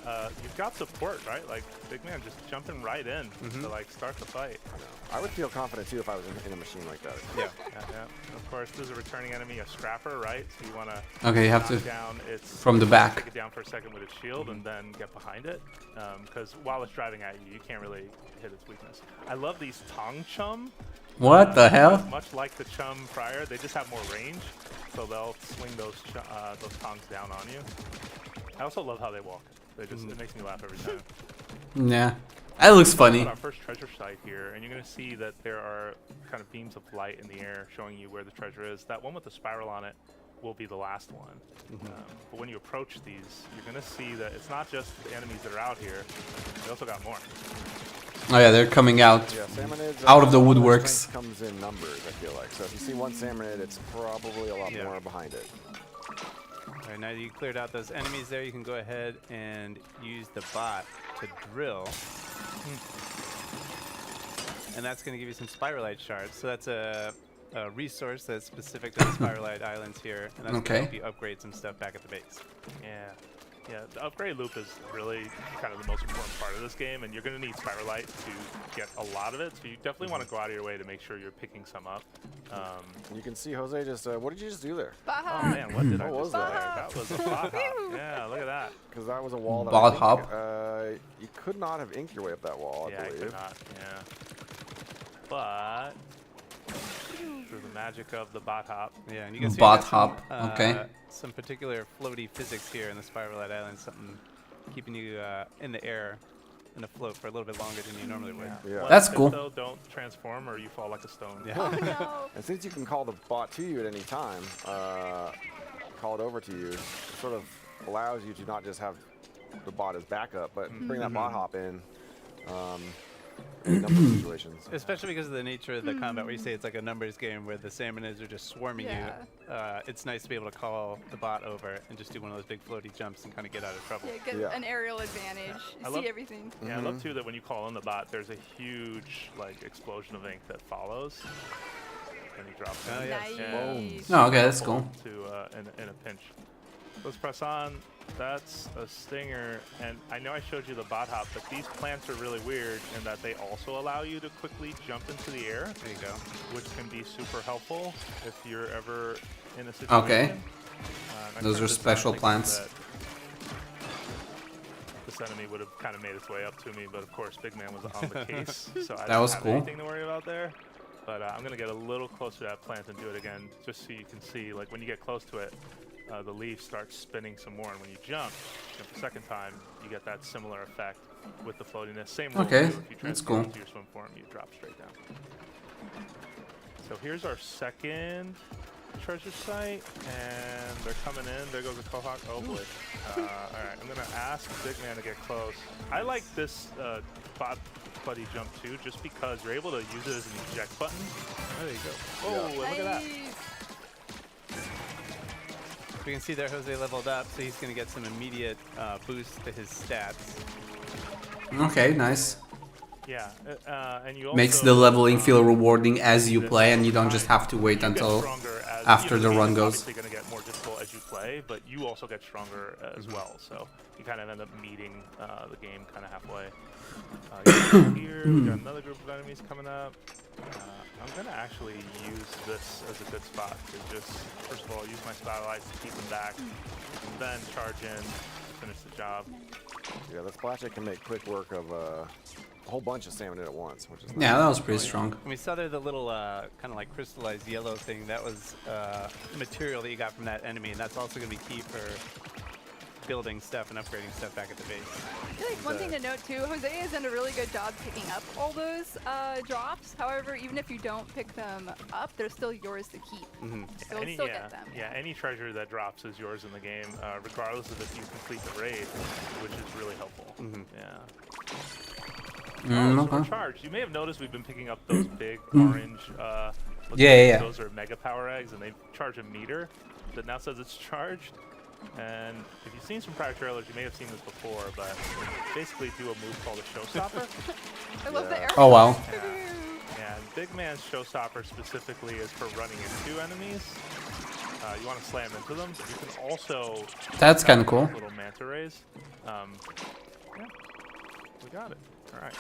you've got support, right? Like Big Man just jumping right in to like start the fight. I would feel confident too if I was in a machine like that. Yeah. Of course, there's a returning enemy, a scrapper, right? So you want to Okay, you have to down its from the back. Take it down for a second with its shield and then get behind it, because while it's driving at you, you can't really hit its weakness. I love these Tong Chum. What the hell? Much like the Chum prior, they just have more range, so they'll swing those tongs down on you. I also love how they walk. They just it makes me laugh every time. Yeah, that looks funny. Our first treasure site here, and you're going to see that there are kind of beams of light in the air showing you where the treasure is. That one with the spiral on it will be the last one. But when you approach these, you're going to see that it's not just the enemies that are out here. They also got more. Oh yeah, they're coming out Yeah, salmonids, out of the their woodworks. strength comes in numbers, I feel like. So if you see one salmonid, it's probably a lot more behind it. All right, now that you cleared out those enemies there, you can go ahead and use the bot to drill. And that's going to give you some spiralite shards. So that's a resource that's specific to the spiralite islands here. And that's going to help you upgrade some stuff back at the base. Yeah, the upgrade loop is really kind of the most important part of this game, and you're going to need spiralite to get a lot of it. So you definitely want to go out of your way to make sure you're picking some up. You can see Jose just. What did you just do there? Oh man, what did I What just was do that? there? That was a bot hop. Yeah, look at that. Because that was a wall that Bot I think, hop? you could not have inked your way up that wall, I Yeah, I believe. could not. Yeah. but through the magic of the bot hop. Yeah, and you can see Bot some, hop, okay. Some particular floaty physics here in the Spiral at Island, something keeping you in the air in a float for a little bit longer than you normally would. Yeah. That's cool. Though, don't transform or you fall like a stone. Yeah. Oh no. And since you can call the bot to you at any time, call it over to you, it sort of allows you to not just have the bot as backup, but bring that bot hop in a number of situations. Especially because of the nature of the combat, where you say it's like a numbers game where the salmonids are just swarming you. It's nice to be able to call the bot over and just do one of those big floaty jumps and kind of get out of trouble. Yeah, get an aerial advantage. I See love- everything. Yeah, I love too that when you call in the bot, there's a huge like explosion of ink that follows. And he drops Oh, in. yes. Nice. Oh, okay, that's cool. To in a pinch. Let's press on. That's a stinger, and I know I showed you the bot hop, but these plants are really weird in that they also allow you to quickly jump into the air. There you go. Which can be super helpful if you're ever in a situation. Okay. I Those turned are this on special thinking plants. that this enemy would have kind of made its way up to me, but of course Big Man was on the case, so I That was didn't have cool. anything to worry about there. But I'm gonna get a little closer to that plant and do it again, just so you can see, like when you get close to it, the leaf starts spinning some more, and when you jump the second time, you get that similar effect with the floatiness. Same rule Okay, too, if you that's transform cool. into your swim form, you drop straight down. So here's our second treasure site, and they're coming in. There goes a Quahog. Oh boy. Alright, I'm gonna ask Big Man to get close. I like this bot buddy jump too, just because you're able to use it as an eject button. There you go. Oh, and look at that. We can see there Jose leveled up, so he's going to get some immediate boost to his stats. Okay, nice. Yeah, and you also Makes the leveling feel rewarding as you play, and you don't just have to wait until after the run goes. Obviously going to get more difficult as you play, but you also get stronger as well. So you kind of end up meeting the game kind of halfway. Here we got another group of enemies coming up. I'm gonna actually use this as a good spot to just, first of all, use my Starlights to keep them back, and then charge in to finish the job. Yeah, the splash can make quick work of a whole bunch of salmon at once, which is Yeah, nice. that was pretty strong. And we saw there the little kind of like crystallized yellow thing. That was material that you got from that enemy, and that's also going to be key for building stuff and upgrading stuff back at the base. I feel like one thing to note too, Jose has done a really good job picking up all those drops. However, even if you don't pick them up, they're still yours to keep. So you'll still get them. Yeah, any treasure that drops is yours in the game, regardless of if you complete the raid, which is really helpful. Yeah. So we're charged. You may have noticed we've been picking up those big orange. Yeah. Those are mega power eggs, and they charge a meter that now says it's charged. And if you've seen some prior trailers, you may have seen this before, but basically do a move called a showstopper. I love the arrow. Oh wow. Yeah, and Big Man's showstopper specifically is for running into enemies. You want to slam into them, but you can also... That's kinda cool. Little manta rays. Yeah, we got it. All right.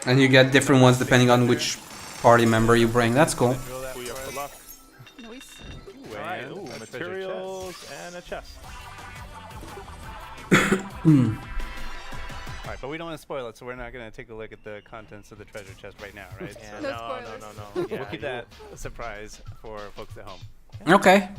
And you get different ones depending on which party member you bring. That's cool. We up for luck. Nice. Ooh, all right. Ooh, materials and a chest. Alright, but we don't want to spoil it, so we're not going to take a look at the contents of the treasure chest right now, right? Yeah, No no. We'll Yeah, keep that a surprise for folks at home. Okay.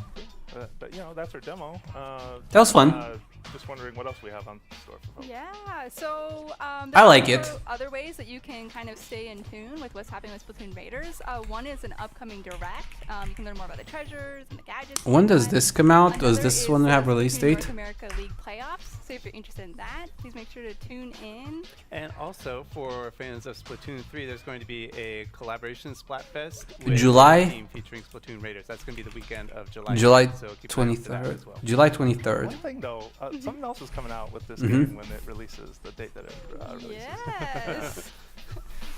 But you know, that's our demo. That was fun. Just wondering what else we have on store for folks. Yeah, so I like there are it. also other ways that you can kind of stay in tune with what's happening with Splatoon Raiders. One is an upcoming direct. You can learn more about the treasures and the gadgets. When does this come out? Does Another this is one the have release Splatoon date? North America League playoffs. So if you're interested in that, please make sure to tune in. And also, for fans of Splatoon 3, there's going to be a collaboration Splatfest with July? a team featuring Splatoon Raiders. That's going to be the weekend of July. July 9th, so keep an eye out for that 23rd. as well. July 23rd. One thing though, something else is coming out with this Mhm. game when it releases, the date that it releases. Yes.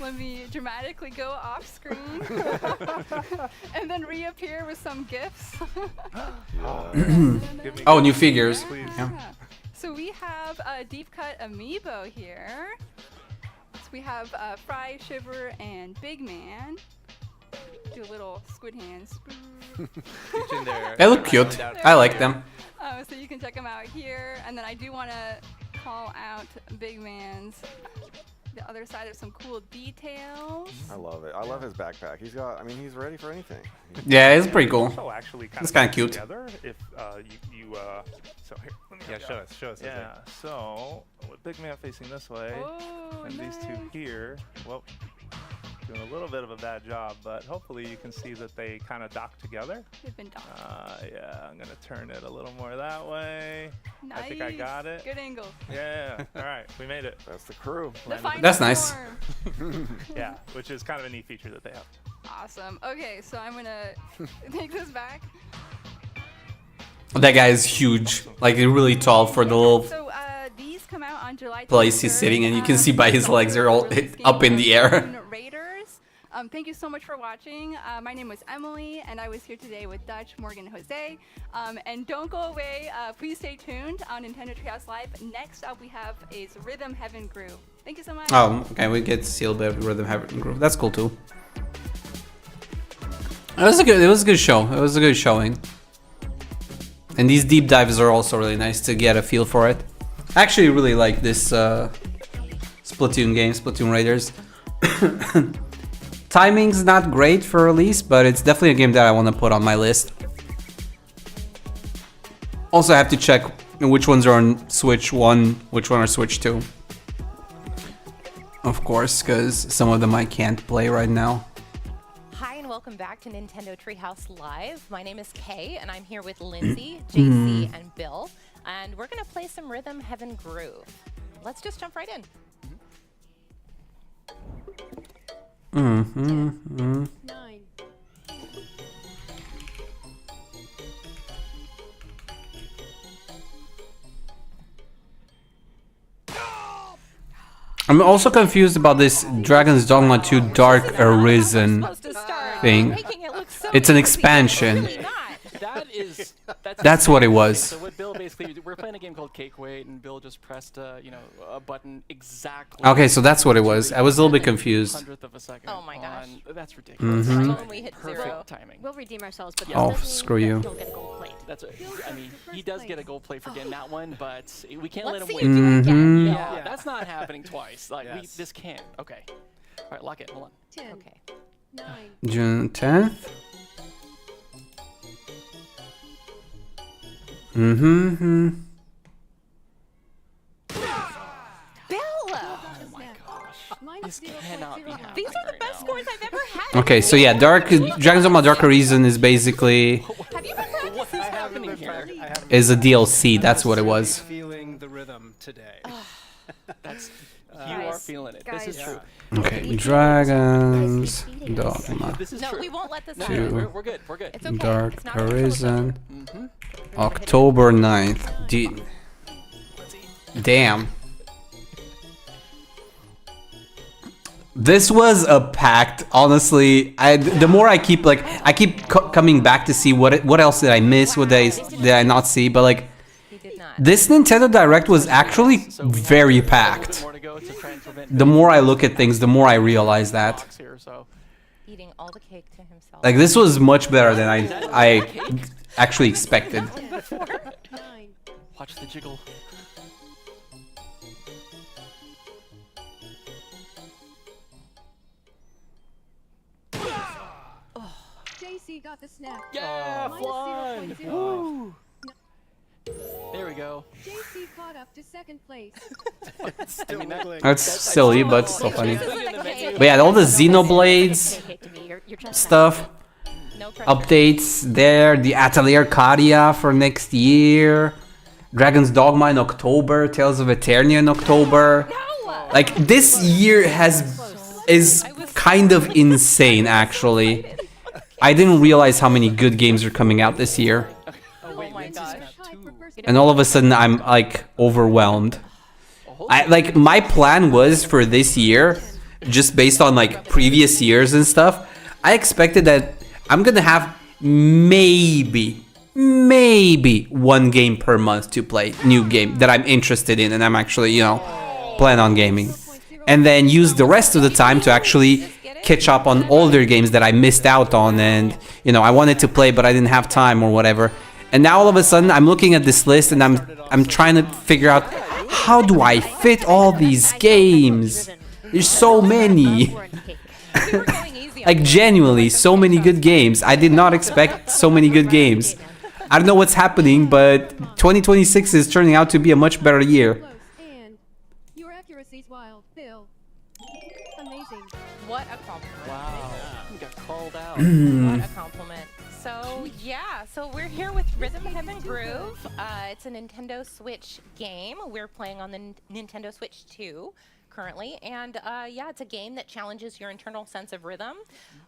Let me dramatically go off screen and then reappear with some gifts. Oh, new figures. Please. Yeah. So we have a deep cut amiibo here. So we have Fry, Shiver, and Big Man. Do a little squid hands. Featuring their They look cute. I like them. So you can check them out here. And then I do want to call out Big Man's the other side of some cool details. I love it. I love his backpack. He's got. I mean, he's ready for anything. Yeah, it's pretty cool. Also actually It's kind of cute. Together if so here, let me show us. Yeah, so with Big Man facing this way, and these two here, well, doing a little bit of a bad job, but hopefully you can see that they kind of dock together. They've been docked. Yeah, I'm gonna turn it a little more that way. Nice. I think I got it. Good angle. Yeah. All right, we made it. That's the crew. That's nice. Yeah, which is kind of a neat feature that they have. Awesome. Okay, so I'm gonna take this back. That guy is huge. Like really tall for the little So these come out on July 23rd. place he's sitting, and you can see by his legs they're all up in the air. Raiders. Thank you so much for watching. My name was Emily, and I was here today with Dutch, Morgan, and Jose. And don't go away. Please stay tuned on Nintendo Treehouse Live. Next up, we have is Rhythm Heaven Groove. Thank you so much. Oh, okay. We get to see a little bit of Rhythm Heaven Groove. That's cool too. It was a good show. It was a good showing. And these deep dives are also really nice to get a feel for it. I actually really like this Splatoon game, Splatoon Raiders. Timing's not great for release, but it's definitely a game that I want to put on my list. Also, I have to check which ones are on Switch 1, which one are Switch 2. Of course, because some of them I can't play right now. Hi and welcome back to Nintendo Treehouse Live. My name is Kay and I'm here with Lindsay, JC, and Bill. And we're going to play some Rhythm Heaven Groove. Let's just jump right in. Mm-hmm. 9. I'm also confused about this Dragon's Dogma 2 Dark Arisen thing. It's an expansion. That's what it was. So what Bill basically, we're playing a game called Cake Weight, and Bill just pressed a button exactly. Okay, so that's what it was. I was a little bit confused. 100th of a second. Oh my gosh. That's ridiculous. Mhm. We hit Perfect zero. timing. We'll redeem ourselves, but Oh, screw you. That's I mean, he does get a gold plate for getting that one, but we can't Let's let see him you win. do it again. Mhm. Yeah, that's not happening twice. Like this can't. Okay. All right, lock it. Hold on. 10. Okay. 9. June 10th. Mm-hmm. Bill! Oh my gosh. This cannot be happening. These are the best scores I've ever had. Okay, so yeah, Dragon's Dogma Dark Arisen is basically Have you been practicing? What is happening here? is a DLC. That's what it was. Feeling the rhythm today. That's you are feeling it. This is true. Okay, Dragon's Dogma This is No, true. we won't let this Two. happen. We're good. We're good. It's okay. Dark It's not gonna kill each other. Arisen, October 9th. Damn. This was a packed. Honestly, the more I keep coming back to see what else did I miss? What did I not see? But like, this Nintendo Direct was actually very packed. The more I look at things, the more I realize that. Eating all the cake to himself. Like, this was much better than I actually expected. Watch the jiggle. JC got the snap. Yeah, fly! Woo! There we go. JC caught up to second place. That's silly, but still funny. But yeah, all the Xenoblades stuff, updates there, the Atelier Cadia for next year, Dragon's Dogma in October, Tales of Eternia in October. Like, this year is kind of insane, actually. I didn't realize how many good games are coming out this year. Oh my gosh. And all of a sudden I'm like overwhelmed. My plan was for this year, just based on like previous years and stuff, I expected that I'm gonna have maybe one game per month to play, new game that I'm interested in and I'm actually, plan on gaming. And then use the rest of the time to actually catch up on older games that I missed out on and, I wanted to play but I didn't have time or whatever. And now all of a sudden I'm looking at this list and I'm trying to figure out, how do I fit all these games? There's so many. Like genuinely, so many good games. I did not expect so many good games. I don't know what's happening, but 2026 is turning out to be a much better year. And your accuracy's wild, Bill. Amazing. What a compliment. Wow. You got called out. What a compliment. So yeah, so we're here with Rhythm Heaven Groove. It's a Nintendo Switch game. We're playing on the Nintendo Switch 2 currently, and yeah, it's a game that challenges your internal sense of rhythm.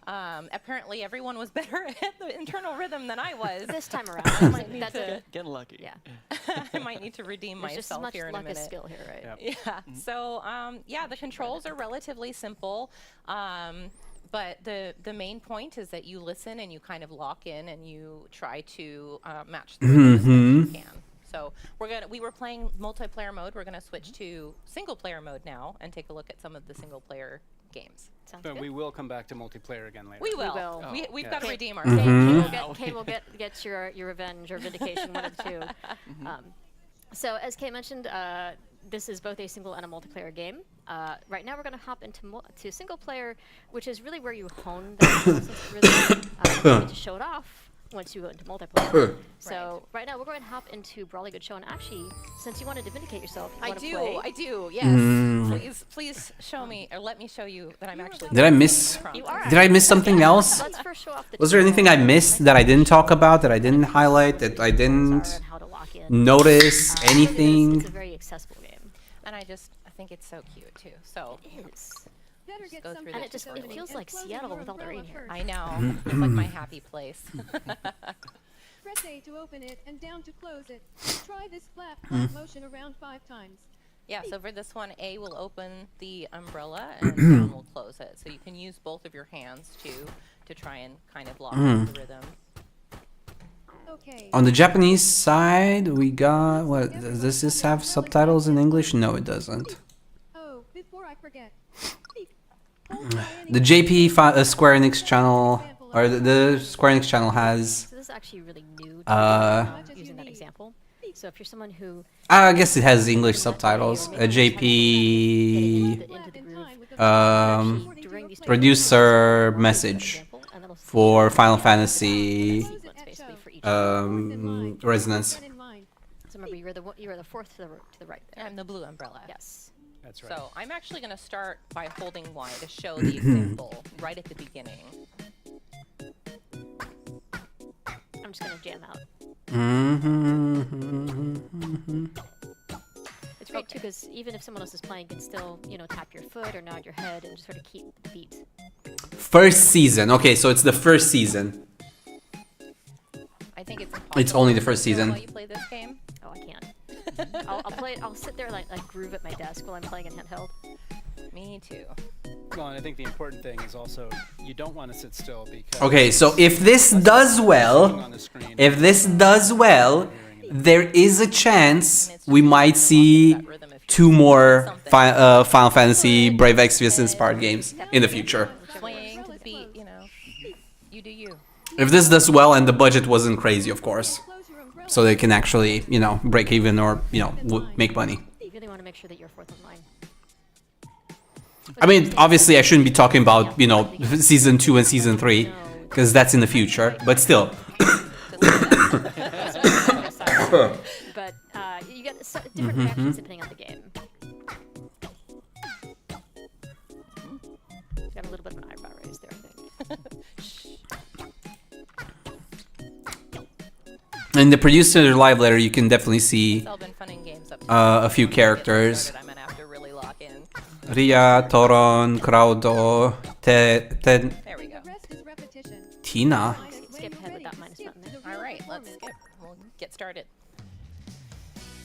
Apparently, everyone was better at the internal rhythm than I was this time around. I might need to Getting lucky. Yeah. I might need to redeem There's just as myself much here in a luck as minute. skill here, right? Yep. Yeah. So yeah, the controls are relatively simple. But the main point is that you listen and you kind of lock in and you try to match the rhythm as best you can. So we were playing multiplayer mode. We're gonna switch to single player mode now and take a look at some of the single player games. Sounds But good. we will come back to multiplayer again later. We will. will. We've yeah. got to redeem Kay ourselves. will get your revenge or vindication, one of the two. So as Kay mentioned, this is both a single and a multiplayer game. Right now we're going to hop into single player, which is really where you hone the sense of rhythm. You get to show it off once you go into multiplayer. So right now we're going to hop into Brawly Good Show, and actually, since you wanted to vindicate yourself, you want to play. I do. Yes. Please show me or let me show you that I'm actually. Did I miss? You Did I miss something else? Let's first show off the Was there anything I missed that I didn't talk about, that I didn't highlight, that I didn't notice? Anything? It's a very accessible game. And I think it's so cute too. So it is. Better get go some through And this it tutorial. feels like Seattle with all the rain here. I know. It's like my happy place. Press A to open it and down to close it. Try this flap motion around 5 times. Yeah, so for this one, A will open the umbrella and down will close it. So you can use both of your hands to try and kind of lock in the rhythm. Okay. On the Japanese side, we got what? Does this have subtitles in English? No, it doesn't. Oh, before I forget. The Square Enix channel, or the Square Enix channel has. So this is actually really new to using that example. So if you're someone who I guess it has English subtitles. A JP producer message for Final Fantasy Resonance. So remember, you were the fourth to the right there. I'm the blue umbrella. Yes. That's right. So I'm actually going to start by holding Y to show the example right at the beginning. I'm just going to jam out. It's great too, because even if someone else is playing, you can still, tap your foot or nod your head and just sort of keep the beat. First season. Okay, so it's the first season. I think it's impossible. It's only the first season. While you play this game? Oh, I can't. I'll play it. I'll sit there like groove at my desk while I'm playing in handheld. Me too. Well, and I think the important thing is also you don't want to sit still because. Okay, so if this does well, there is a chance we might see 2 more Final Fantasy Brave Exvius inspired games in the future. Swaying to the beat, you do you. If this does well and the budget wasn't crazy, of course. So they can actually, break even or, make money. You really want to make sure that you're fourth in line. I mean, obviously I shouldn't be talking about, season 2 and season 3, because that's in the future, but still. But you get different reactions depending on the game. Got a little bit of an eyebrow raise there, I think. In the producer live letter, you can definitely see a few characters. Ria, Toron, Crowdo, Ted. There we go. Tina. Skip ahead with that minus button there. All right, let's skip. We'll get started.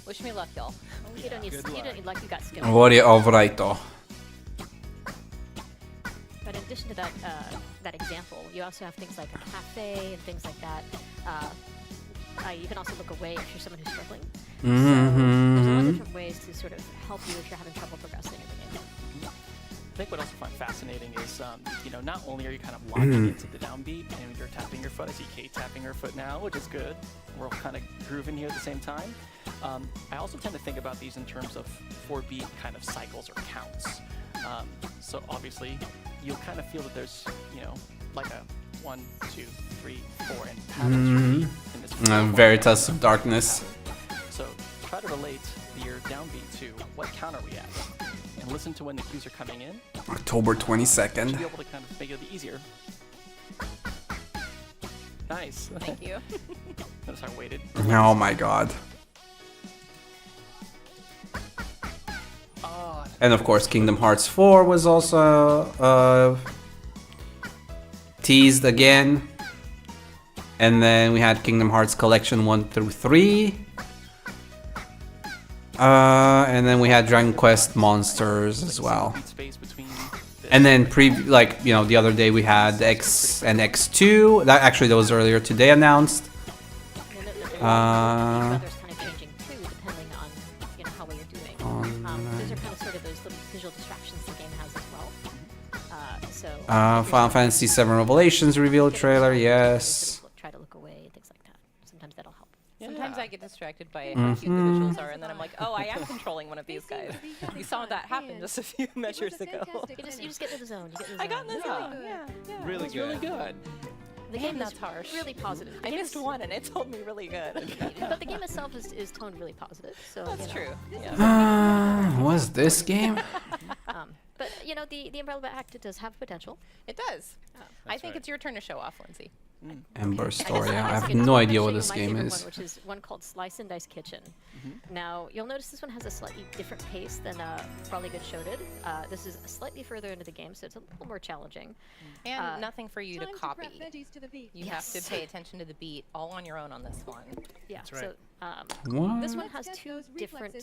Wish me luck, y'all. You don't need luck. You got skill. Vori Ovraito. But in addition to that example, you also have things like a cafe and things like that. You can also look away if you're someone who's struggling. So there's a lot of different ways to sort of help you if you're having trouble progressing in the game. I think what I also find fascinating is, not only are you kind of locking into the downbeat and you're tapping your foot. I see Kate tapping her foot now, which is good. We're all kind of grooving here at the same time. I also tend to think about these in terms of 4-beat kind of cycles or counts. So obviously, you'll kind of feel that there's, like a 1, 2, 3, 4, and patterns in this. Veritas of Darkness. So try to relate your downbeat to what count are we at, and listen to when the cues are coming in. October 22nd. To be able to kind of make it easier. Nice. Thank you. Notice I waited. Oh my god. And of course, Kingdom Hearts 4 was also teased again. And then we had Kingdom Hearts Collection 1 through 3. And then we had Dragon Quest Monsters as well. And then the other day we had X and X2. That was earlier today announced. Final Fantasy VII Revelations reveal trailer, yes. Try to look away, things like that. Sometimes that'll help. Sometimes I get distracted by how cute the visuals are, and then I'm like, oh, I am controlling one of these guys. You saw that happen just a few measures ago. You just get in the zone. I got in the zone. Yeah. Really good. Really good. The game is harsh. Really positive. I missed one, and it told me really good. But the game itself is toned really positive. So that's true. What's this game? But the Umbrella Act does have potential. It does. I think it's your turn to show off, Lindsay. Ember Story. I have no idea what this game is. One, which is one called Slice and Dice Kitchen. Now you'll notice this one has a slightly different pace than Probably Good Show did. This is slightly further into the game, so it's a little more challenging. And nothing for you to copy. You Yes. have to pay attention to the beat all on your own on this one. Yeah. That's right. What? This one has 2 different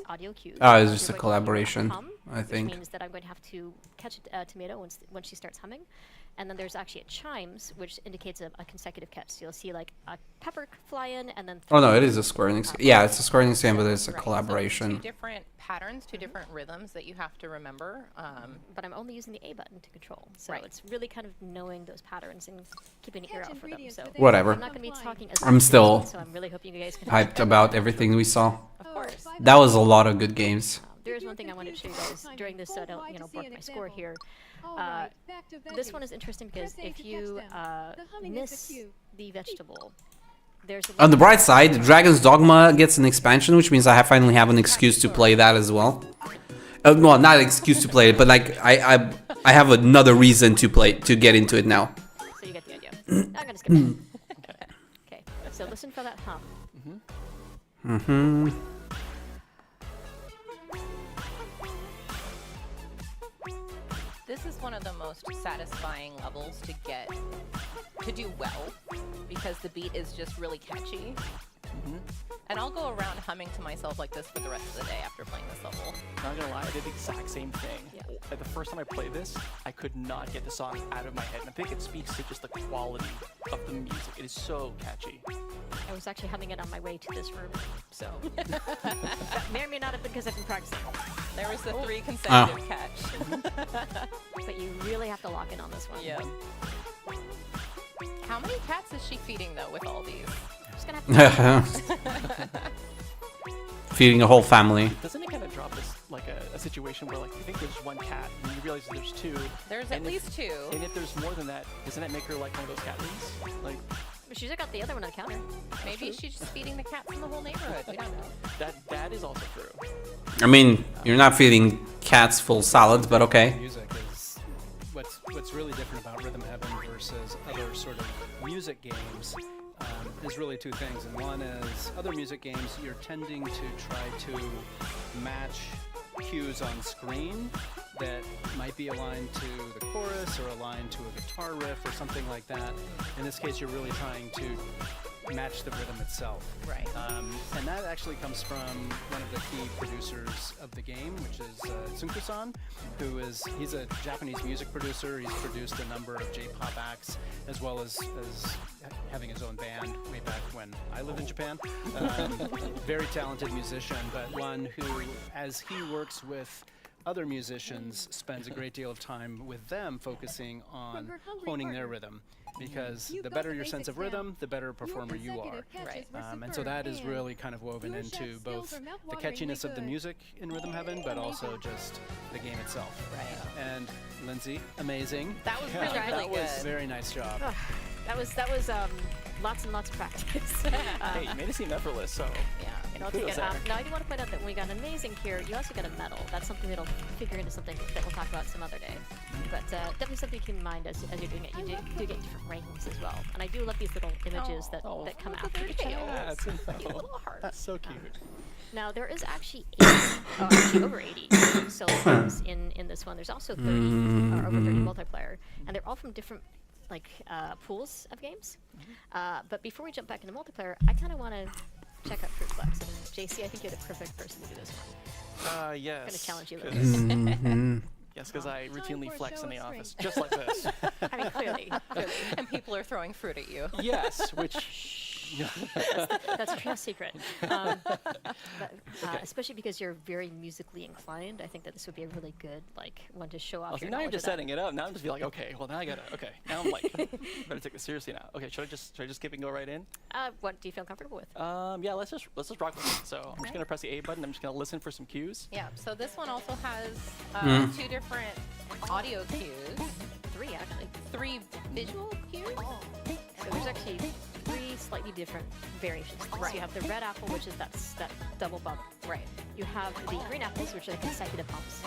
audio cues. It's just a collaboration, I think. Which means that I'm going to have to catch a tomato when she starts humming. And then there's actually a chimes, which indicates a consecutive catch. So you'll see like a pepper fly in, and then. Oh no, it is a Square Enix. Yeah, it's a Square Enix game, but it's a collaboration. So 2 different patterns, 2 different rhythms that you have to remember. But I'm only using the A button to control, so it's really kind of knowing those patterns and keeping an ear out for them. So whatever. I'm not going to be talking as I'm still so I'm really hoping you guys can hyped about everything we saw. Of course. That was a lot of good games. There is one thing I wanted to show you guys during this, board my score here. This one is interesting because if you miss the vegetable, there's on the bright side, Dragon's Dogma gets an expansion, which means I finally have an excuse to play that as well. Well, not an excuse to play it, but like I have another reason to get into it now. So you get the idea. I'm gonna skip that. Okay, so listen for that hum. This is one of the most satisfying levels to do well, because the beat is just really catchy. And I'll go around humming to myself like this for the rest of the day after playing this level. Not gonna lie, I did the exact same thing. Like the first time I played this, I could not get the song out of my head. And I think it speaks to just the quality of the music. It is so catchy. I was actually humming it on my way to this room, so that may or may not have been because I've been practicing. There was the 3 consecutive catch. But you really have to lock in on this one. Yeah. How many cats is she feeding though with all these? Just gonna have to Feeding a whole family. Doesn't it kind of drop this like a situation where like you think there's 1 cat and you realize there's 2? There's at least 2. And if there's more than that, doesn't that make her like one of those cat ladies? Like she's got the other one on the counter. Maybe she's just feeding the cats in the whole neighborhood. We don't know. That is also true. I mean, you're not feeding cats full salads, but okay. Music is what's really different about Rhythm Heaven versus other sort of music games. Is really 2 things, and one is other music games you're tending to try to match cues on screen that might be aligned to the chorus or aligned to a guitar riff or something like that. In this case, you're really trying to match the rhythm itself. Right. And that actually comes from one of the key producers of the game, which is Tsunku-san, he's a Japanese music producer. He's produced a number of J-pop acts, as well as having his own band way back when I lived in Japan. Very talented musician, but one who, as he works with other musicians spends a great deal of time with them focusing on honing their rhythm. Because the better your sense of rhythm, the better performer you are. Right. And so that is really kind of woven into both the catchiness of the music in Rhythm Heaven, but also just the game itself. Right. And Lindsay, amazing. That was really That was good. very nice job. That was lots and lots of practice. Hey, you made it seem effortless, so Yeah, and I'll kudos take it. there. Now I do want to point out that when we got an amazing here, you also got a medal. That's something that'll figure into something that we'll talk about some other day. But definitely something to keep in mind as you're doing it. You do get different rankings as well. And I do love these little images that come after the tails. That's Cute little hearts. That's so cute. Now there is actually 80, actually over 80 solo games in this one. There's also 30 or over 30 multiplayer, and they're all from different pools of games. But before we jump back into multiplayer, I kind of want to check out Fruit Flex. And JC, I think you're the perfect person to do this one. Yes. I'm gonna challenge you a little bit. Yes, because I routinely flex in the office, just like this. I mean, clearly. And people are throwing fruit at you. Yes, which... That's a true secret. Especially because you're very musically inclined, I think that this would be a really good one to show off. Oh, so now you're just setting it up. Now I'm just be like, okay, well now I gotta. Okay, now I'm like, better take this seriously now. Okay, should I just skip and go right in? What do you feel comfortable with? Yeah, let's just rock with it. So I'm just gonna press the A button. I'm just gonna listen for some cues. Yeah. So this one also has 2 different audio cues. 3 actually. 3 visual cues. So there's actually 3 slightly different variations. Right. So you have the red apple, which is that double bump. Right. You have the green apples, which are the consecutive bumps.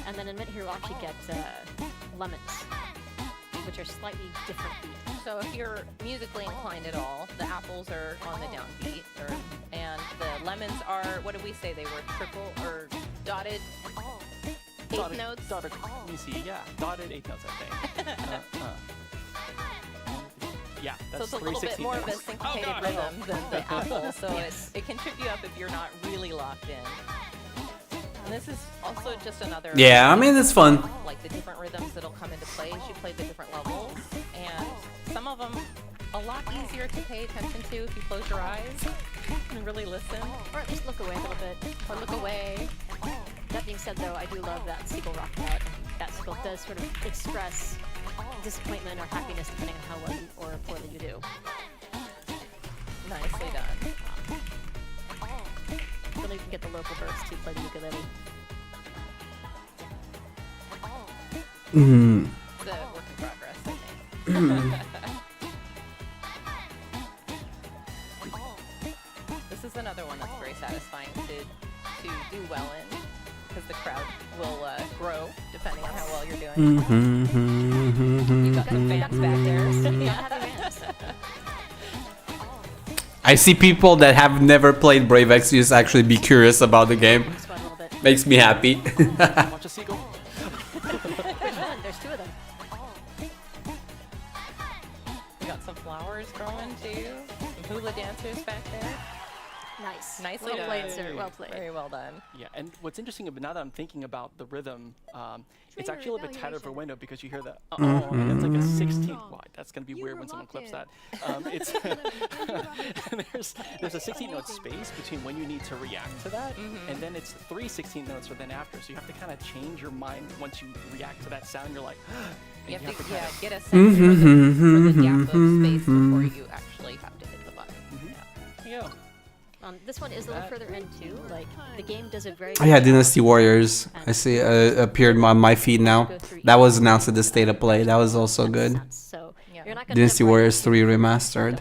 And then in a minute here, we'll actually get lemons, which are slightly different beat. So if you're musically inclined at all, the apples are on the downbeat, and the lemons are, what did we say they were, triple or dotted? Eighth notes? Dotted, let me see, yeah, dotted 8 notes, I think. Yeah, that's so it's a little bit more of a syncopated rhythm than the apple, so it can trip you up if you're not really locked in. And this is also just another... Yeah, I mean, it's fun. Like the different rhythms that'll come into play as you play the different levels, and some of them a lot easier to pay attention to if you close your eyes and really listen. Or at least look away a little bit. Or look away. That being said, though, I do love that seagull rock out. That seagull does sort of express disappointment or happiness depending on how well or poorly you do. Nicely done. Then you can get the local birds to play the ukulele. It's a work in progress, I think. This is another one that's very satisfying to do well in, because the crowd will grow depending on how well you're doing. You've got some fans back there. I see people that have never played Brave Exvius actually be curious about the game. Makes me happy. Watch a seagull. There's 2 of them. We got some flowers growing too. Some hula dancers back there. Nice. Nicely Well done. played, sir. Well played. Very well done. Yeah, and what's interesting, now that I'm thinking about the rhythm, it's actually a little bit tighter for window because you hear the and it's like a 16th wide. That's gonna be weird when someone clips that. It's there's a 16 note space between when you need to react to that, and then it's 3 16 notes or then after. So you have to kind of change your mind once you react to that sound. You're like, You have to kinda get a sense for the gap of space before you actually have to hit the button. Yeah. This one is a little further in too. Like the game does a very. Oh yeah, Dynasty Warriors. I see appeared on my feed now. That was announced at the State of Play. That was also good. So you're not gonna Dynasty Warriors 3 remastered.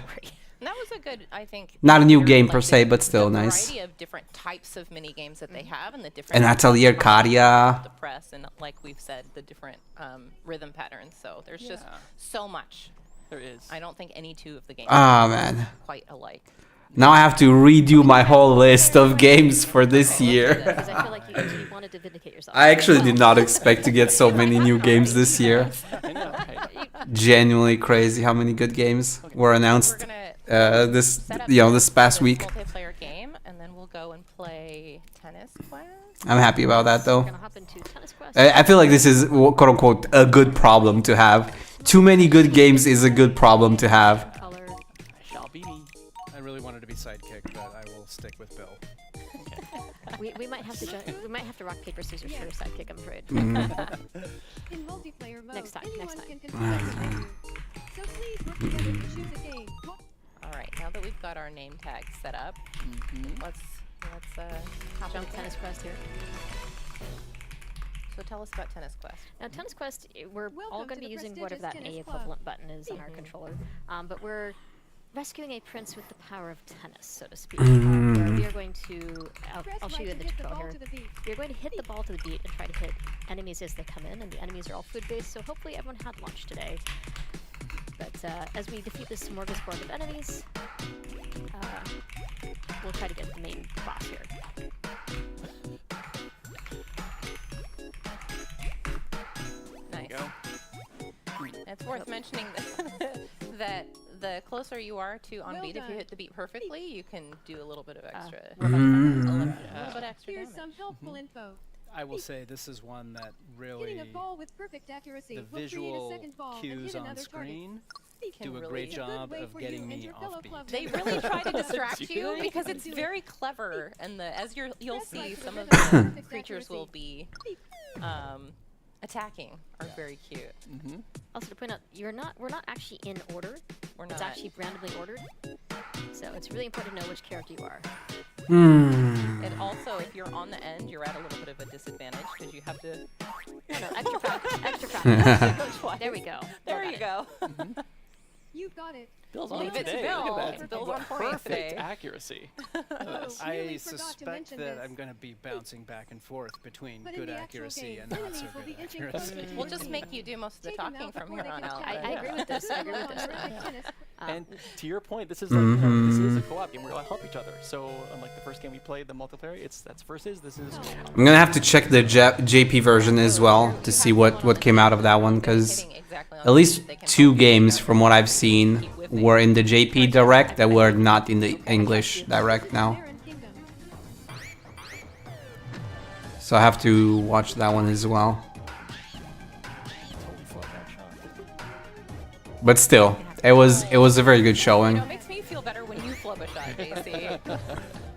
And that was a good, I think. Not a new game like per se, but still the nice. variety of different types of mini games that they have, and the different. And Atelier Kadia. The press, and like we've said, the different rhythm patterns. So there's just so much. There is. I don't think any 2 of the games Ah, are man. quite alike. Now I have to redo my whole list of games for this year. Because I feel like you wanted to vindicate yourself. I actually did not expect to get so many new games this year. Genuinely crazy how many good games were announced this past week. Multiplayer game, and then we'll go and play Tennis Quest. I'm happy about that though. We're gonna hop into Tennis Quest. I feel like this is quote unquote a good problem to have. Too many good games is a good problem to have. I really wanted to be sidekick, but I will stick with Bill. we might have to rock paper scissors for your sidekick, I'm afraid. In multiplayer mode, Next time. anyone can control the player. So please work together to choose a game. All right, now that we've got our name tag set up, let's hop Jump into Tennis Quest here. So tell us about Tennis Quest. Now, Tennis Quest, we're all going to be using whatever that A equivalent button is on our controller, but we're rescuing a prince with the power of tennis, so to speak. Where we are going to, I'll show you the tutorial here. You're going to hit the ball to the beat and try to hit enemies as they come in, and the enemies are all food-based, so hopefully everyone had lunch today. But as we defeat this smorgasbord of enemies, we'll try to get the main boss here. Nice. It's worth mentioning that the closer you are to on beat, if you hit the beat perfectly, you can do a little bit of extra. A little bit extra Here's damage. some helpful info. I will say this is one that really Hitting a ball with perfect accuracy the will create a visual second ball and cues hit on another screen target. do a great job of getting me off beat. They really try to distract you Really? because it's very clever, and as you'll see, some of the creatures will be attacking are very cute. Also to point out, we're not actually in order. We're It's not. actually randomly ordered. So it's really important to know which character you are. And also, if you're on the end, you're at a little bit of a disadvantage because you have to. No, extra practice. Extra practice. There we go. There you go. You've got it. Bill's on Leave it it to today. Bill. Look at that. Bill's on point Perfect today. accuracy. I nearly forgot to suspect mention that this. I'm going to be bouncing back and forth between But in good the actual accuracy game, and not so enemies will good be inching accuracy. closer to We'll just make you do most of the Take them talking out from before here they on can out. check I agree with this. I agree with this. And to your point, this is like you know, this is a co-op game. We're gonna help each other. So unlike the first game we played, the multiplayer, that's versus. This is. Co-op. I'm gonna have to check the JP version as well to see what came out of that one, because at least 2 games from what I've seen were in the JP Direct that were not in the English Direct now. So I have to watch that one as well. But still, it was a very good showing. It makes me feel better when you flub a shot, JC.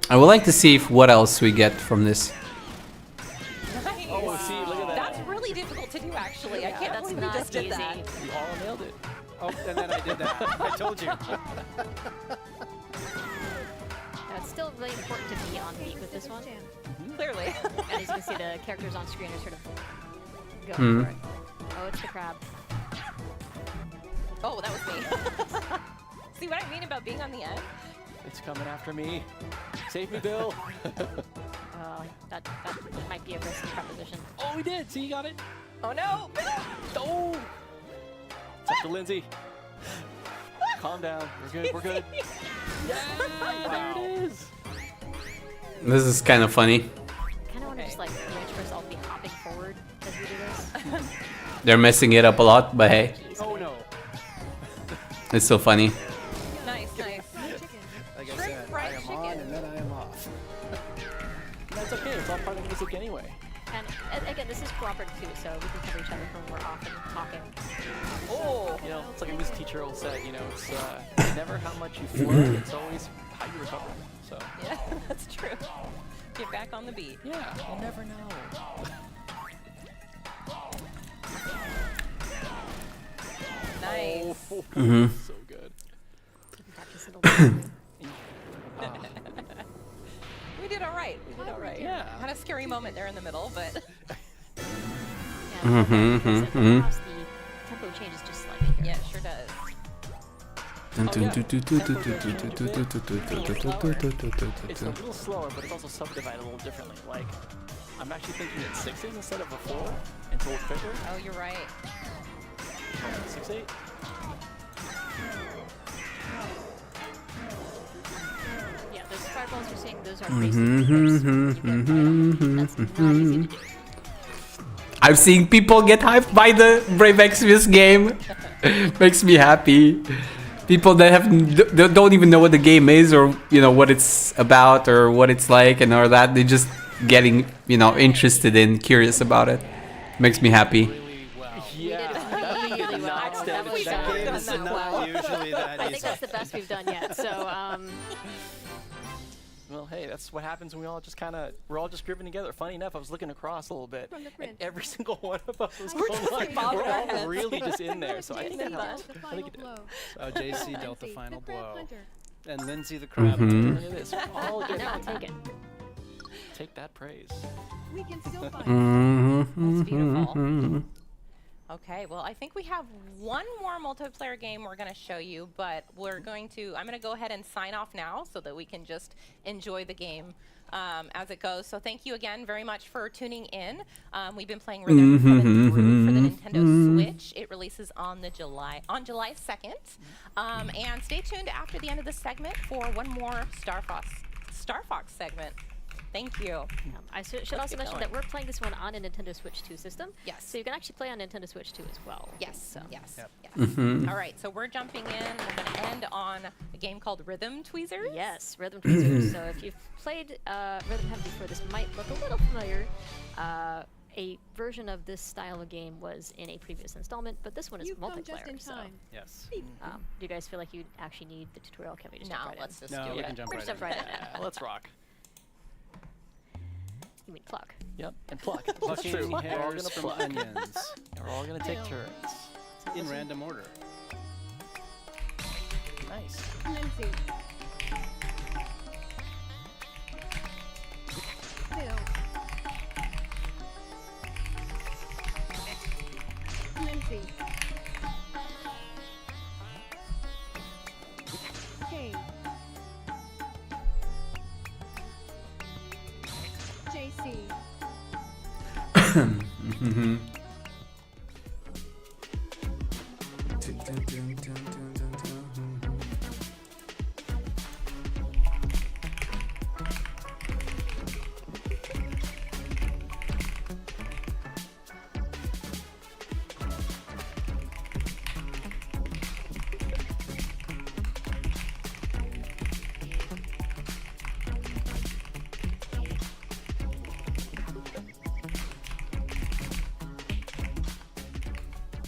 I would like to see if what else we get from this. Nice. Oh, see, look at that. That's really difficult to do, actually. I can't that's believe not you just did easy. that. You all nailed it. Oh, and then I did that. I told you. It's still really important to be on beat with this one. Clearly. And as you can see, the characters on screen are sort of going for it. Oh, it's the crab. Oh, that was me. See what I mean about being on the end? It's coming after me. Save me, Bill. That might be a risky proposition. Oh, we did. See, you got it. Oh no! Oh. It's up to Lindsay. Calm down. We're good. We're good. Yeah, there it is. This is kind of funny. I kind of want to just like arrange for us all to be hopping forward as we do this. They're messing it up a lot, but hey, Oh no. it's still funny. Nice, nice. Like I said, I am on and then I am off. That's okay. It's all part of the music anyway. And again, this is cooperative too, so we can cover each other when we're off and talking. Oh, you know, it's like a music teacher will say, you know, it's never how much you flow, it's always how you recover. So Yeah, that's true. Get back on the beat. yeah, you never know. Nice. Mhm. So good. We did all right. We did all right. Yeah. Had a scary moment there in the middle, but Mhm, mhm, mhm. The tempo changes just slightly here. yeah, it sure does. It's a little slower, but it's also subdivided a little differently. Like, I'm actually thinking it's 6s instead of a 4 until it's quicker. Oh, you're right. 6/8. Yeah, those fireballs you're seeing, those are That's not easy to do. I'm seeing people get hyped by the Brave Exvius game. Makes me happy. People that don't even know what the game is, or you know what it's about, or what it's like, and all that. They're just getting interested and curious about it. Makes me happy. Yeah. Really well. Not standard. We've That game done is that not well. usually that I think easy. that's the best we've done yet. So, Well, hey, that's what happens when we're all just grouping together. Funny enough, I was looking across a little bit, and every single one of us was going like, we're all really just in there. So I think it helped. I think it did. So JC dealt the final blow. And Lindsay the crab. Look at this. We're all good. I'll take it. Take that praise. We can still find That's beautiful. Okay, well, I think we have one more multiplayer game we're going to show you, but I'm going to go ahead and sign off now so that we can just enjoy the game as it goes. So thank you again very much for tuning in. We've been playing Rhythm Heaven 3 for the Nintendo Switch. It releases on July 2nd. And stay tuned after the end of the segment for one more Star Fox segment. Thank you. I should also mention that we're playing this one on a Nintendo Switch 2 system. Yes. So you can actually play on Nintendo Switch 2 as well. Yes. So. Yes. Yep. Yes. All right. So we're jumping in. We're going to end on a game called Rhythm Tweezers. Yes, Rhythm Tweezers. So if you've played Rhythm Heaven before, this might look a little familiar. A version of this style of game was in a previous installment, but this one is multiplayer. So, yes. Do you guys feel like you actually need the tutorial? Can we just jump right let's in? just No, do we it. can jump We're right just in. jump right in. Let's rock. You mean pluck? Yep, and pluck. Plucking We're all hairs gonna from pluck. onions And we're all gonna take turns. in random order. Nice. Lindsay. Bill. Lindsay. Kay. JC.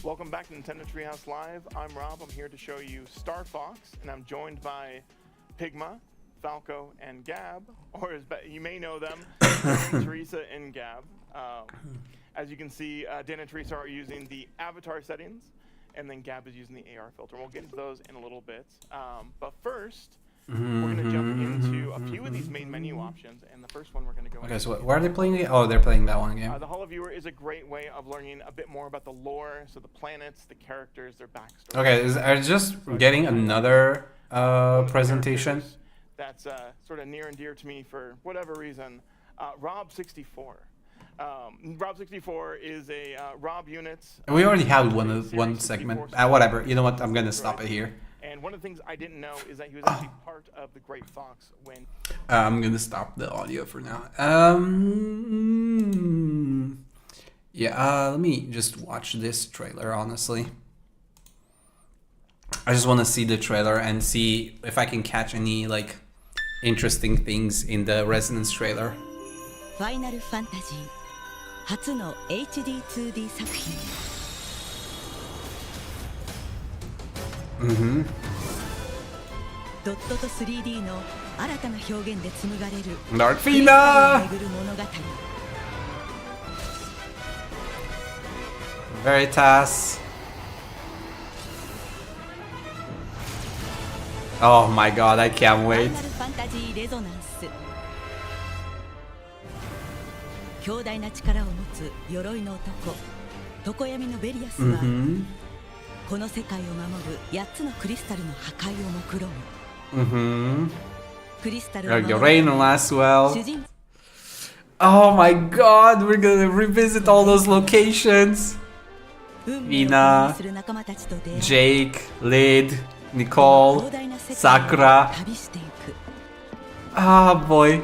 Welcome back to Nintendo Treehouse Live. I'm Rob. I'm here to show you Star Fox, and I'm joined by Pigma, Falco, and Gab, or as you may know them, Teresa and Gab. As you can see, Dan and Teresa are using the avatar settings, and then Gab is using the AR filter. We'll get into those in a little bit. But first, we're going to jump into a few of these main menu options, and the first one we're going to go Okay, into. so where are they playing? Oh, they're playing that one game. The Holoviewer is a great way of learning a bit more about the lore, so the planets, the characters, their backstory. Okay, are just getting another presentation? That's sort of near and dear to me for whatever reason. Rob64. Rob64 is a Rob Units. We already had one segment. Whatever. You know what? I'm gonna stop it here. And one of the things I didn't know is that he was actually part of the Great Fox when. I'm gonna stop the audio for now. Yeah. Let me just watch this trailer. Honestly, I just want to see the trailer and see if I can catch any like interesting things in the Resonance trailer. Final Fantasy 初の HD2D 作品。ドットと 3D の新たな表現で紡がれる Darkfina! 巡る物語。Veritas. Oh my god, I can't wait. ファイナルファンタジーレゾナンス。強大な力を持つ鎧の男、常闇のベリアスは、この世界を守る8つのクリスタルの破壊を目論む。クリスタルを守る Reino as well. Oh my god, we're gonna revisit all those locations. Mina, Jake, Lid, Nicole, Sakura. Ah, boy.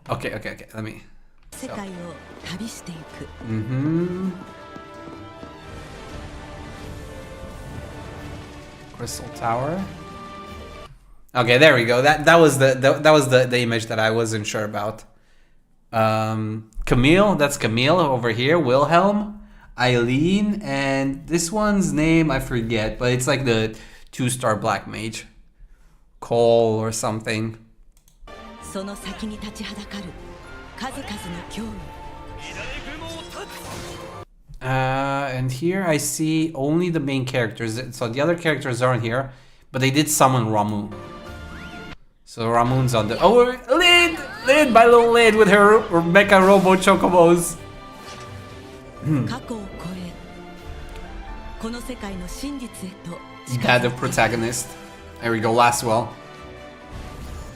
Okay, let me. 世界を旅していく。Crystal Tower. Okay, there we go. That was the image that I wasn't sure about. Camille, that's Camille over here. Wilhelm. Eileen, and this one's name I forget, but it's like the 2-star black mage. Cole or something. その先に立ちはだかる数々の脅威 And here I see only the main characters, so the other characters aren't here, but they did summon Ramu. So Ramun's on the... Oh, Lid! Lid! My little Lid with her Mecha Robo Chocobos. 過去を超えこの世界の真実へと Bad of protagonist. There we go, last well.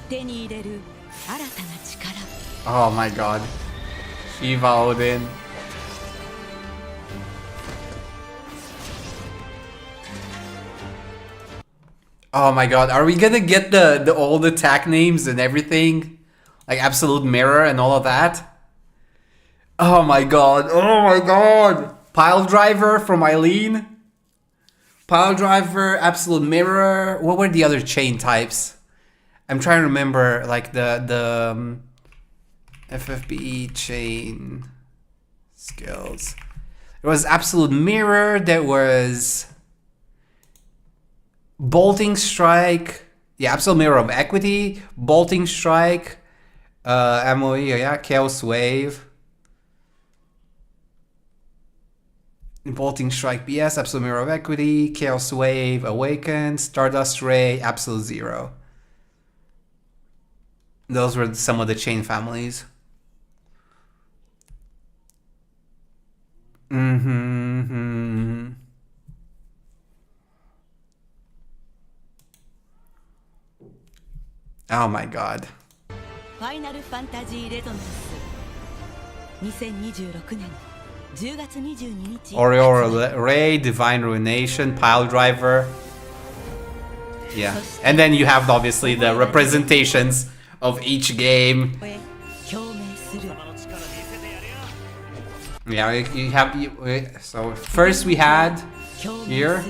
手に入れる新たな力 Oh my god. Shiva Odin. Oh my god, are we gonna get the old attack names and everything? Like Absolute Mirror and all of that? Oh my god, oh my god! Pile Driver from Eileen? Pile Driver, Absolute Mirror, what were the other chain types? I'm trying to remember like the FFBE chain skills. There was Absolute Mirror, there was Bolting Strike, yeah, Absolute Mirror of Equity, Bolting Strike, MOE, yeah, Chaos Wave, Bolting Strike BS, Absolute Mirror of Equity, Chaos Wave, Awaken, Stardust Ray, Absolute Zero. Those were some of the chain families. Oh my god. ファイナルファンタジーレゾナンス2026年10月22日 Oriora Ray, Divine Ruination, Pile Driver. Yeah. And then you have obviously the representations of each game. Yeah, you have... So first we had here.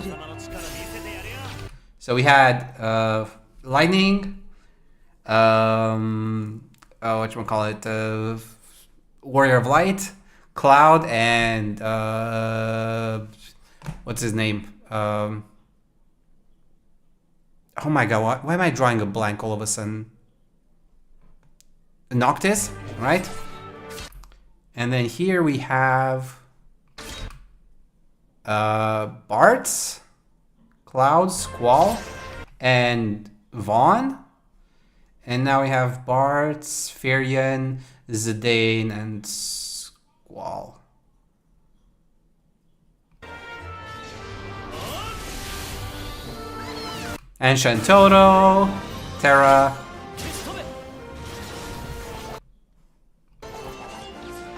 So we had Lightning. Whatchamacallit? Warrior of Light. Cloud and... what's his name? Oh my god, why am I drawing a blank all of a sudden? Noctis, right? And then here we have Bartz, Cloud, Squall, and Vaughn. And now we have Bartz, Firion, Zidane, and Squall. And Shantotto, Terra.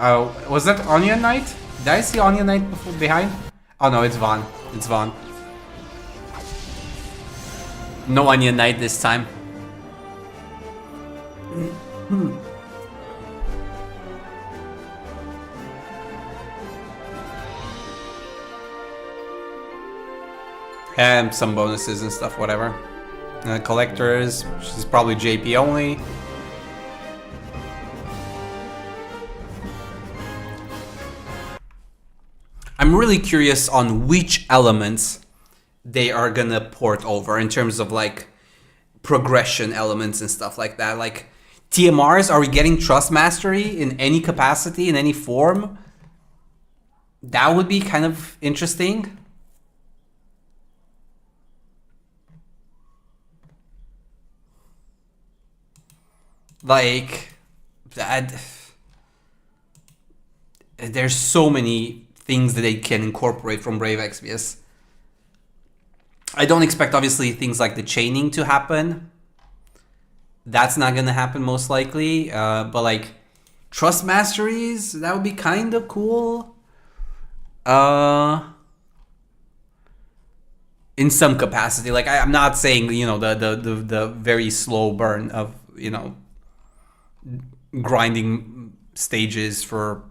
Oh, was that Onion Knight? Did I see Onion Knight before, behind? Oh no, it's Vaughn. It's Vaughn. No Onion Knight this time. And some bonuses and stuff, whatever. Collectors, which is probably JP only. I'm really curious on which elements they are gonna port over in terms of like progression elements and stuff like that. Like TMRs, are we getting Trust Mastery in any capacity, in any form? That would be kind of interesting. Like that, there's so many things that they can incorporate from Brave Exvius. I don't expect obviously things like the chaining to happen. That's not gonna happen most likely. But like Trust Masteries, that would be kind of cool. In some capacity, like I'm not saying, you know, the very slow burn of, you know, grinding stages for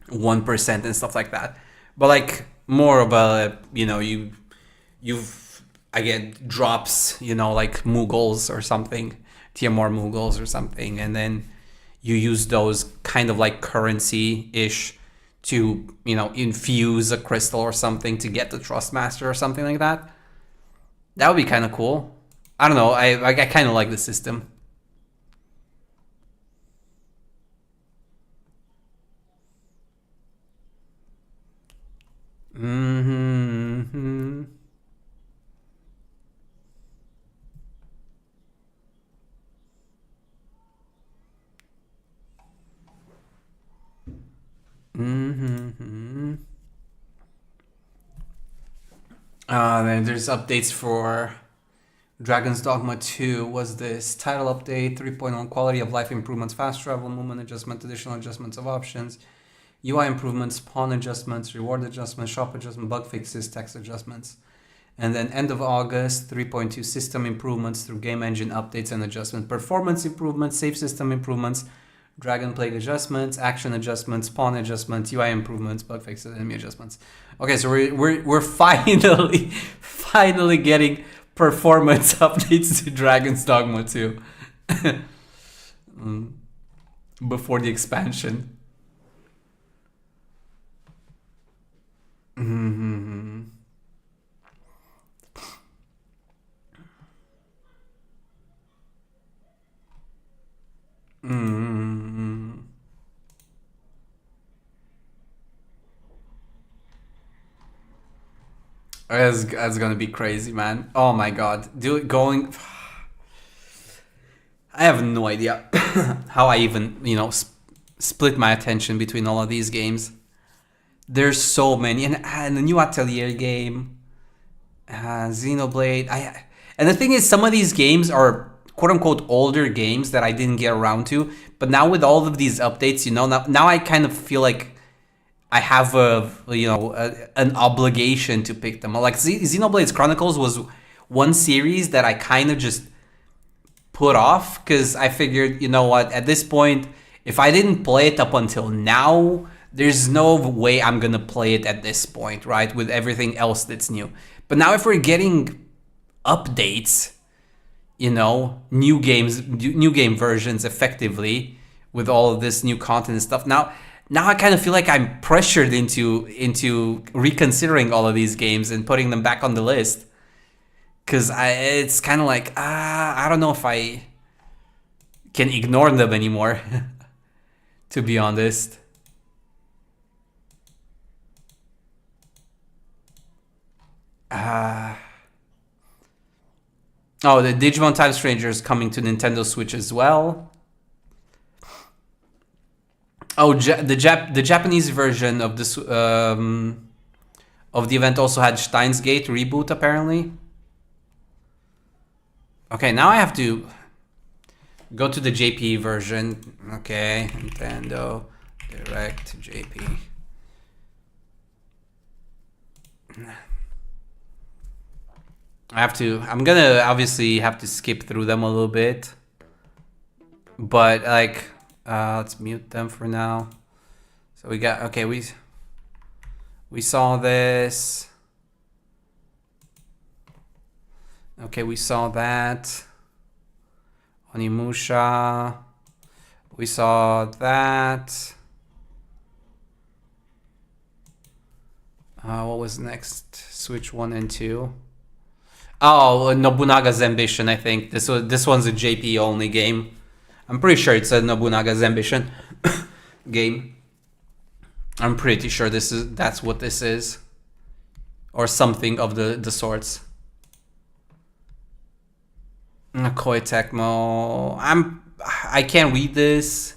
1% and stuff like that, but like more of a, you know, you've again drops, you know, like Mughals or something, TMR Mughals or something, and then you use those kind of like currency-ish to, you know, infuse a crystal or something to get the Trust Master or something like that. That would be kind of cool. I don't know. I kind of like the system. Mm-hmm. Mm-hmm. Then there's updates for Dragon's Dogma 2. Was this title update 3.1 quality of life improvements, fast travel, movement adjustment, additional adjustments of options, UI improvements, pawn adjustments, reward adjustments, shop adjustment, bug fixes, text adjustments. And then end of August, 3.2 system improvements through game engine updates and adjustments, performance improvements, save system improvements, Dragon Plague adjustments, action adjustments, pawn adjustments, UI improvements, bug fixes, enemy adjustments. Okay, so we're finally getting performance updates to Dragon's Dogma 2 before the expansion. Mm-hmm. Mm-hmm. That's gonna be crazy, man. Oh my god. I have no idea how I even, you know, split my attention between all of these games. There's so many. And the new Atelier game, Xenoblade. And the thing is, some of these games are quote-unquote older games that I didn't get around to. But now with all of these updates, you know, now I kind of feel like I have an obligation to pick them. Like Xenoblade Chronicles was one series that I kind of just put off because I figured, you know what, at this point, if I didn't play it up until now, there's no way I'm gonna play it at this point, right? With everything else that's new. But now if we're getting updates, you know, new game versions effectively with all of this new content and stuff, now I kind of feel like I'm pressured into reconsidering all of these games and putting them back on the list. Because it's kind of like, I don't know if I can ignore them anymore, to be honest. Oh, the Digimon Time Stranger is coming to Nintendo Switch as well. Oh, the Japanese version of this of the event also had Steins Gate reboot apparently. Okay, now I have to go to the JP version. Okay, Nintendo Direct JP. I'm gonna obviously have to skip through them a little bit. But like, let's mute them for now. So we got, okay, we saw this. Okay, we saw that. Onimusha. We saw that. What was next? Switch 1 and 2. Oh, Nobunaga's Ambition, I think. This one's a JP only game. I'm pretty sure it's a Nobunaga's Ambition game. I'm pretty sure that's what this is. Or something of the sorts. Koei Tecmo. I can't read this.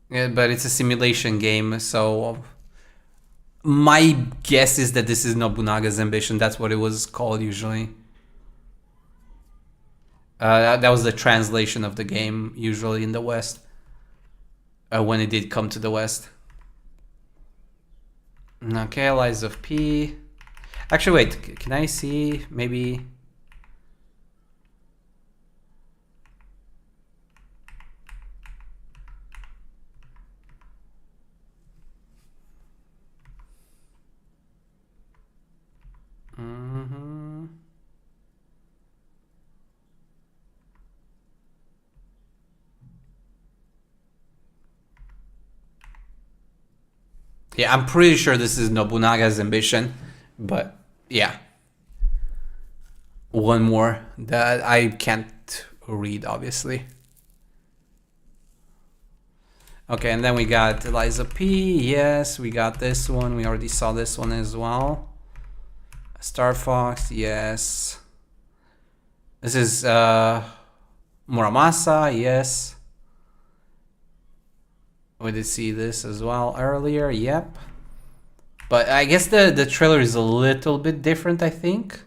Yeah, but it's a simulation game, so my guess is that this is Nobunaga's Ambition. That's what it was called usually. That was the translation of the game usually in the West. When it did come to the West. Okay, Lies of P. Actually, wait. Can I see maybe? Yeah, I'm pretty sure this is Nobunaga's ambition, but yeah. One more that I can't read, obviously. Okay, and then we got Eliza P. Yes, we got this one. We already saw this one as well. Star Fox, yes. This is Muramasa, yes. We did see this as well earlier, yep. But I guess the trailer is a little bit different, I think.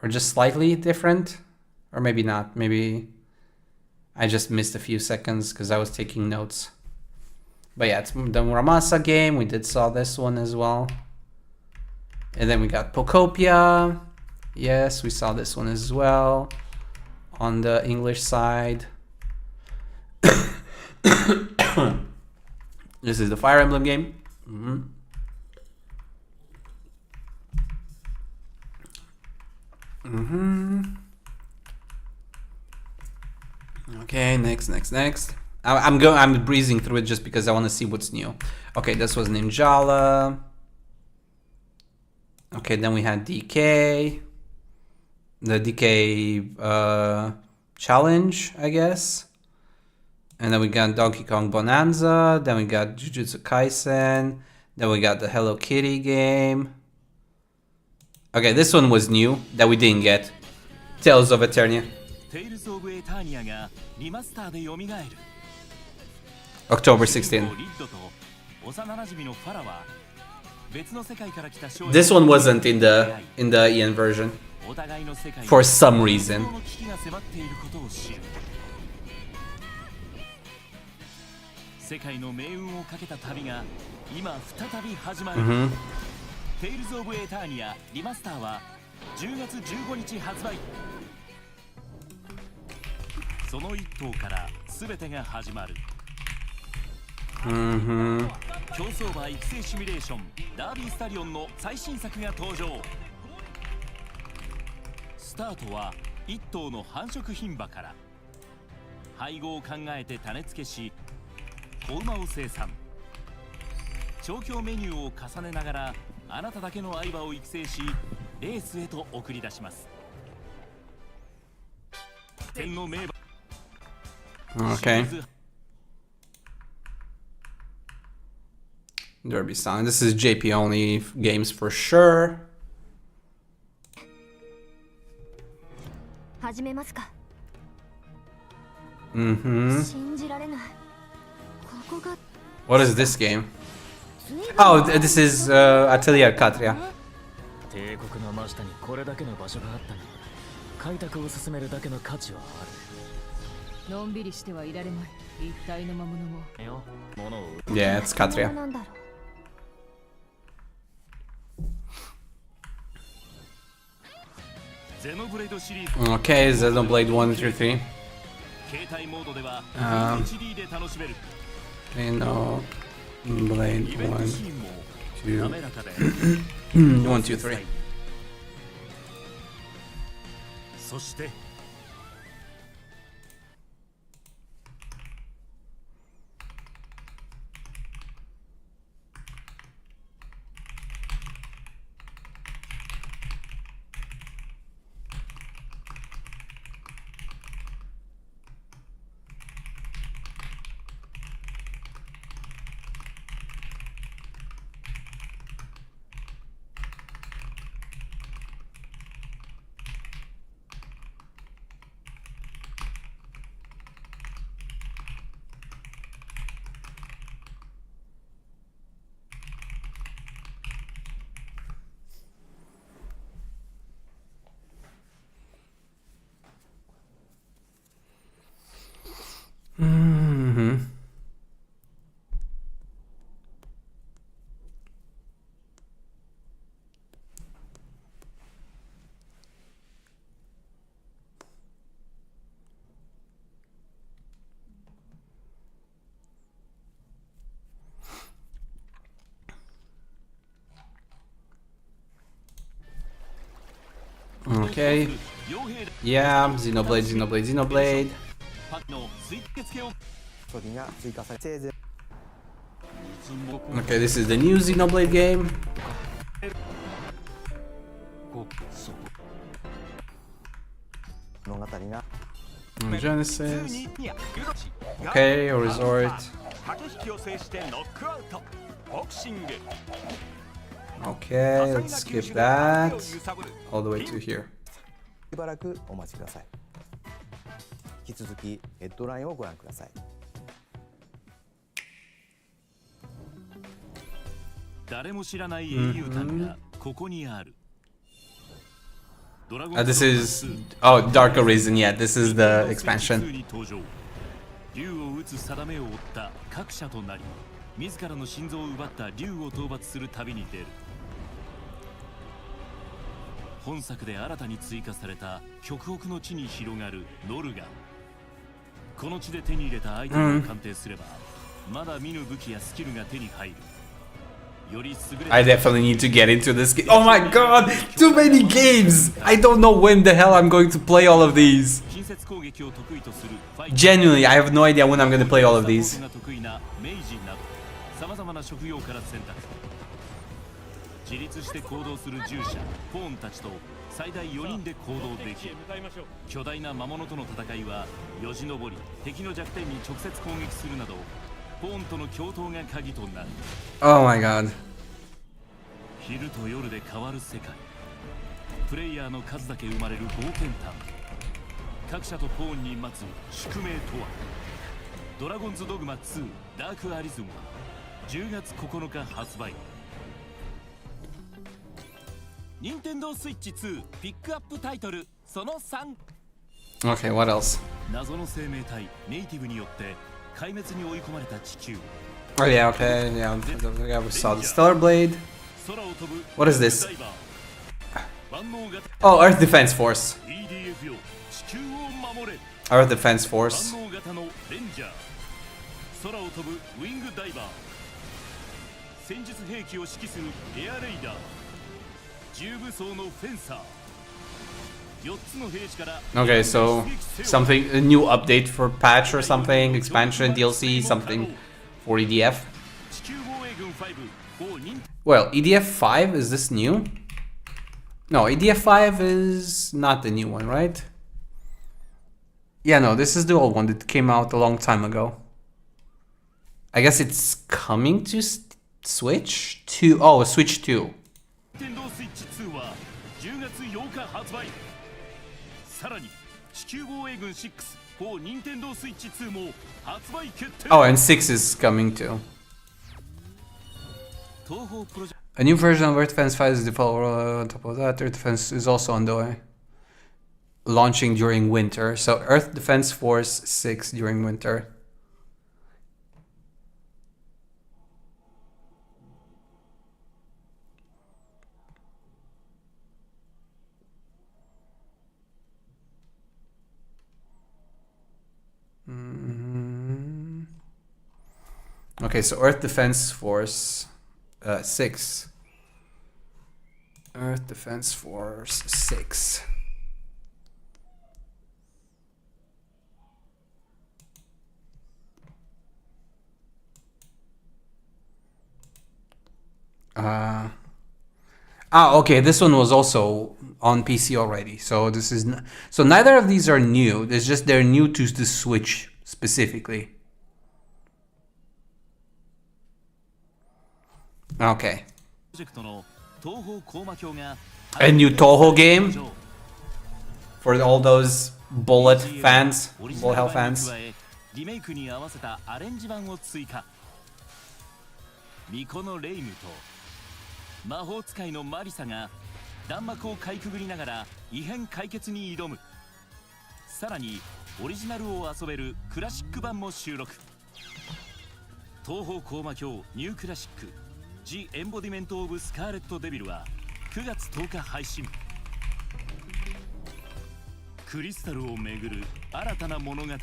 Or just slightly different. Or maybe not. Maybe I just missed a few seconds because I was taking notes. But yeah, it's the Muramasa game. We did saw this one as well. And then we got Pocopia. Yes, we saw this one as well. On the English side. This is the Fire Emblem game. Okay, next. I'm breezing through it just because I want to see what's new. Okay, this was Ninjala. Okay, then we had DK. The DK challenge, I guess. And then we got Donkey Kong Bonanza. Then we got Jujutsu Kaisen. Then we got the Hello Kitty game. Okay, this one was new that we didn't get. Tales of Eternia. October 16th. This one wasn't in the Ian version. For some reason. Tales of Eternia リマスターは10月15日発売。その一頭から全てが始まる。競走馬育成シミュレーションダービースタリオンの最新作が登場。スタートは一頭の繁殖牝馬から。配合を考えて種付けし、子馬を生産。調教メニューを重ねながら。あなただけの相葉を育成し、レースへと送り出します。天の名馬。Okay. Derby song. This is JP only games for sure. 始めますか。信じられない。ここが。What is this game? Oh, this is Atelier Katria. 帝国の真下にこれだけの場所があったが、開拓を進めるだけの価値はある。のんびりしてはいられない。一体の魔物も。物を。Yeah, it's Katria. Okay, Xenoblade 1 through 3. Okay, no. Blade 1, 2, 1, 2, 3. そして Okay. Yeah, Xenoblade. Okay, this is the new Xenoblade game. On Genesis. Okay, a resort. Okay, let's skip that. All the way to here. しばらくお待ちください。引き続きヘッドラインをご覧ください。誰も知らない英雄譚がここにある。This is Dark Arisen. Yeah, this is the expansion. 竜を撃つ定めを追った各社となり、自らの心臓を奪った竜を討伐する旅に出る。本作で新たに追加された極北の地に広がるノルガ。この地で手に入れたアイテムを鑑定すれば、まだ見ぬ武器やスキルが手に入る。I definitely need to get into this game. Oh my god! Too many games! I don't know when the hell I'm going to play all of these. Genuinely, I have no idea when I'm going to play all of these. 自立して行動する従者ポーンたちと最大4人で行動できる。巨大な魔物との戦いはよじ登り、敵の弱点に直接攻撃するなどポーンとの共闘が鍵となる。 Oh my god. 昼と夜で変わる世界。プレイヤーの数だけ生まれる冒険譚。各社とポーンに待つ宿命とは。ドラゴンズドグマ2ダークアリズムは10月9日発売。任天堂スイッチ2ピックアップタイトルその3。 Okay, what else? 謎の生命体ネイティブによって壊滅に追い込まれた地球。 Oh yeah, okay, yeah, we saw the Stellar Blade. What is this? Oh, Earth Defense Force. Earth Defense Force. 空を飛ぶウィングダイバー。戦術兵器を指揮するエアレイダー。重武装のフェンサー。 Okay, so something, a new update for patch or something, expansion, DLC, something for EDF. Well, EDF 5, is this new? No, EDF 5 is not the new one, right? Yeah, no, this is the old one that came out a long time ago. I guess it's coming to Switch 2. Oh, Switch 2. Oh, and 6 is coming too. A new version of Earth Defense 5 is default. On top of that, Earth Defense is also on the way. Launching during winter. So Earth Defense Force 6 during winter. Okay, so Earth Defense Force 6. Earth Defense Force 6. Okay, this one was also on PC already. So this is so neither of these are new. It's just they're new to the Switch specifically. Okay. A new Toho game for all those bullet fans, bullet hell fans. 巫女のレイムと魔法使いのマリサが弾幕をかいくぐりながら異変解決に挑む。さらにオリジナルを遊べるクラシック版も収録。東方高魔教ニュークラシック The Embodiment of Scarlet Devil は9月10日配信。クリスタルをめぐる新たな物語。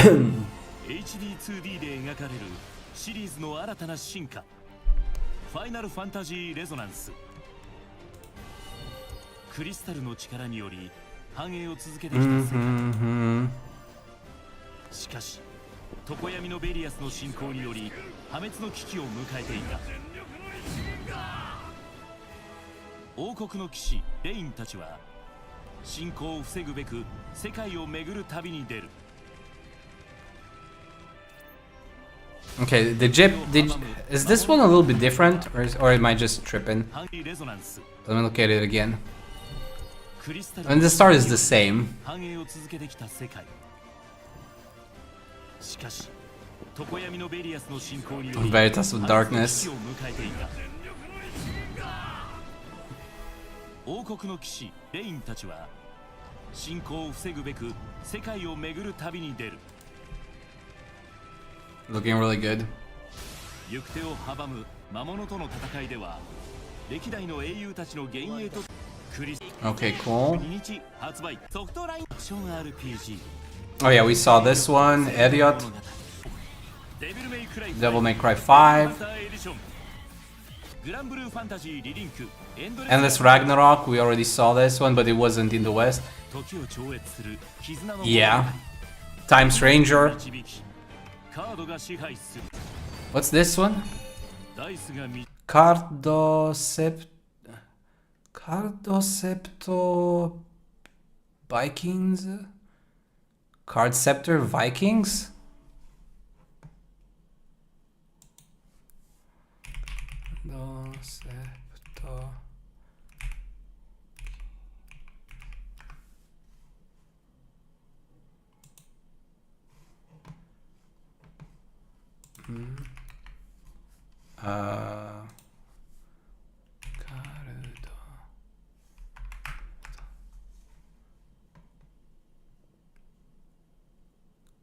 HD2D で描かれるシリーズの新たな進化、ファイナルファンタジーレゾナンス。クリスタルの力により繁栄を続けてきた世界。しかし常闇のベリアスの侵攻により破滅の危機を迎えていた。王国の騎士レインたちは侵攻を防ぐべく世界を巡る旅に出る。 Okay, is this one a little bit different, or am I just tripping? Let me look at it again. And the start is the same. Veritas of Darkness. 王国の騎士レインたちは侵攻を防ぐべく世界を巡る旅に出る。 Looking really good. 行く手を阻む魔物との戦いでは歴代の英雄たちの幻影とクリス。 Okay, cool. 2日発売ソフトラインアクション RPG。 Oh yeah, we saw this one. Idiot. Devil May Cry 5. Endless Ragnarok. We already saw this one, but it wasn't in the West. Yeah. Time Stranger. What's this one? Cardosepto Vikings? Card Scepter Vikings?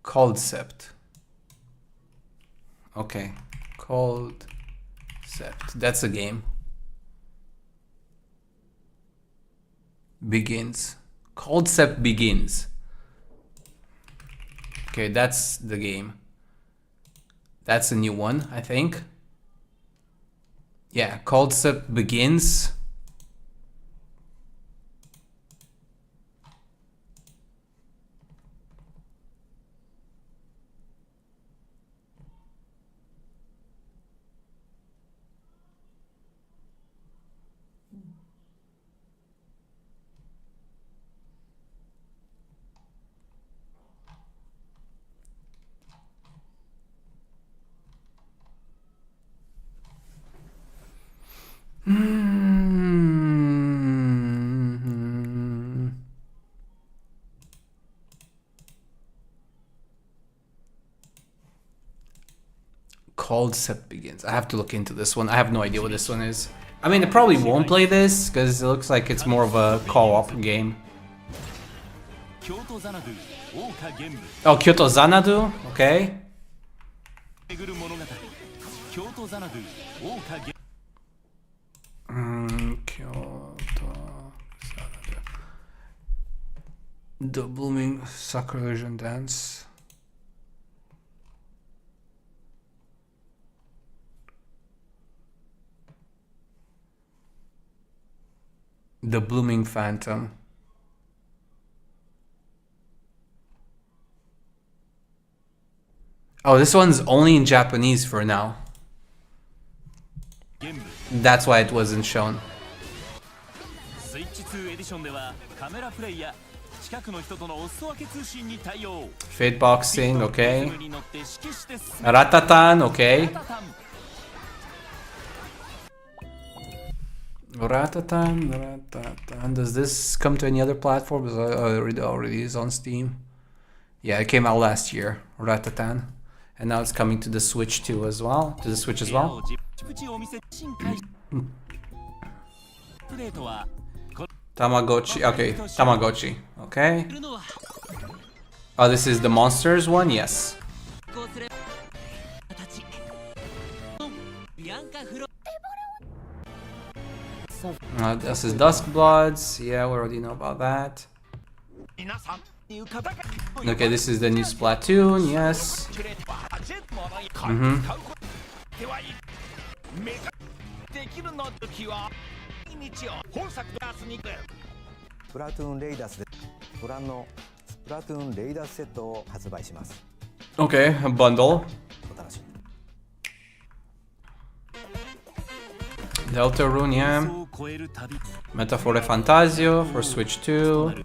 Cold Sept. Okay, Cold Sept. That's a game. Begins. Cold Sept Begins. Okay, that's the game. That's a new one, I think. Yeah, Cold Sept Begins. Cold Sept Begins. I have to look into this one. I have no idea what this one is. I mean, I probably won't play this because it looks like it's more of a co-op game. Oh, Kyoto Xanadu? Okay. Kyoto Xanadu. The Blooming Sacrilegion Dance. The Blooming Phantom. Oh, this one's only in Japanese for now. That's why it wasn't shown. Fate Boxing, okay. Ratatan, okay. Ratatan. Does this come to any other platforms? It already is on Steam. Yeah, it came out last year. Ratatan. And now it's coming to the Switch too as well. To the Switch as well. Tamagotchi. Okay, Tamagotchi. Okay. Oh, this is the Monsters one? Yes. This is Duskbloods. Yeah, we already know about that. Okay, this is the new Splatoon, yes. Okay, a bundle. Deltarune, yeah. Metaphore Fantasio for Switch 2.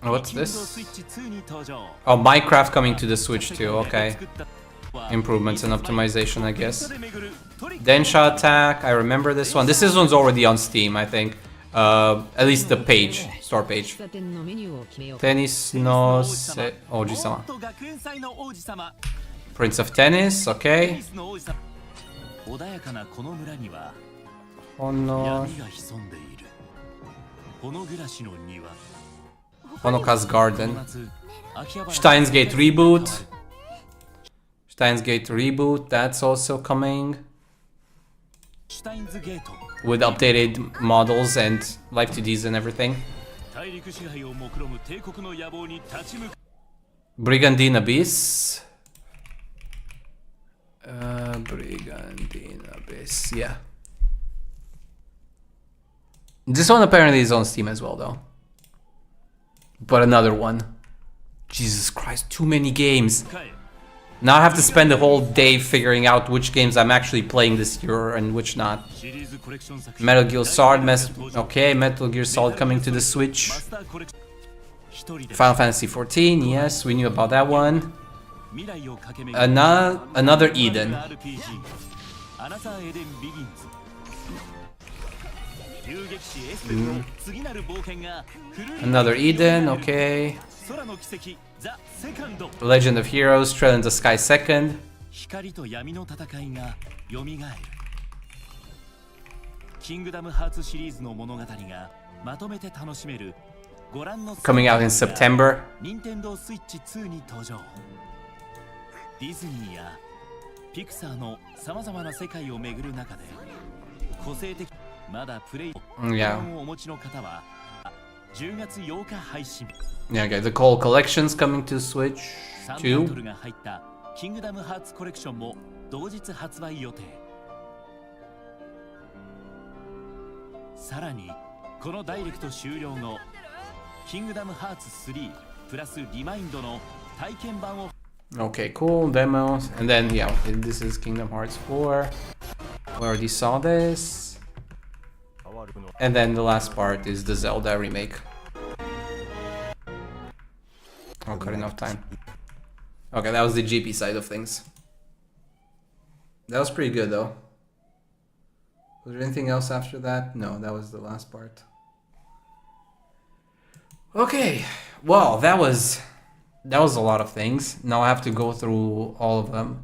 What's this? Oh, Minecraft coming to the Switch 2, okay. Improvements and optimization, I guess. Densha Attack, I remember this one. This one's already on Steam, I think. At least the page, store page. Tennis no se Oji-sama. Prince of Tennis, okay. Honoka's Garden. Steins Gate reboot. Steins Gate reboot, that's also coming. With updated models and live 2Ds and everything. Brigandine Abyss. Brigandine Abyss, yeah. This one apparently is on Steam as well, though. But another one. Jesus Christ, too many games. Now I have to spend the whole day figuring out which games I'm actually playing this year and which not. Metal Gear Solid, okay, Metal Gear Solid coming to the Switch. Final Fantasy XIV, yes, we knew about that one. Another Eden. Another Eden, okay. Legend of Heroes, Trail in the Sky 2nd. Coming out in September. Yeah. Yeah, okay, the Call Collection's coming to Switch too. Okay, cool, demos. And then, yeah, okay, this is Kingdom Hearts 4. We already saw this. And then the last part is the Zelda remake. Ocarina of Time. Okay, that was the GP side of things. That was pretty good though. Was there anything else after that? No, that was the last part. Okay, well, that was a lot of things. Now I have to go through all of them.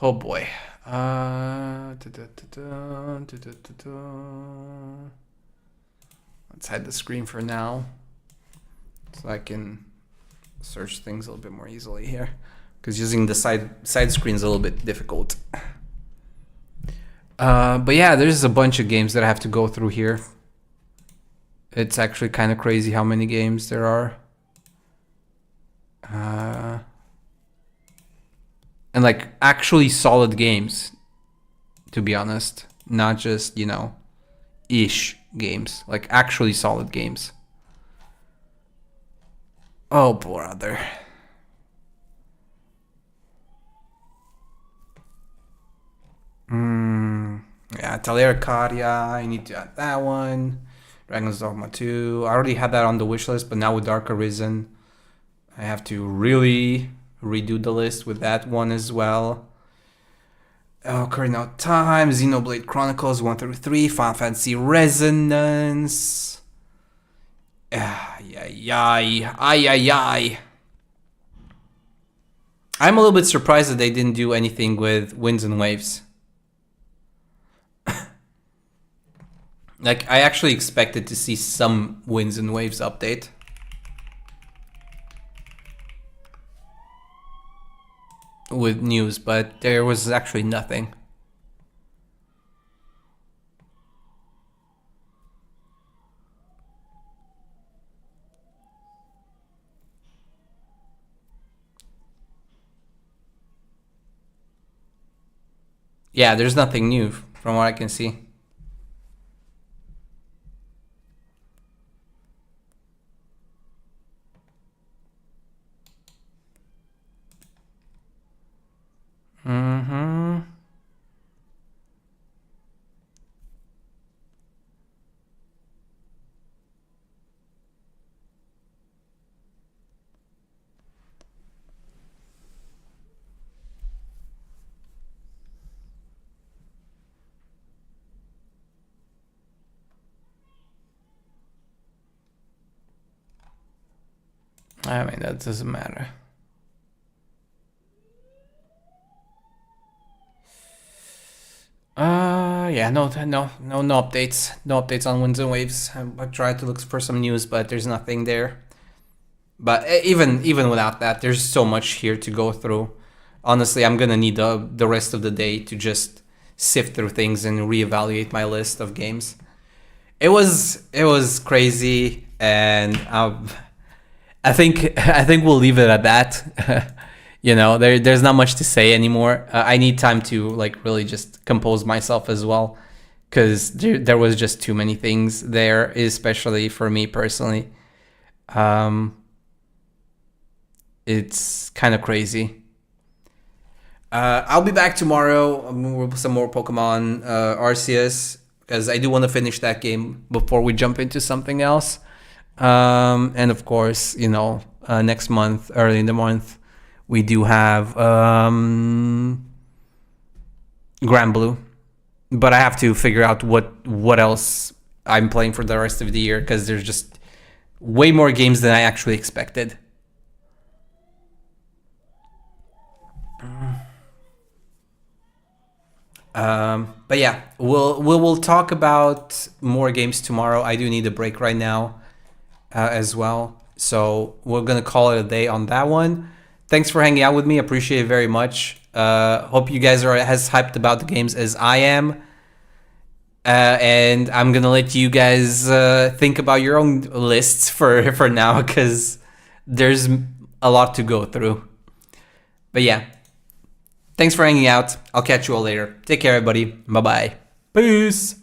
Oh boy. Let's hide the screen for now, so I can search things a little bit more easily here. Because using the side screen is a little bit difficult. But yeah, there's a bunch of games that I have to go through here. It's actually kind of crazy how many games there are. And like actually solid games, to be honest. Not just, you know, ish games. Like actually solid games. Oh, brother. Yeah, Taleracaria, I need to add that one. Dragon's Dogma 2. I already had that on the wish list, but now with Dark Arisen, I have to really redo the list with that one as well. Ocarina of Time, Xenoblade Chronicles 1 through 3, Final Fantasy Resonance. Ay. I'm a little bit surprised that they didn't do anything with Winds and Waves. Like, I actually expected to see some Winds and Waves update. With news, but there was actually nothing. Yeah, there's nothing new from what I can see. I mean, that doesn't matter. Yeah, no updates. No updates on Winds and Waves. I tried to look for some news, but there's nothing there. But even without that, there's so much here to go through. Honestly, I'm gonna need the rest of the day to just sift through things and reevaluate my list of games. It was crazy, and I think we'll leave it at that. You know, there's not much to say anymore. I need time to like really just compose myself as well, because there was just too many things there, especially for me personally. It's kind of crazy. I'll be back tomorrow with some more Pokemon Arceus, because I do want to finish that game before we jump into something else. And of course, you know, next month, early in the month, we do have Grand Blue, but I have to figure out what else I'm playing for the rest of the year, because there's just way more games than I actually expected. But yeah, we'll talk about more games tomorrow. I do need a break right now as well, so we're gonna call it a day on that one. Thanks for hanging out with me. Appreciate it very much. Hope you guys are as hyped about the games as I am. And I'm gonna let you guys think about your own lists for now, because there's a lot to go through. But yeah, thanks for hanging out. I'll catch you all later. Take care, everybody. Bye-bye. Peace.